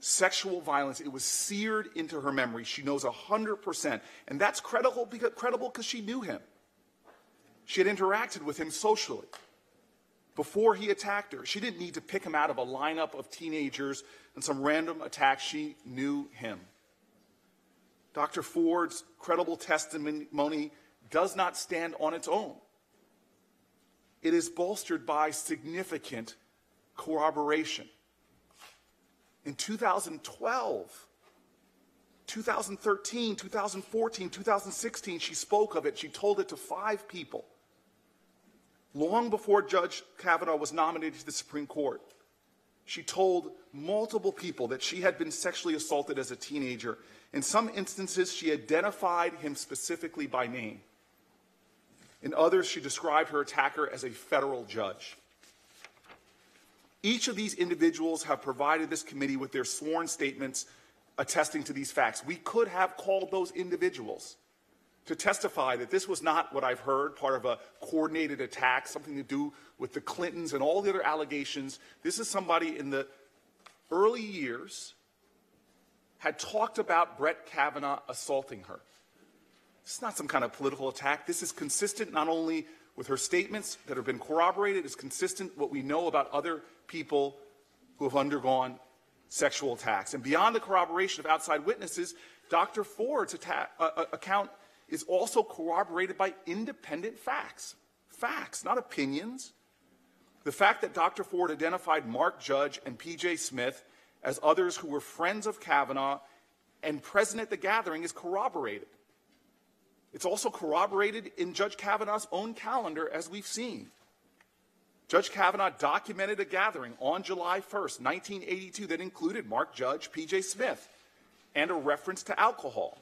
sexual violence. It was seared into her memory. She knows 100%. And that's credible because she knew him. She had interacted with him socially before he attacked her. She didn't need to pick him out of a lineup of teenagers and some random attack. She knew him. Dr. Ford's credible testimony does not stand on its own. It is bolstered by significant corroboration. In 2012, 2013, 2014, 2016, she spoke of it. She told it to 5 people. Long before Judge Kavanaugh was nominated to the Supreme Court, she told multiple people that she had been sexually assaulted as a teenager. In some instances, she identified him specifically by name. In others, she described her attacker as a federal judge. Each of these individuals have provided this committee with their sworn statements attesting to these facts. We could have called those individuals to testify that this was not what I've heard, part of a coordinated attack, something to do with the Clintons and all the other allegations. This is somebody in the early years had talked about Brett Kavanaugh assaulting her. This is not some kind of political attack. This is consistent not only with her statements that have been corroborated, it's consistent what we know about other people who have undergone sexual attacks. And beyond the corroboration of outside witnesses, Dr. Ford's account is also corroborated by independent facts. Facts, not opinions. The fact that Dr. Ford identified Mark Judge and P.J. Smith as others who were friends of Kavanaugh and present at the gathering is corroborated. It's also corroborated in Judge Kavanaugh's own calendar, as we've seen. Judge Kavanaugh documented a gathering on July 1st, 1982, that included Mark Judge, P.J. Smith, and a reference to alcohol.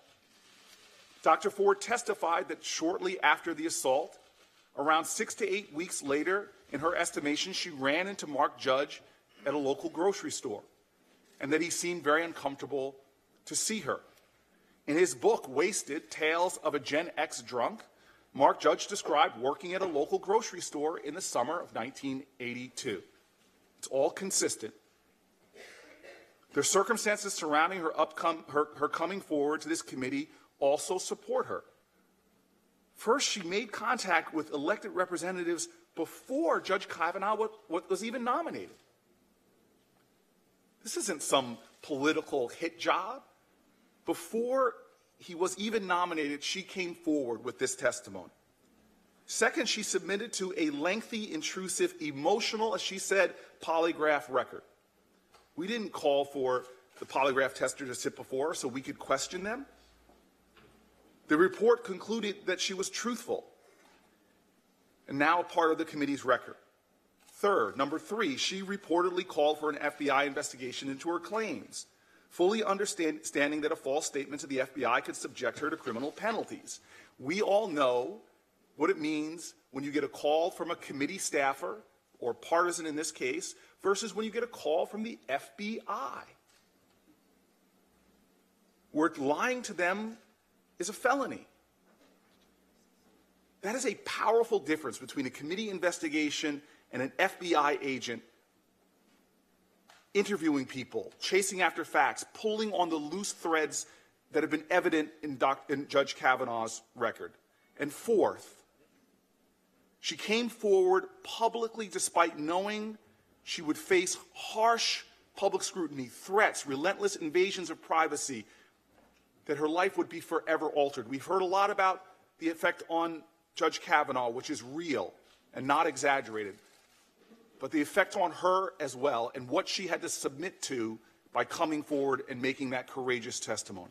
Dr. Ford testified that shortly after the assault, around 6 to 8 weeks later, in her estimation, she ran into Mark Judge at a local grocery store, and that he seemed very uncomfortable to see her. In his book, Wasted, Tales of a Gen X Drunk, Mark Judge described working at a local grocery store in the summer of 1982. It's all consistent. The circumstances surrounding her coming forward to this committee also support her. First, she made contact with elected representatives before Judge Kavanaugh was even nominated. This isn't some political hit job. Before he was even nominated, she came forward with this testimony. Second, she submitted to a lengthy, intrusive, emotional, as she said, polygraph record. We didn't call for the polygraph tester to sit before her so we could question them. The report concluded that she was truthful and now a part of the committee's record. Third, number three, she reportedly called for an FBI investigation into her claims, fully understanding that a false statement to the FBI could subject her to criminal penalties. We all know what it means when you get a call from a committee staffer, or partisan in this case, versus when you get a call from the FBI, where lying to them is a felony. That is a powerful difference between a committee investigation and an FBI agent interviewing people, chasing after facts, pulling on the loose threads that have been evident in Judge Kavanaugh's record. And fourth, she came forward publicly despite knowing she would face harsh public scrutiny, threats, relentless invasions of privacy, that her life would be forever altered. We've heard a lot about the effect on Judge Kavanaugh, which is real and not exaggerated, but the effect on her as well and what she had to submit to by coming forward and making that courageous testimony.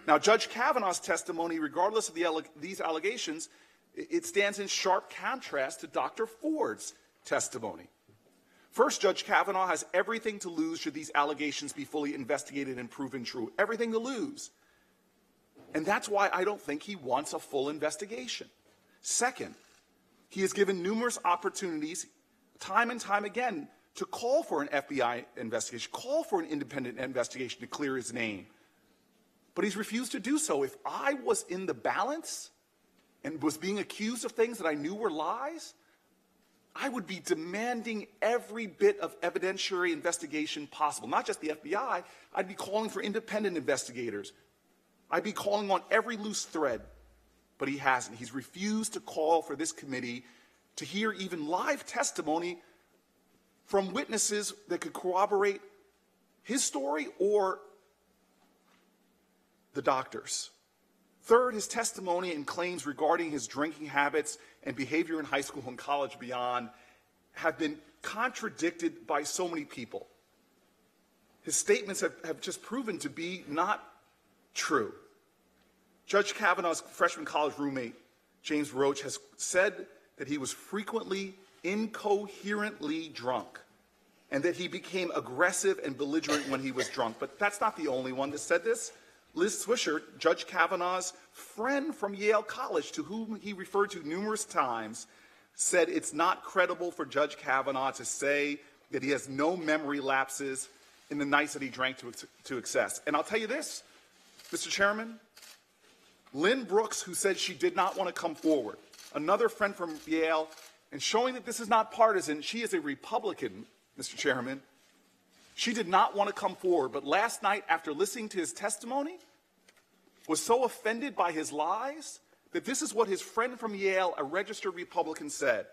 Now, Judge Kavanaugh's testimony, regardless of these allegations, it stands in sharp contrast to Dr. Ford's testimony. First, Judge Kavanaugh has everything to lose should these allegations be fully investigated and proven true. Everything to lose. And that's why I don't think he wants a full investigation. Second, he has given numerous opportunities, time and time again, to call for an FBI investigation, call for an independent investigation to clear his name. But he's refused to do so. If I was in the balance and was being accused of things that I knew were lies, I would be demanding every bit of evidentiary investigation possible. Not just the FBI, I'd be calling for independent investigators. I'd be calling on every loose thread, but he hasn't. He's refused to call for this committee to hear even live testimony from witnesses that could corroborate his story or the doctor's. Third, his testimony and claims regarding his drinking habits and behavior in high school and college beyond have been contradicted by so many people. His statements have just proven to be not true. Judge Kavanaugh's freshman college roommate, James Roach, has said that he was frequently incoherently drunk and that he became aggressive and belligerent when he was drunk. But that's not the only one that said this. Liz Swisher, Judge Kavanaugh's friend from Yale College, to whom he referred to numerous times, said it's not credible for Judge Kavanaugh to say that he has no memory lapses in the nights that he drank to excess. And I'll tell you this, Mr. Chairman, Lynn Brooks, who said she did not want to come forward, another friend from Yale, and showing that this is not partisan, she is a Republican, Mr. Chairman. She did not want to come forward, but last night, after listening to his testimony, was so offended by his lies that this is what his friend from Yale, a registered Republican, said.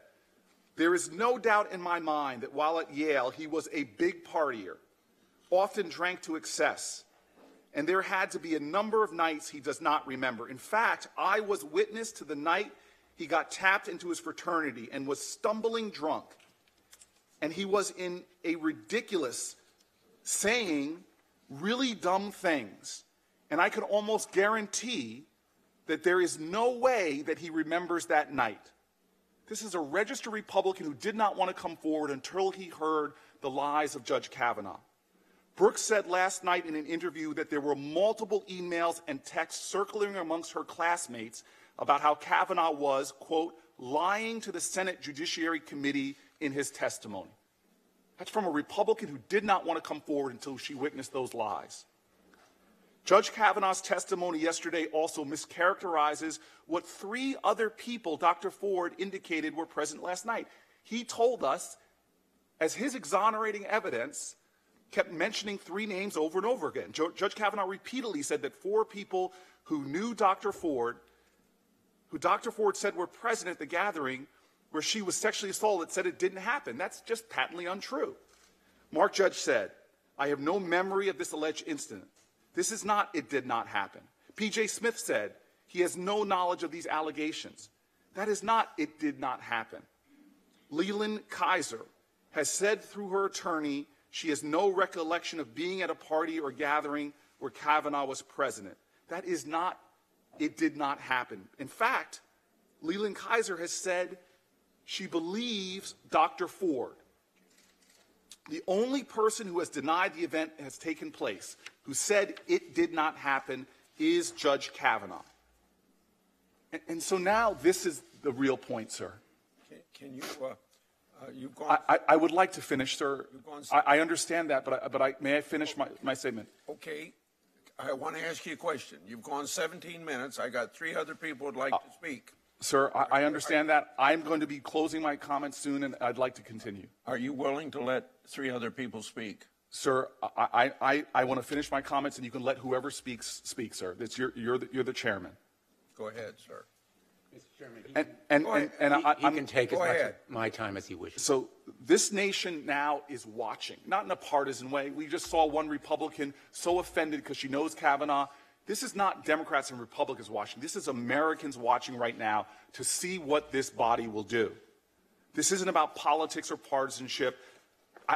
There is no doubt in my mind that while at Yale, he was a big partier, often drank to excess, and there had to be a number of nights he does not remember. In fact, I was witness to the night he got tapped into his fraternity and was stumbling drunk, and he was in a ridiculous saying really dumb things. And I can almost guarantee that there is no way that he remembers that night. This is a registered Republican who did not want to come forward until he heard the lies of Judge Kavanaugh. Brooks said last night in an interview that there were multiple emails and texts circling amongst her classmates about how Kavanaugh was, quote, lying to the Senate Judiciary Committee in his testimony. That's from a Republican who did not want to come forward until she witnessed those lies. Judge Kavanaugh's testimony yesterday also mischaracterizes what three other people Dr. Ford indicated were present last night. He told us, as his exonerating evidence, kept mentioning three names over and over again. Judge Kavanaugh repeatedly said that four people who knew Dr. Ford, who Dr. Ford said were present at the gathering where she was sexually assaulted, said it didn't happen. That's just patently untrue. Mark Judge said, I have no memory of this alleged incident. This is not, it did not happen. P.J. Smith said, he has no knowledge of these allegations. That is not, it did not happen. Leland Kaiser has said through her attorney, she has no recollection of being at a party or gathering where Kavanaugh was president. That is not it did not happen. In fact, Leland Kaiser has said she believes Dr. Ford. The only person who has denied the event has taken place, who said it did not happen, is Judge Kavanaugh. And so now this is the real point, sir. Can you, you've gone... I would like to finish, sir. I understand that, but may I finish my statement? Okay. I want to ask you a question. You've gone 17 minutes. I got 3 other people who'd like to speak. Sir, I understand that. I'm going to be closing my comments soon, and I'd like to continue. Are you willing to let 3 other people speak? Sir, I want to finish my comments, and you can let whoever speaks speak, sir. You're the chairman. Go ahead, sir. Mr. Chairman, he can take as much of my time as he wishes. So this nation now is watching, not in a partisan way. We just saw one Republican so offended because she knows Kavanaugh. This is not Democrats and Republicans watching. This is Americans watching right now to see what this body will do. This isn't about politics or partisanship.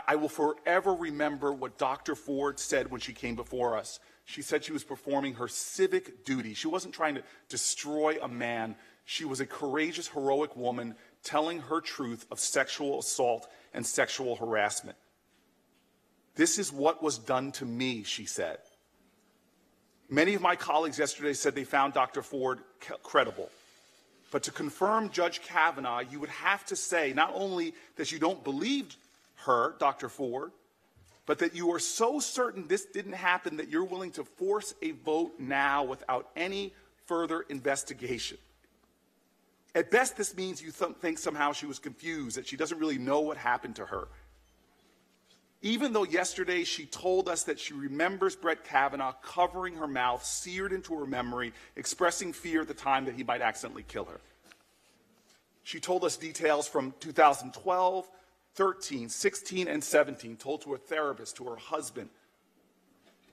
I will forever remember what Dr. Ford said when she came before us. She said she was performing her civic duty. She wasn't trying to destroy a man. She was a courageous, heroic woman telling her truth of sexual assault and sexual harassment. This is what was done to me, she said. Many of my colleagues yesterday said they found Dr. Ford credible. But to confirm Judge Kavanaugh, you would have to say not only that you don't believe her, Dr. Ford, but that you are so certain this didn't happen that you're willing to force a vote now without any further investigation. At best, this means you think somehow she was confused, that she doesn't really know what happened to her. Even though yesterday she told us that she remembers Brett Kavanaugh covering her mouth, seared into her memory, expressing fear at the time that he might accidentally kill her. She told us details from 2012, 13, 16, and 17, told to her therapist, to her husband.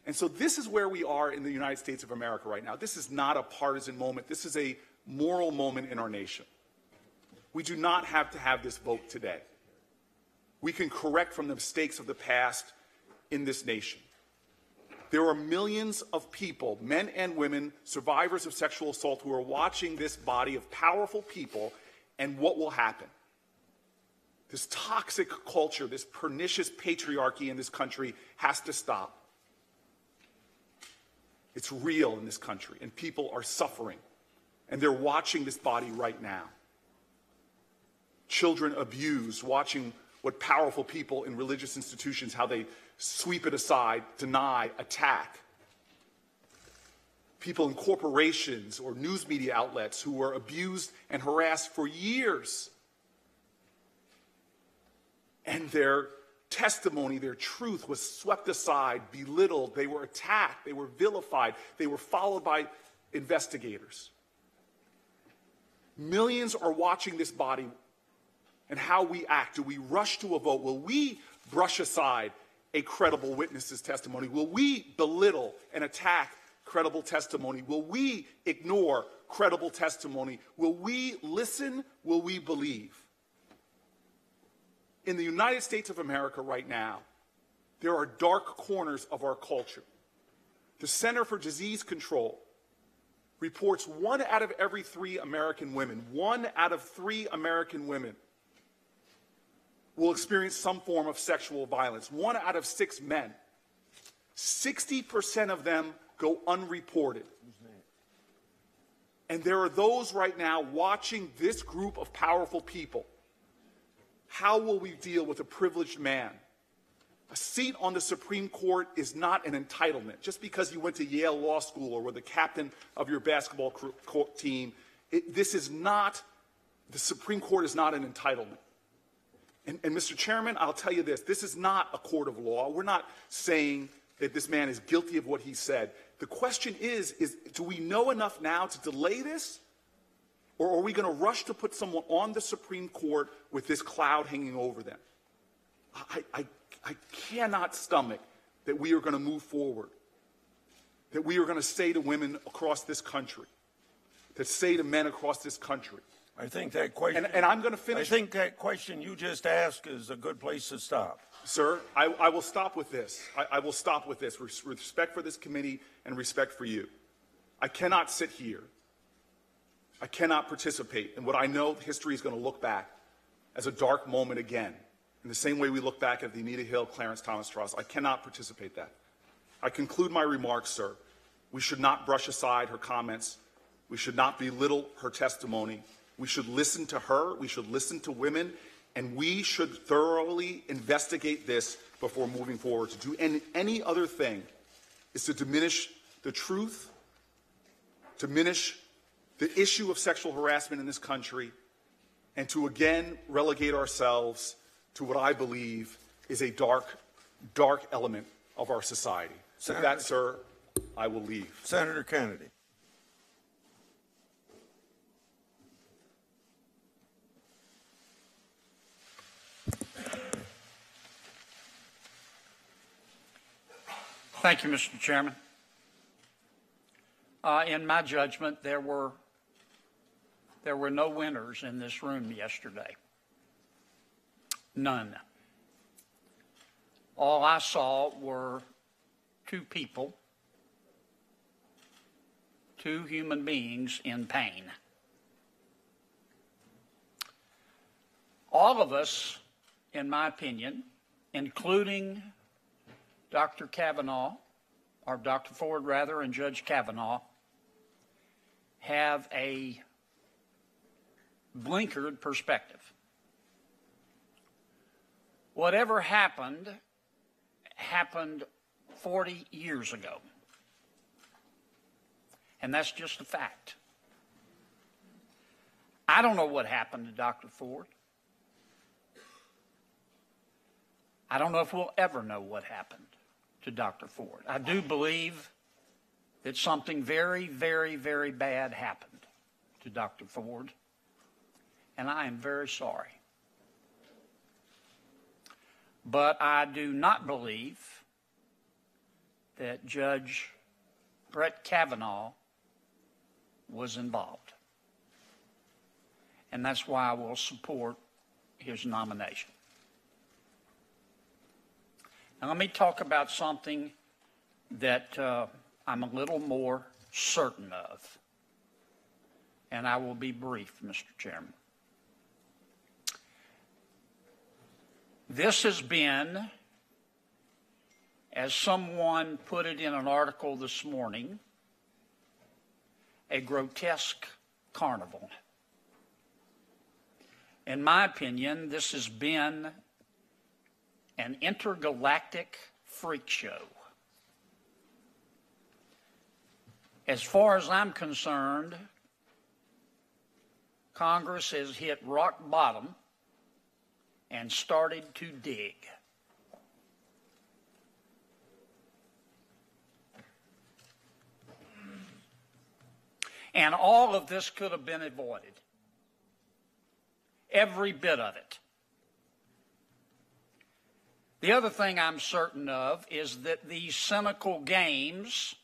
And so this is where we are in the United States of America right now. This is not a partisan moment. This is a moral moment in our nation. We do not have to have this vote today. We can correct from the mistakes of the past in this nation. There are millions of people, men and women, survivors of sexual assault, who are watching this body of powerful people, and what will happen? This toxic culture, this pernicious patriarchy in this country has to stop. It's real in this country, and people are suffering, and they're watching this body right now. Children abused, watching what powerful people in religious institutions, how they sweep it aside, deny, attack. People in corporations or news media outlets who were abused and harassed for years. And their testimony, their truth was swept aside, belittled. They were attacked. They were vilified. They were followed by investigators. Millions are watching this body and how we act. Do we rush to a vote? Will we brush aside a credible witness's testimony? Will we belittle and attack credible testimony? Will we ignore credible testimony? Will we listen? Will we believe? In the United States of America right now, there are dark corners of our culture. The Center for Disease Control reports 1 out of every 3 American women, 1 out of 3 American women will experience some form of sexual violence. 1 out of 6 men. 60% of them go unreported. And there are those right now watching this group of powerful people. How will we deal with a privileged man? A seat on the Supreme Court is not an entitlement. Just because you went to Yale Law School or were the captain of your basketball team, this is not, the Supreme Court is not an entitlement. And Mr. Chairman, I'll tell you this is not a court of law. We're not saying that this man is guilty of what he said. The question is do we know enough now to delay this? Or are we going to rush to put someone on the Supreme Court with this cloud hanging over them? I cannot stomach that we are going to move forward, that we are going to say to women across this country, that say to men across this country. I think that question, and I'm going to finish. I think that question you just asked is a good place to stop. Sir, I will stop with this. I will stop with this with respect for this committee and respect for you. I cannot sit here I cannot participate in what I know history is going to look back as a dark moment again, in the same way we look back at the Anita Hill, Clarence Thomas trials. I cannot participate in that. I conclude my remarks, sir. We should not brush aside her comments. We should not belittle her testimony. We should listen to her. We should listen to women. And we should thoroughly investigate this before moving forward. To do any other thing is to diminish the truth, diminish the issue of sexual harassment in this country, and to again relegate ourselves to what I believe is a dark, dark element of our society. So with that, sir, I will leave. Senator Kennedy. Thank you, Mr. Chairman. In my judgment, there were no winners in this room yesterday. None. All I saw were two people, two human beings in pain. All of us, in my opinion, including Dr. Kavanaugh, or Dr. Ford rather, and Judge Kavanaugh, have a blinkered perspective. Whatever happened, happened 40 years ago. And that's just a fact. I don't know what happened to Dr. Ford. I don't know if we'll ever know what happened to Dr. Ford. I do believe that something very, very, very bad happened to Dr. Ford, and I am very sorry. But I do not believe that Judge Brett Kavanaugh was involved. And that's why I will support his nomination. Now let me talk about something that I'm a little more certain of. And I will be brief, Mr. Chairman. This has been, as someone put it in an article this morning, a grotesque carnival. In my opinion, this has been an intergalactic freak show. As far as I'm concerned, Congress has hit rock bottom and started to dig. And all of this could have been avoided. Every bit of it. The other thing I'm certain of is that these cynical games,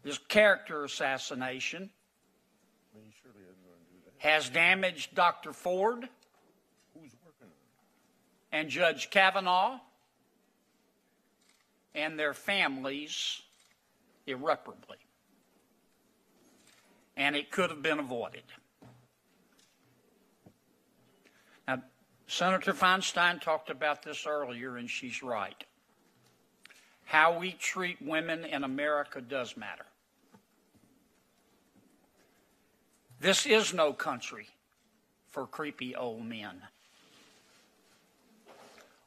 this character assassination, has damaged Dr. Ford and Judge Kavanaugh and their families irreparably. And it could have been avoided. Now, Senator Feinstein talked about this earlier, and she's right. How we treat women in America does matter. This is no country for creepy old men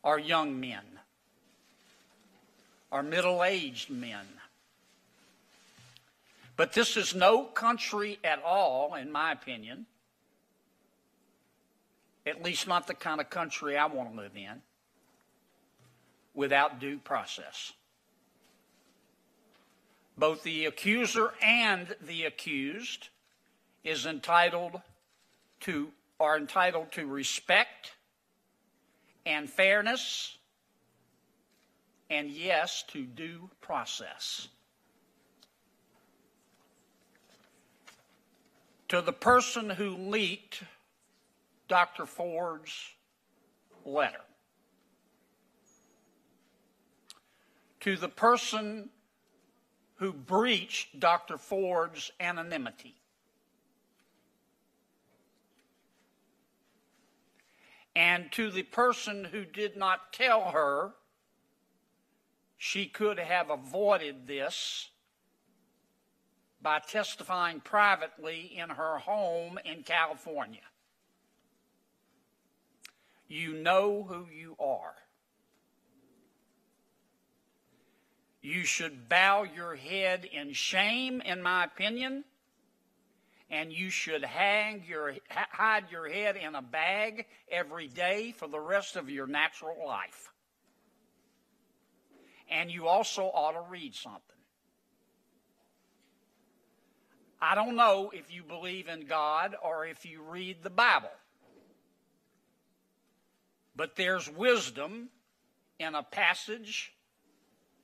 or young men or middle-aged men. But this is no country at all, in my opinion, at least not the kind of country I want to live in, without due process. Both the accuser and the accused are entitled to respect and fairness, and yes, to due process. To the person who leaked Dr. Ford's letter, to the person who breached Dr. Ford's anonymity, And to the person who did not tell her she could have avoided this by testifying privately in her home in California. You know who you are. You should bow your head in shame, in my opinion, and you should hide your head in a bag every day for the rest of your natural life. And you also ought to read something. I don't know if you believe in God or if you read the Bible, but there's wisdom in a passage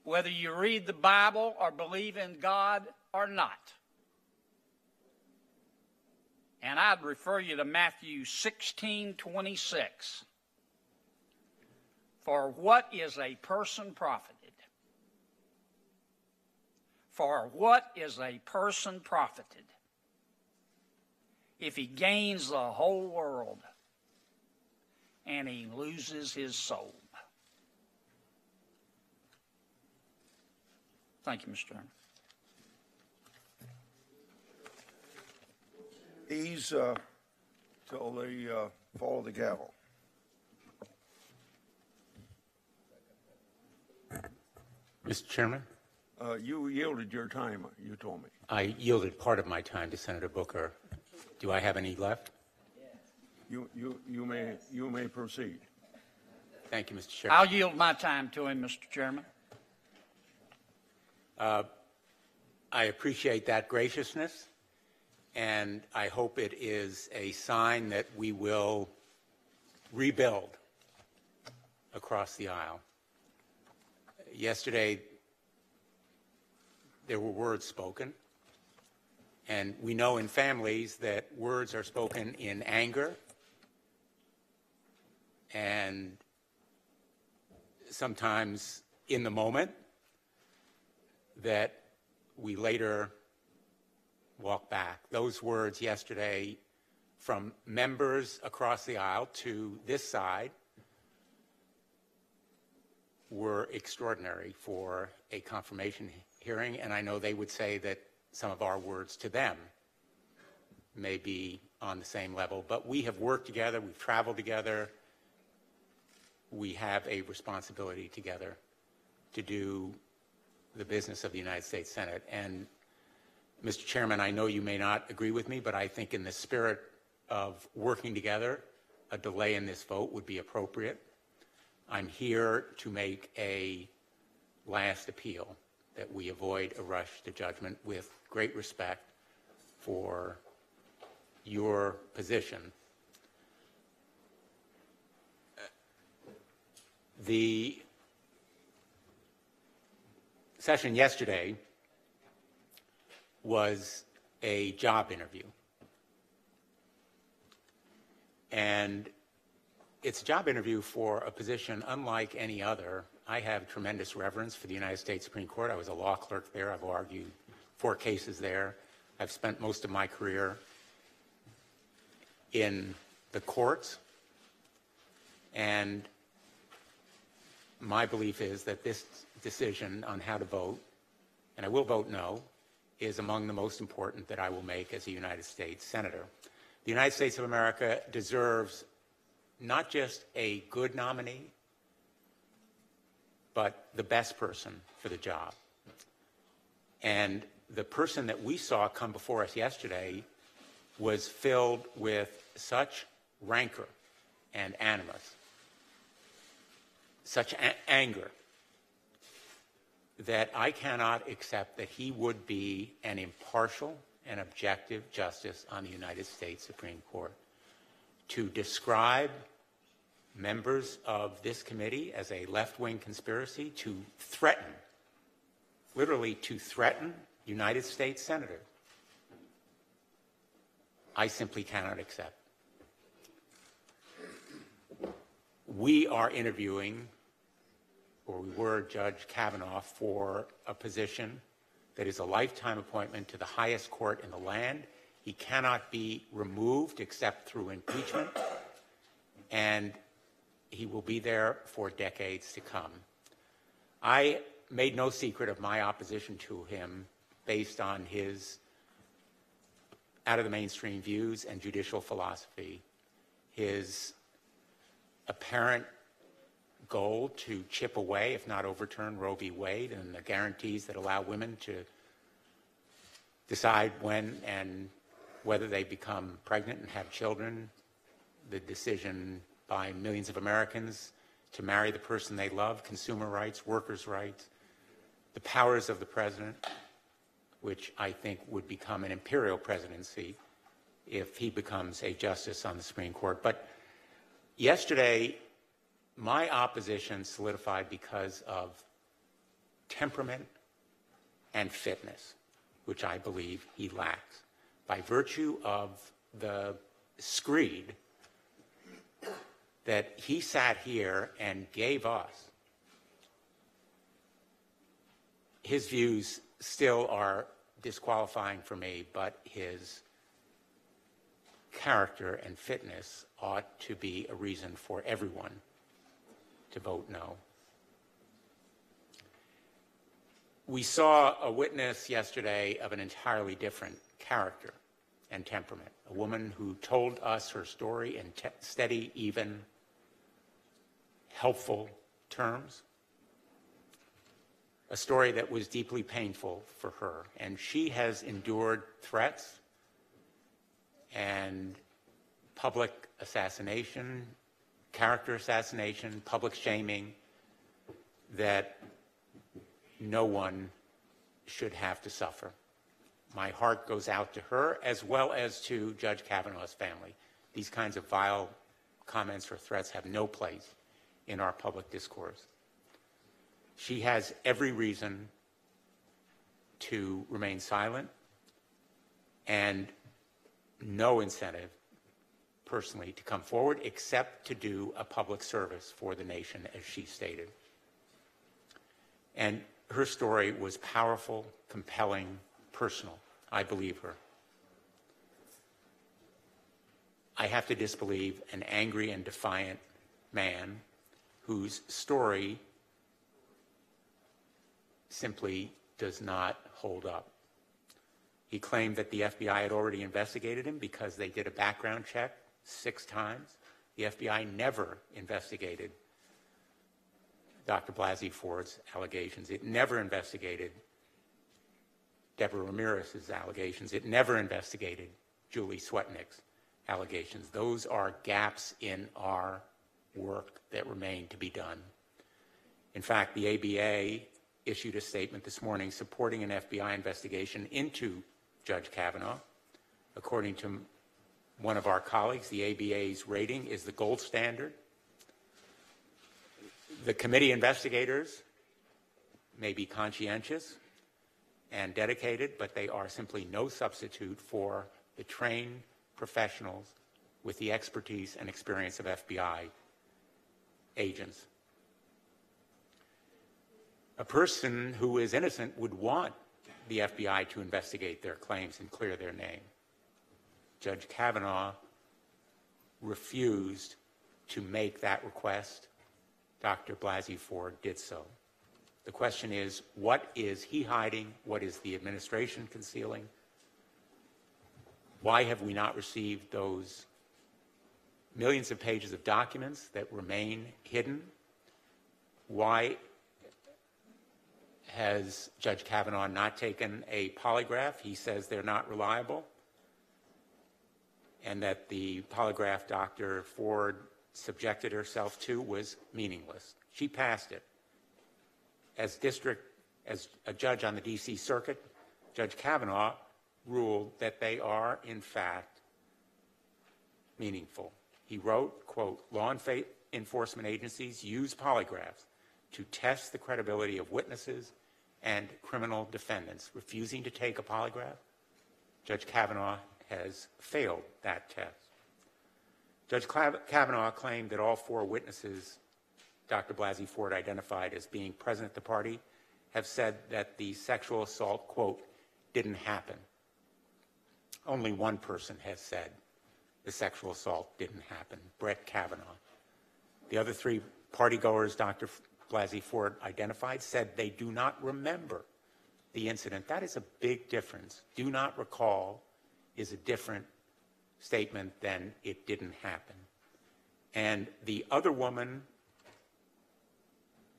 whether you read the Bible or believe in God or not. And I'd refer you to Matthew 16:26. For what is a person profited? For what is a person profited if he gains the whole world and he loses his soul? Thank you, Mr. Chairman. These till the fall of the gavel. Mr. Chairman? You yielded your time, you told me. I yielded part of my time to Senator Booker. Do I have any left? You may proceed. Thank you, Mr. Chairman. I'll yield my time to him, Mr. Chairman. I appreciate that graciousness, and I hope it is a sign that we will rebuild across the aisle. Yesterday, there were words spoken, and we know in families that words are spoken in anger and sometimes in the moment that we later walk back. Those words yesterday from members across the aisle to this side were extraordinary for a confirmation hearing, and I know they would say that some of our words to them may be on the same level, but we have worked together, we've traveled together, we have a responsibility together to do the business of the United States Senate. And Mr. Chairman, I know you may not agree with me, but I think in the spirit of working together, a delay in this vote would be appropriate. I'm here to make a last appeal that we avoid a rush to judgment with great respect for your position. The session yesterday was a job interview. And it's a job interview for a position unlike any other. I have tremendous reverence for the United States Supreme Court. I was a law clerk there. I've argued 4 cases there. I've spent most of my career in the courts. And my belief is that this decision on how to vote, and I will vote no, is among the most important that I will make as a United States Senator. The United States of America deserves not just a good nominee, but the best person for the job. And the person that we saw come before us yesterday was filled with such rancor and animus, such anger, that I cannot accept that he would be an impartial and objective justice on the United States Supreme Court. To describe members of this committee as a left-wing conspiracy, to threaten, literally to threaten United States senators, I simply cannot accept. We are interviewing, or we were, Judge Kavanaugh for a position that is a lifetime appointment to the highest court in the land. He cannot be removed except through impeachment. and he will be there for decades to come. I made no secret of my opposition to him based on his out-of-the-mainstream views and judicial philosophy, his apparent goal to chip away, if not overturn, Roe v. Wade and the guarantees that allow women to decide when and whether they become pregnant and have children, the decision by millions of Americans to marry the person they love, consumer rights, workers' rights, the powers of the president, which I think would become an imperial presidency if he becomes a justice on the Supreme Court. But yesterday, my opposition solidified because of temperament and fitness, which I believe he lacks. By virtue of the screed that he sat here and gave us, his views still are disqualifying for me, but his character and fitness ought to be a reason for everyone to vote no. We saw a witness yesterday of an entirely different character and temperament, a woman who told us her story in steady, even, helpful terms, a story that was deeply painful for her. And she has endured threats and public assassination, character assassination, public shaming that no one should have to suffer. My heart goes out to her as well as to Judge Kavanaugh's family. These kinds of vile comments or threats have no place in our public discourse. She has every reason to remain silent and no incentive personally to come forward except to do a public service for the nation, as she stated. And her story was powerful, compelling, personal. I believe her. I have to disbelieve an angry and defiant man whose story simply does not hold up. He claimed that the FBI had already investigated him because they did a background check 6 times. The FBI never investigated Dr. Blasey Ford's allegations. It never investigated Deborah Ramirez's allegations. It never investigated Julie Swetnick's allegations. Those are gaps in our work that remain to be done. In fact, the ABA issued a statement this morning supporting an FBI investigation into Judge Kavanaugh. According to one of our colleagues, the ABA's rating is the gold standard. The committee investigators may be conscientious and dedicated, but they are simply no substitute for the trained professionals with the expertise and experience of FBI agents. A person who is innocent would want the FBI to investigate their claims and clear their name. Judge Kavanaugh refused to make that request. Dr. Blasey Ford did so. The question is, what is he hiding? What is the administration concealing? Why have we not received those millions of pages of documents that remain hidden? Why has Judge Kavanaugh not taken a polygraph? He says they're not reliable, and that the polygraph Dr. Ford subjected herself to was meaningless. She passed it. As a judge on the D.C. Circuit, Judge Kavanaugh ruled that they are, in fact, meaningful. He wrote, quote, "Law enforcement agencies use polygraphs to test the credibility of witnesses and criminal defendants." Refusing to take a polygraph, Judge Kavanaugh has failed that test. Judge Kavanaugh claimed that all 4 witnesses Dr. Blasey Ford identified as being present at the party have said that the sexual assault, quote, "didn't happen." Only one person has said the sexual assault didn't happen, Brett Kavanaugh. The other three partygoers Dr. Blasey Ford identified said they do not remember the incident. That is a big difference. Do not recall is a different statement than it didn't happen. And the other woman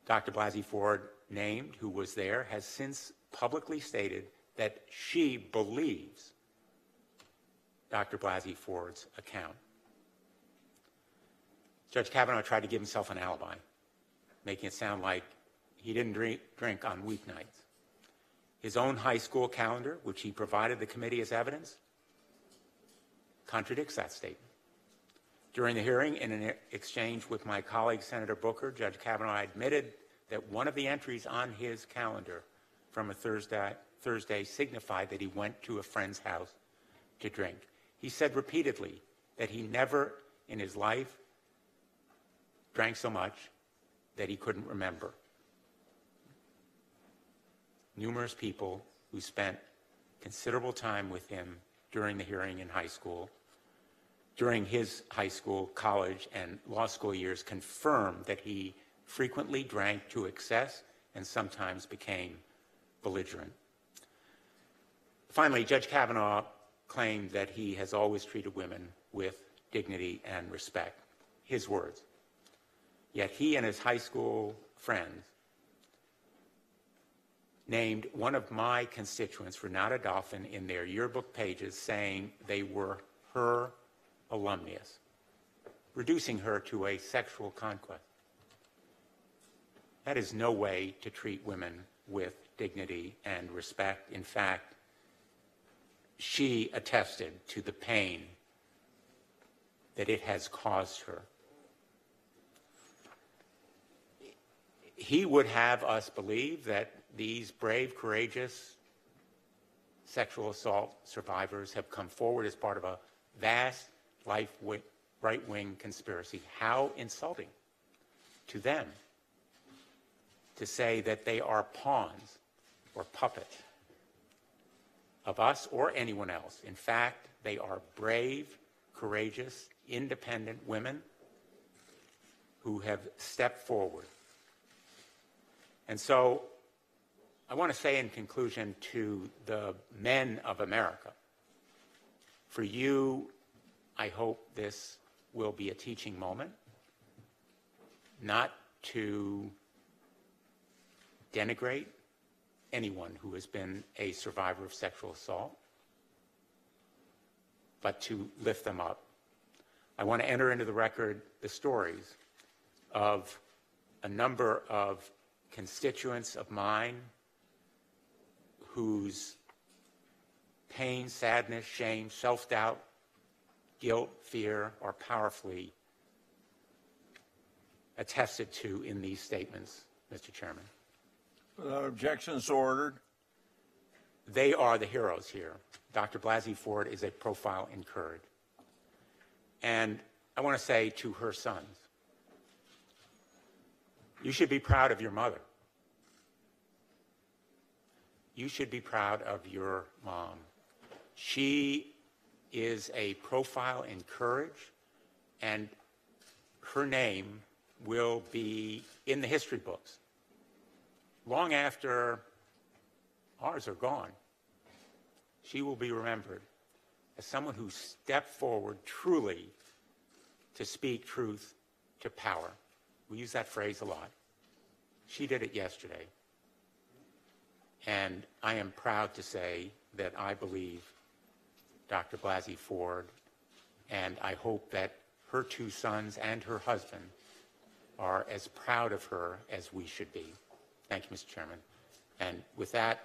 Dr. Blasey Ford named, who was there, has since publicly stated that she believes Dr. Blasey Ford's account. Judge Kavanaugh tried to give himself an alibi, making it sound like he didn't drink on weeknights. His own high school calendar, which he provided the committee as evidence, contradicts that statement. During the hearing, in an exchange with my colleague, Senator Booker, Judge Kavanaugh admitted that one of the entries on his calendar from a Thursday signified that he went to a friend's house to drink. He said repeatedly that he never in his life drank so much that he couldn't remember. Numerous people who spent considerable time with him during the hearing in high school, during his high school, college, and law school years confirmed that he frequently drank to excess and sometimes became belligerent. Finally, Judge Kavanaugh claimed that he has always treated women with dignity and respect. His words. Yet he and his high school friends named one of my constituents, Renata Dolphin, in their yearbook pages, saying they were her alumnus, reducing her to a sexual conquest. That is no way to treat women with dignity and respect. In fact, she attested to the pain that it has caused her. He would have us believe that these brave, courageous sexual assault survivors have come forward as part of a vast right-wing conspiracy. How insulting to them to say that they are pawns or puppets of us or anyone else. In fact, they are brave, courageous, independent women who have stepped forward. And so I want to say in conclusion to the men of America, for you, I hope this will be a teaching moment, not to denigrate anyone who has been a survivor of sexual assault, but to lift them up. I want to enter into the record the stories of a number of constituents of mine whose pain, sadness, shame, self-doubt, guilt, fear are powerfully attested to in these statements, Mr. Chairman. Without objection, so ordered. They are the heroes here. Dr. Blasey Ford is a profile in courage. And I want to say to her sons, you should be proud of your mother. You should be proud of your mom. She is a profile in courage, and her name will be in the history books long after ours are gone. She will be remembered as someone who stepped forward truly to speak truth to power. We use that phrase a lot. She did it yesterday. And I am proud to say that I believe Dr. Blasey Ford, and I hope that her two sons and her husband are as proud of her as we should be. Thank you, Mr. Chairman. And with that,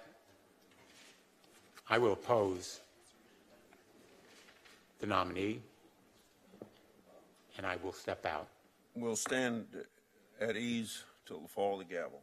I will oppose the nominee, and I will step out. We'll stand at ease till the fall of the gavel.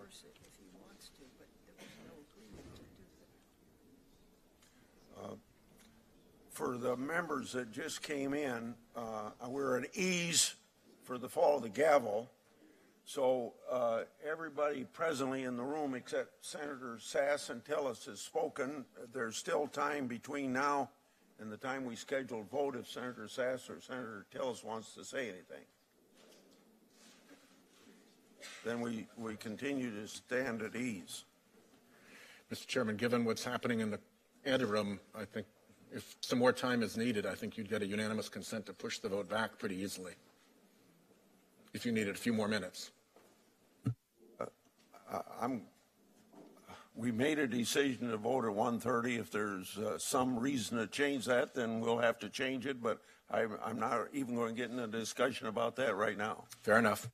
endorse it if he wants to, but there was no agreement to do that. For the members that just came in, we're at ease for the fall of the gavel. So everybody presently in the room except Senator Sass and Tillis has spoken. There's still time between now and the time we scheduled vote if Senator Sass or Senator Tillis wants to say anything. Then we continue to stand at ease. Mr. Chairman, given what's happening in the interim, I think if some more time is needed, I think you'd get a unanimous consent to push the vote back pretty easily, if you needed a few more minutes. We made a decision to vote at 1:30. If there's some reason to change that, then we'll have to change it, but I'm not even going to get into a discussion about that right now. Fair enough.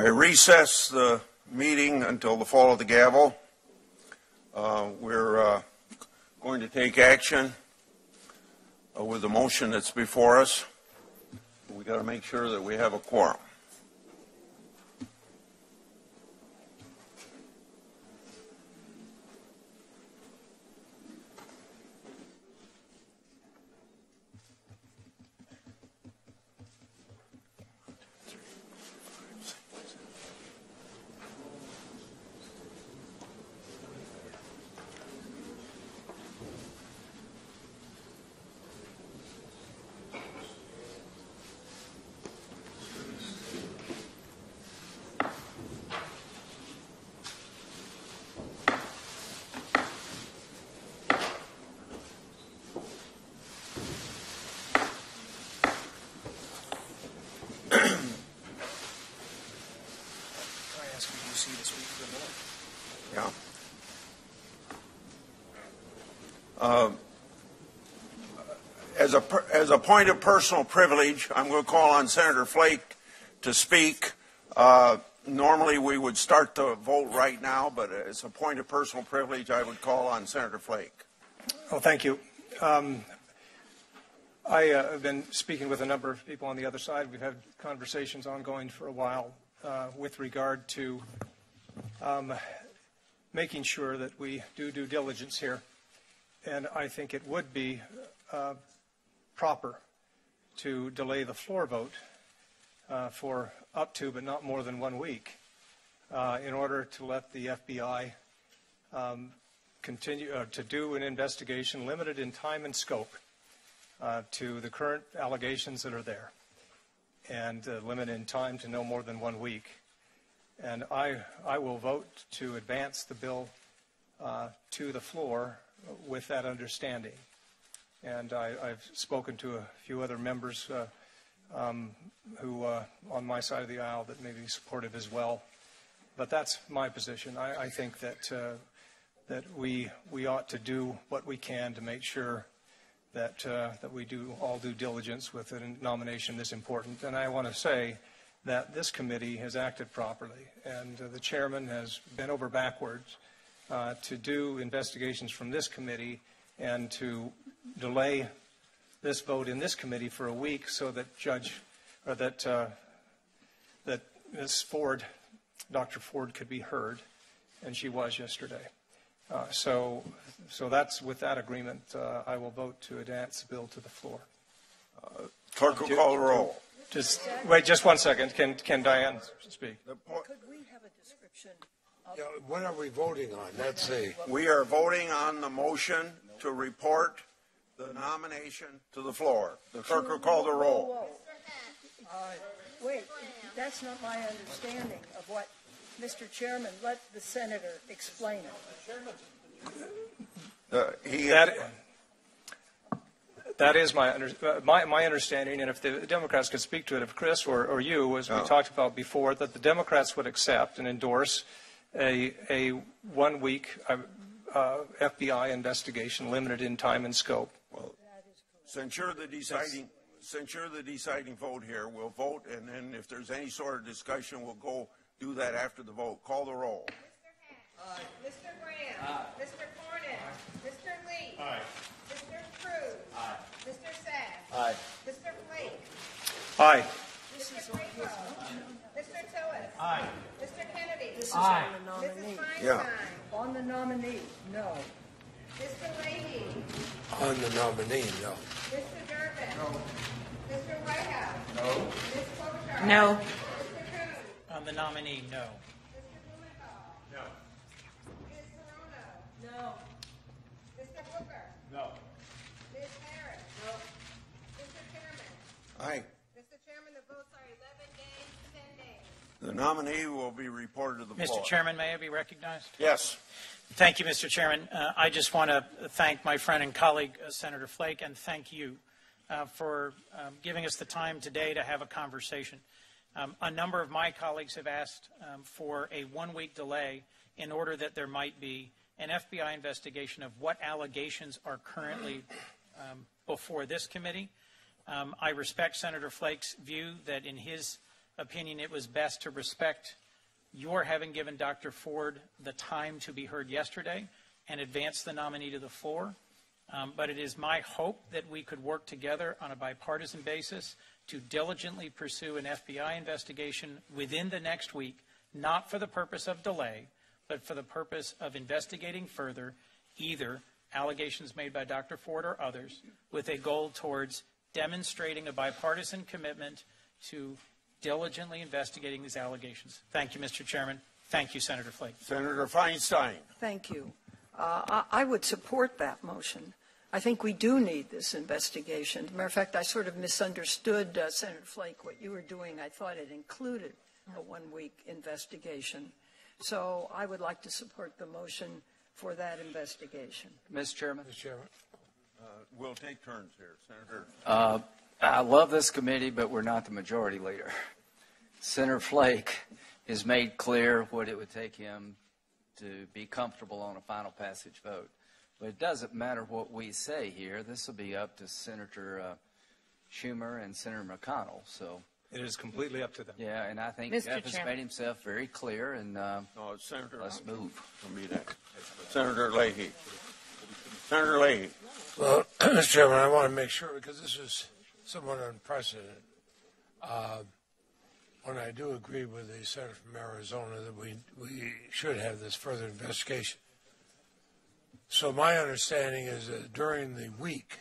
I recess the meeting until the fall of the gavel. We're going to take action with the motion that's before us. We got to make sure that we have a quorum. Yeah. As a point of personal privilege, I'm going to call on Senator Flake to speak. Normally we would start the vote right now, but as a point of personal privilege, I would call on Senator Flake. Oh, thank you. I have been speaking with a number of people on the other side. We've had conversations ongoing for a while with regard to making sure that we do due diligence here. And I think it would be proper to delay the floor vote for up to but not more than 1 week in order to let the FBI continue to do an investigation limited in time and scope to the current allegations that are there, and limited in time to no more than 1 week. And I will vote to advance the bill to the floor with that understanding. And I've spoken to a few other members who on my side of the aisle that may be supportive as well. But that's my position. I think that that we ought to do what we can to make sure that we do all due diligence with a nomination this important. And I want to say that this committee has acted properly, and the chairman has bent over backwards to do investigations from this committee and to delay this vote in this committee for a week so that that Ms. Ford, Dr. Ford, could be heard, and she was yesterday. So that's with that agreement. I will vote to advance the bill to the floor. Clerk will call the roll. Just wait, just 1 second. Can Diane speak? Could we have a description of... Yeah, what are we voting on? Let's see. We are voting on the motion to report the nomination to the floor. The clerk will call the roll. Wait, that's not my understanding of what, Mr. Chairman, let the senator explain it. That is my understanding, and if the Democrats could speak to it, if Chris or you, as we talked about before, that the Democrats would accept and endorse a 1 week FBI investigation limited in time and scope. Well, since you're the deciding vote here, we'll vote, and then if there's any sort of discussion, we'll go do that after the vote. Call the roll. Aye. Mr. Graham. Aye. Mr. Cornyn. Aye. Mr. Lee. Aye. Mr. Cruz. Aye. Mr. Sass. Aye. Mr. Flake. Aye. Mr. Quavo. Mr. Tillis. Aye. Mr. Kennedy. This is Aye. on the nominee. Mrs. Yeah. Feinstein. On the nominee, no. Mr. Leahy. On the nominee, no. Mr. Durbin. No. Mr. Whitehouse. No. Ms. Klobuchar. No. Mr. Coons. On the nominee, no. Mr. Blumenthal. No. Ms. Sorono. No. Mr. Booker. No. Ms. Harris. No. Mr. Chairman. Aye. Mr. Chairman, the votes are 11 days, 10 days. The nominee will be reported to the floor. Mr. Chairman, may I be recognized? Yes. Thank you, Mr. Chairman. I just want to thank my friend and colleague, Senator Flake, and thank you for giving us the time today to have a conversation. A number of my colleagues have asked for a 1 week delay in order that there might be an FBI investigation of what allegations are currently before this committee. I respect Senator Flake's view that in his opinion, it was best to respect your having given Dr. Ford the time to be heard yesterday and advance the nominee to the floor. But it is my hope that we could work together on a bipartisan basis to diligently pursue an FBI investigation within the next week, not for the purpose of delay, but for the purpose of investigating further either allegations made by Dr. Ford or others, with a goal towards demonstrating a bipartisan commitment to diligently investigating these allegations. Thank you, Mr. Chairman. Thank you, Senator Flake. Senator Feinstein. Thank you. I would support that motion. I think we do need this investigation. As a matter of fact, I sort of misunderstood, Senator Flake, what you were doing. I thought it included a one-week investigation. So I would like to support the motion for that investigation. Mr. Chairman. Mr. Chairman. We'll take turns here. Senator. I love this committee, but we're not the majority leader. Senator Flake has made clear what it would take him to be comfortable on a final passage vote. But it doesn't matter what we say here. This will be up to Senator Schumer and Senator McConnell. So it is completely up to them. Yeah, and I think Jeff has made himself very clear, and Senator, let's move. Senator Leahy. Senator Leahy. Well, Mr. Chairman, I want to make sure, because this is somewhat unprecedented. When I do agree with the senator from Arizona that we should have this further investigation. So my understanding is that during the week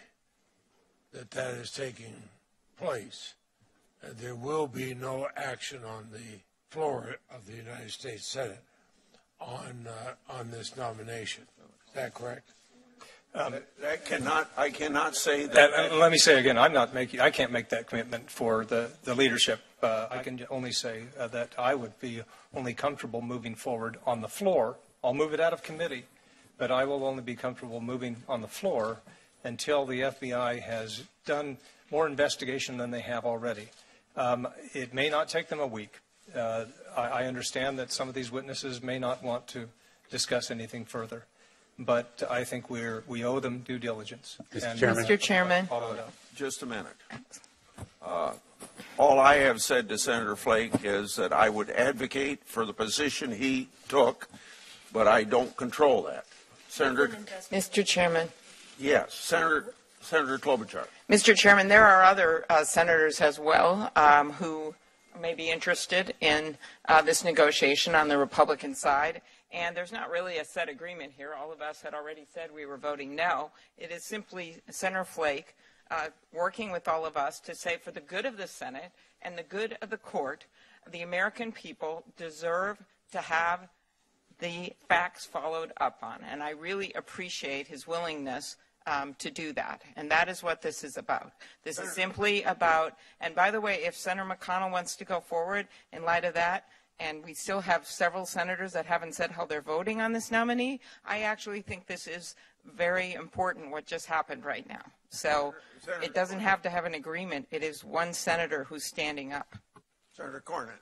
that is taking place, there will be no action on the floor of the United States Senate on this nomination. Is that correct? I cannot say that. Let me say again, I can't make that commitment for the leadership. I can only say that I would be only comfortable moving forward on the floor. I'll move it out of committee, but I will only be comfortable moving on the floor until the FBI has done more investigation than they have already. It may not take them a week. I understand that some of these witnesses may not want to discuss anything further. But I think we owe them due diligence. Mr. Chairman. Just a minute. All I have said to Senator Flake is that I would advocate for the position he took, but I don't control that. Senator. Mr. Chairman. Yes, Senator Klobuchar. Mr. Chairman, there are other senators as well who may be interested in this negotiation on the Republican side. And there's not really a set agreement here. All of us had already said we were voting no. It is simply Senator Flake working with all of us to say for the good of the Senate and the good of the court, the American people deserve to have the facts followed up on. And I really appreciate his willingness to do that. And that is what this is about. This is simply about, and by the way, if Senator McConnell wants to go forward in light of that, and we still have several senators that haven't said how they're voting on this nominee, I actually think this is very important what just happened right now. So it doesn't have to have an agreement. It is one senator who's standing up. Senator Cornyn.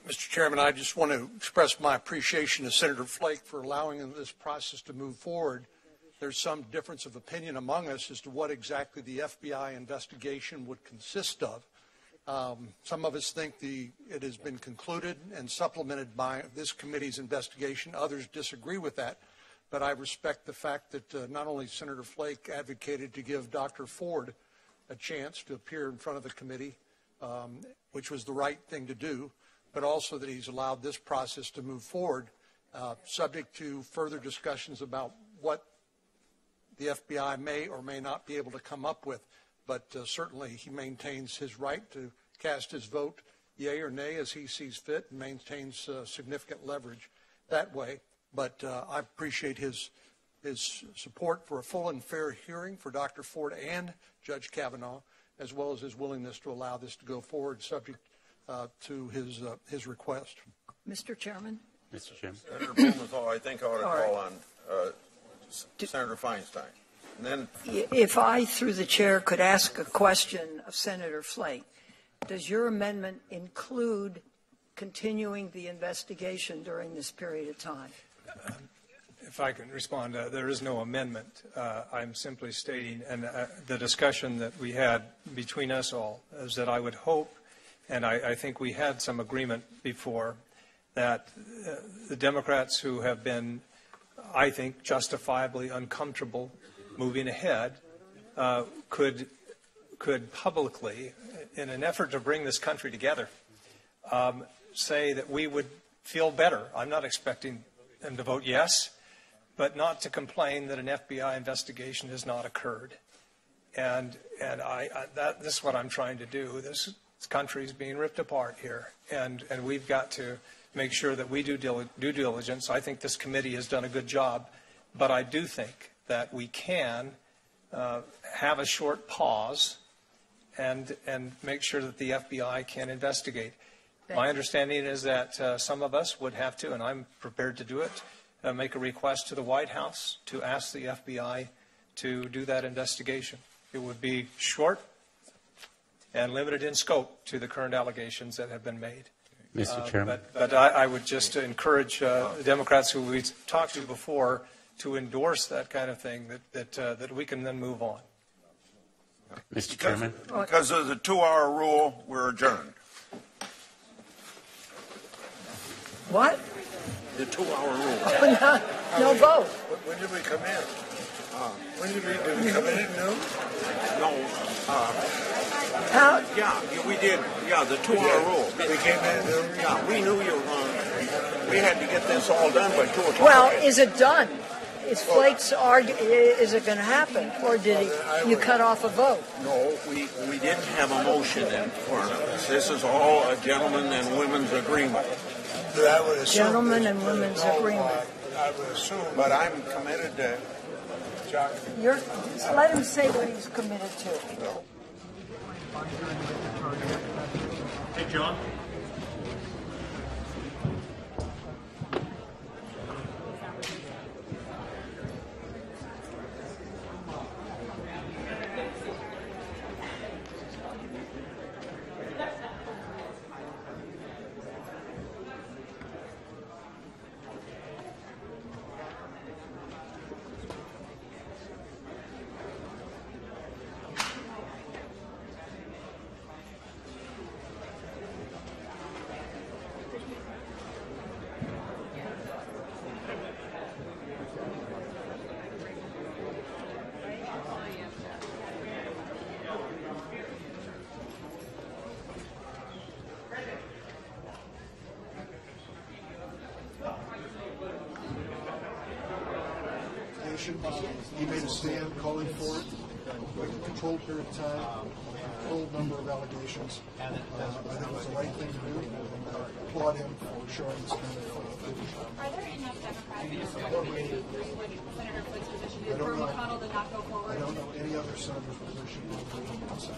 Mr. Chairman, I just want to express my appreciation to Senator Flake for allowing this process to move forward. There's some difference of opinion among us as to what exactly the FBI investigation would consist of. Some of us think it has been concluded and supplemented by this committee's investigation. Others disagree with that. But I respect the fact that not only Senator Flake advocated to give Dr. Ford a chance to appear in front of the committee, which was the right thing to do, but also that he's allowed this process to move forward, subject to further discussions about what the FBI may or may not be able to come up with. But certainly he maintains his right to cast his vote yea or nay as he sees fit and maintains significant leverage that way. But I appreciate his support for a full and fair hearing for Dr. Ford and Judge Kavanaugh, as well as his willingness to allow this to go forward subject to his request. Mr. Chairman. Mr. Chairman. Senator Blumenthal, I think I ought to call on Senator Feinstein. And then, if I, through the chair, could ask a question of Senator Flake, does your amendment include continuing the investigation during this period of time? If I can respond, there is no amendment. I'm simply stating, and the discussion that we had between us all is that I would hope and I think we had some agreement before that the Democrats who have been, I think, justifiably uncomfortable moving ahead could publicly, in an effort to bring this country together, say that we would feel better. I'm not expecting them to vote yes, but not to complain that an FBI investigation has not occurred. And this is what I'm trying to do. This country is being ripped apart here, and we've got to make sure that we do due diligence. I think this committee has done a good job, but I do think that we can have a short pause and make sure that the FBI can investigate. My understanding is that some of us would have to, and I'm prepared to do it, make a request to the White House to ask the FBI to do that investigation. It would be short and limited in scope to the current allegations that have been made. Mr. Chairman. But I would just encourage the Democrats who we've talked to before to endorse that kind of thing, that we can then move on. Mr. Chairman. Because of the 2-hour rule, we're adjourned. What? The 2-hour rule. No vote. When did we come in? Did we come in at noon? No. Yeah, we did. Yeah, the 2-hour rule. We came in at noon? Yeah, we knew you were going. We had to get this all done by 2 o'clock. Well, is it done? Is Flake's is it going to happen, or did you cut off a vote? No, we didn't have a motion in front of us. This is all a gentleman and women's agreement. I would assume. Gentlemen and women's agreement. I would assume. But I'm committed to. Let him say what he's committed to. Hey, John. He made a stand calling for it, with a controlled period of time, controlled number of allegations. I think it was the right thing to do, and I applaud him for showing this kind of Are there enough Democrats who agree with Senator Flake's position? Is Bernie McConnell to not go forward? I don't know any other senator's position on the outside.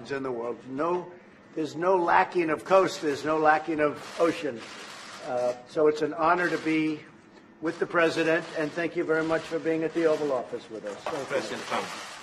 nations in the world. There's no lacking of coast. There's no lacking of ocean. So it's an honor to be with the President, and thank you very much for being at the Oval Office with us. President, thank you.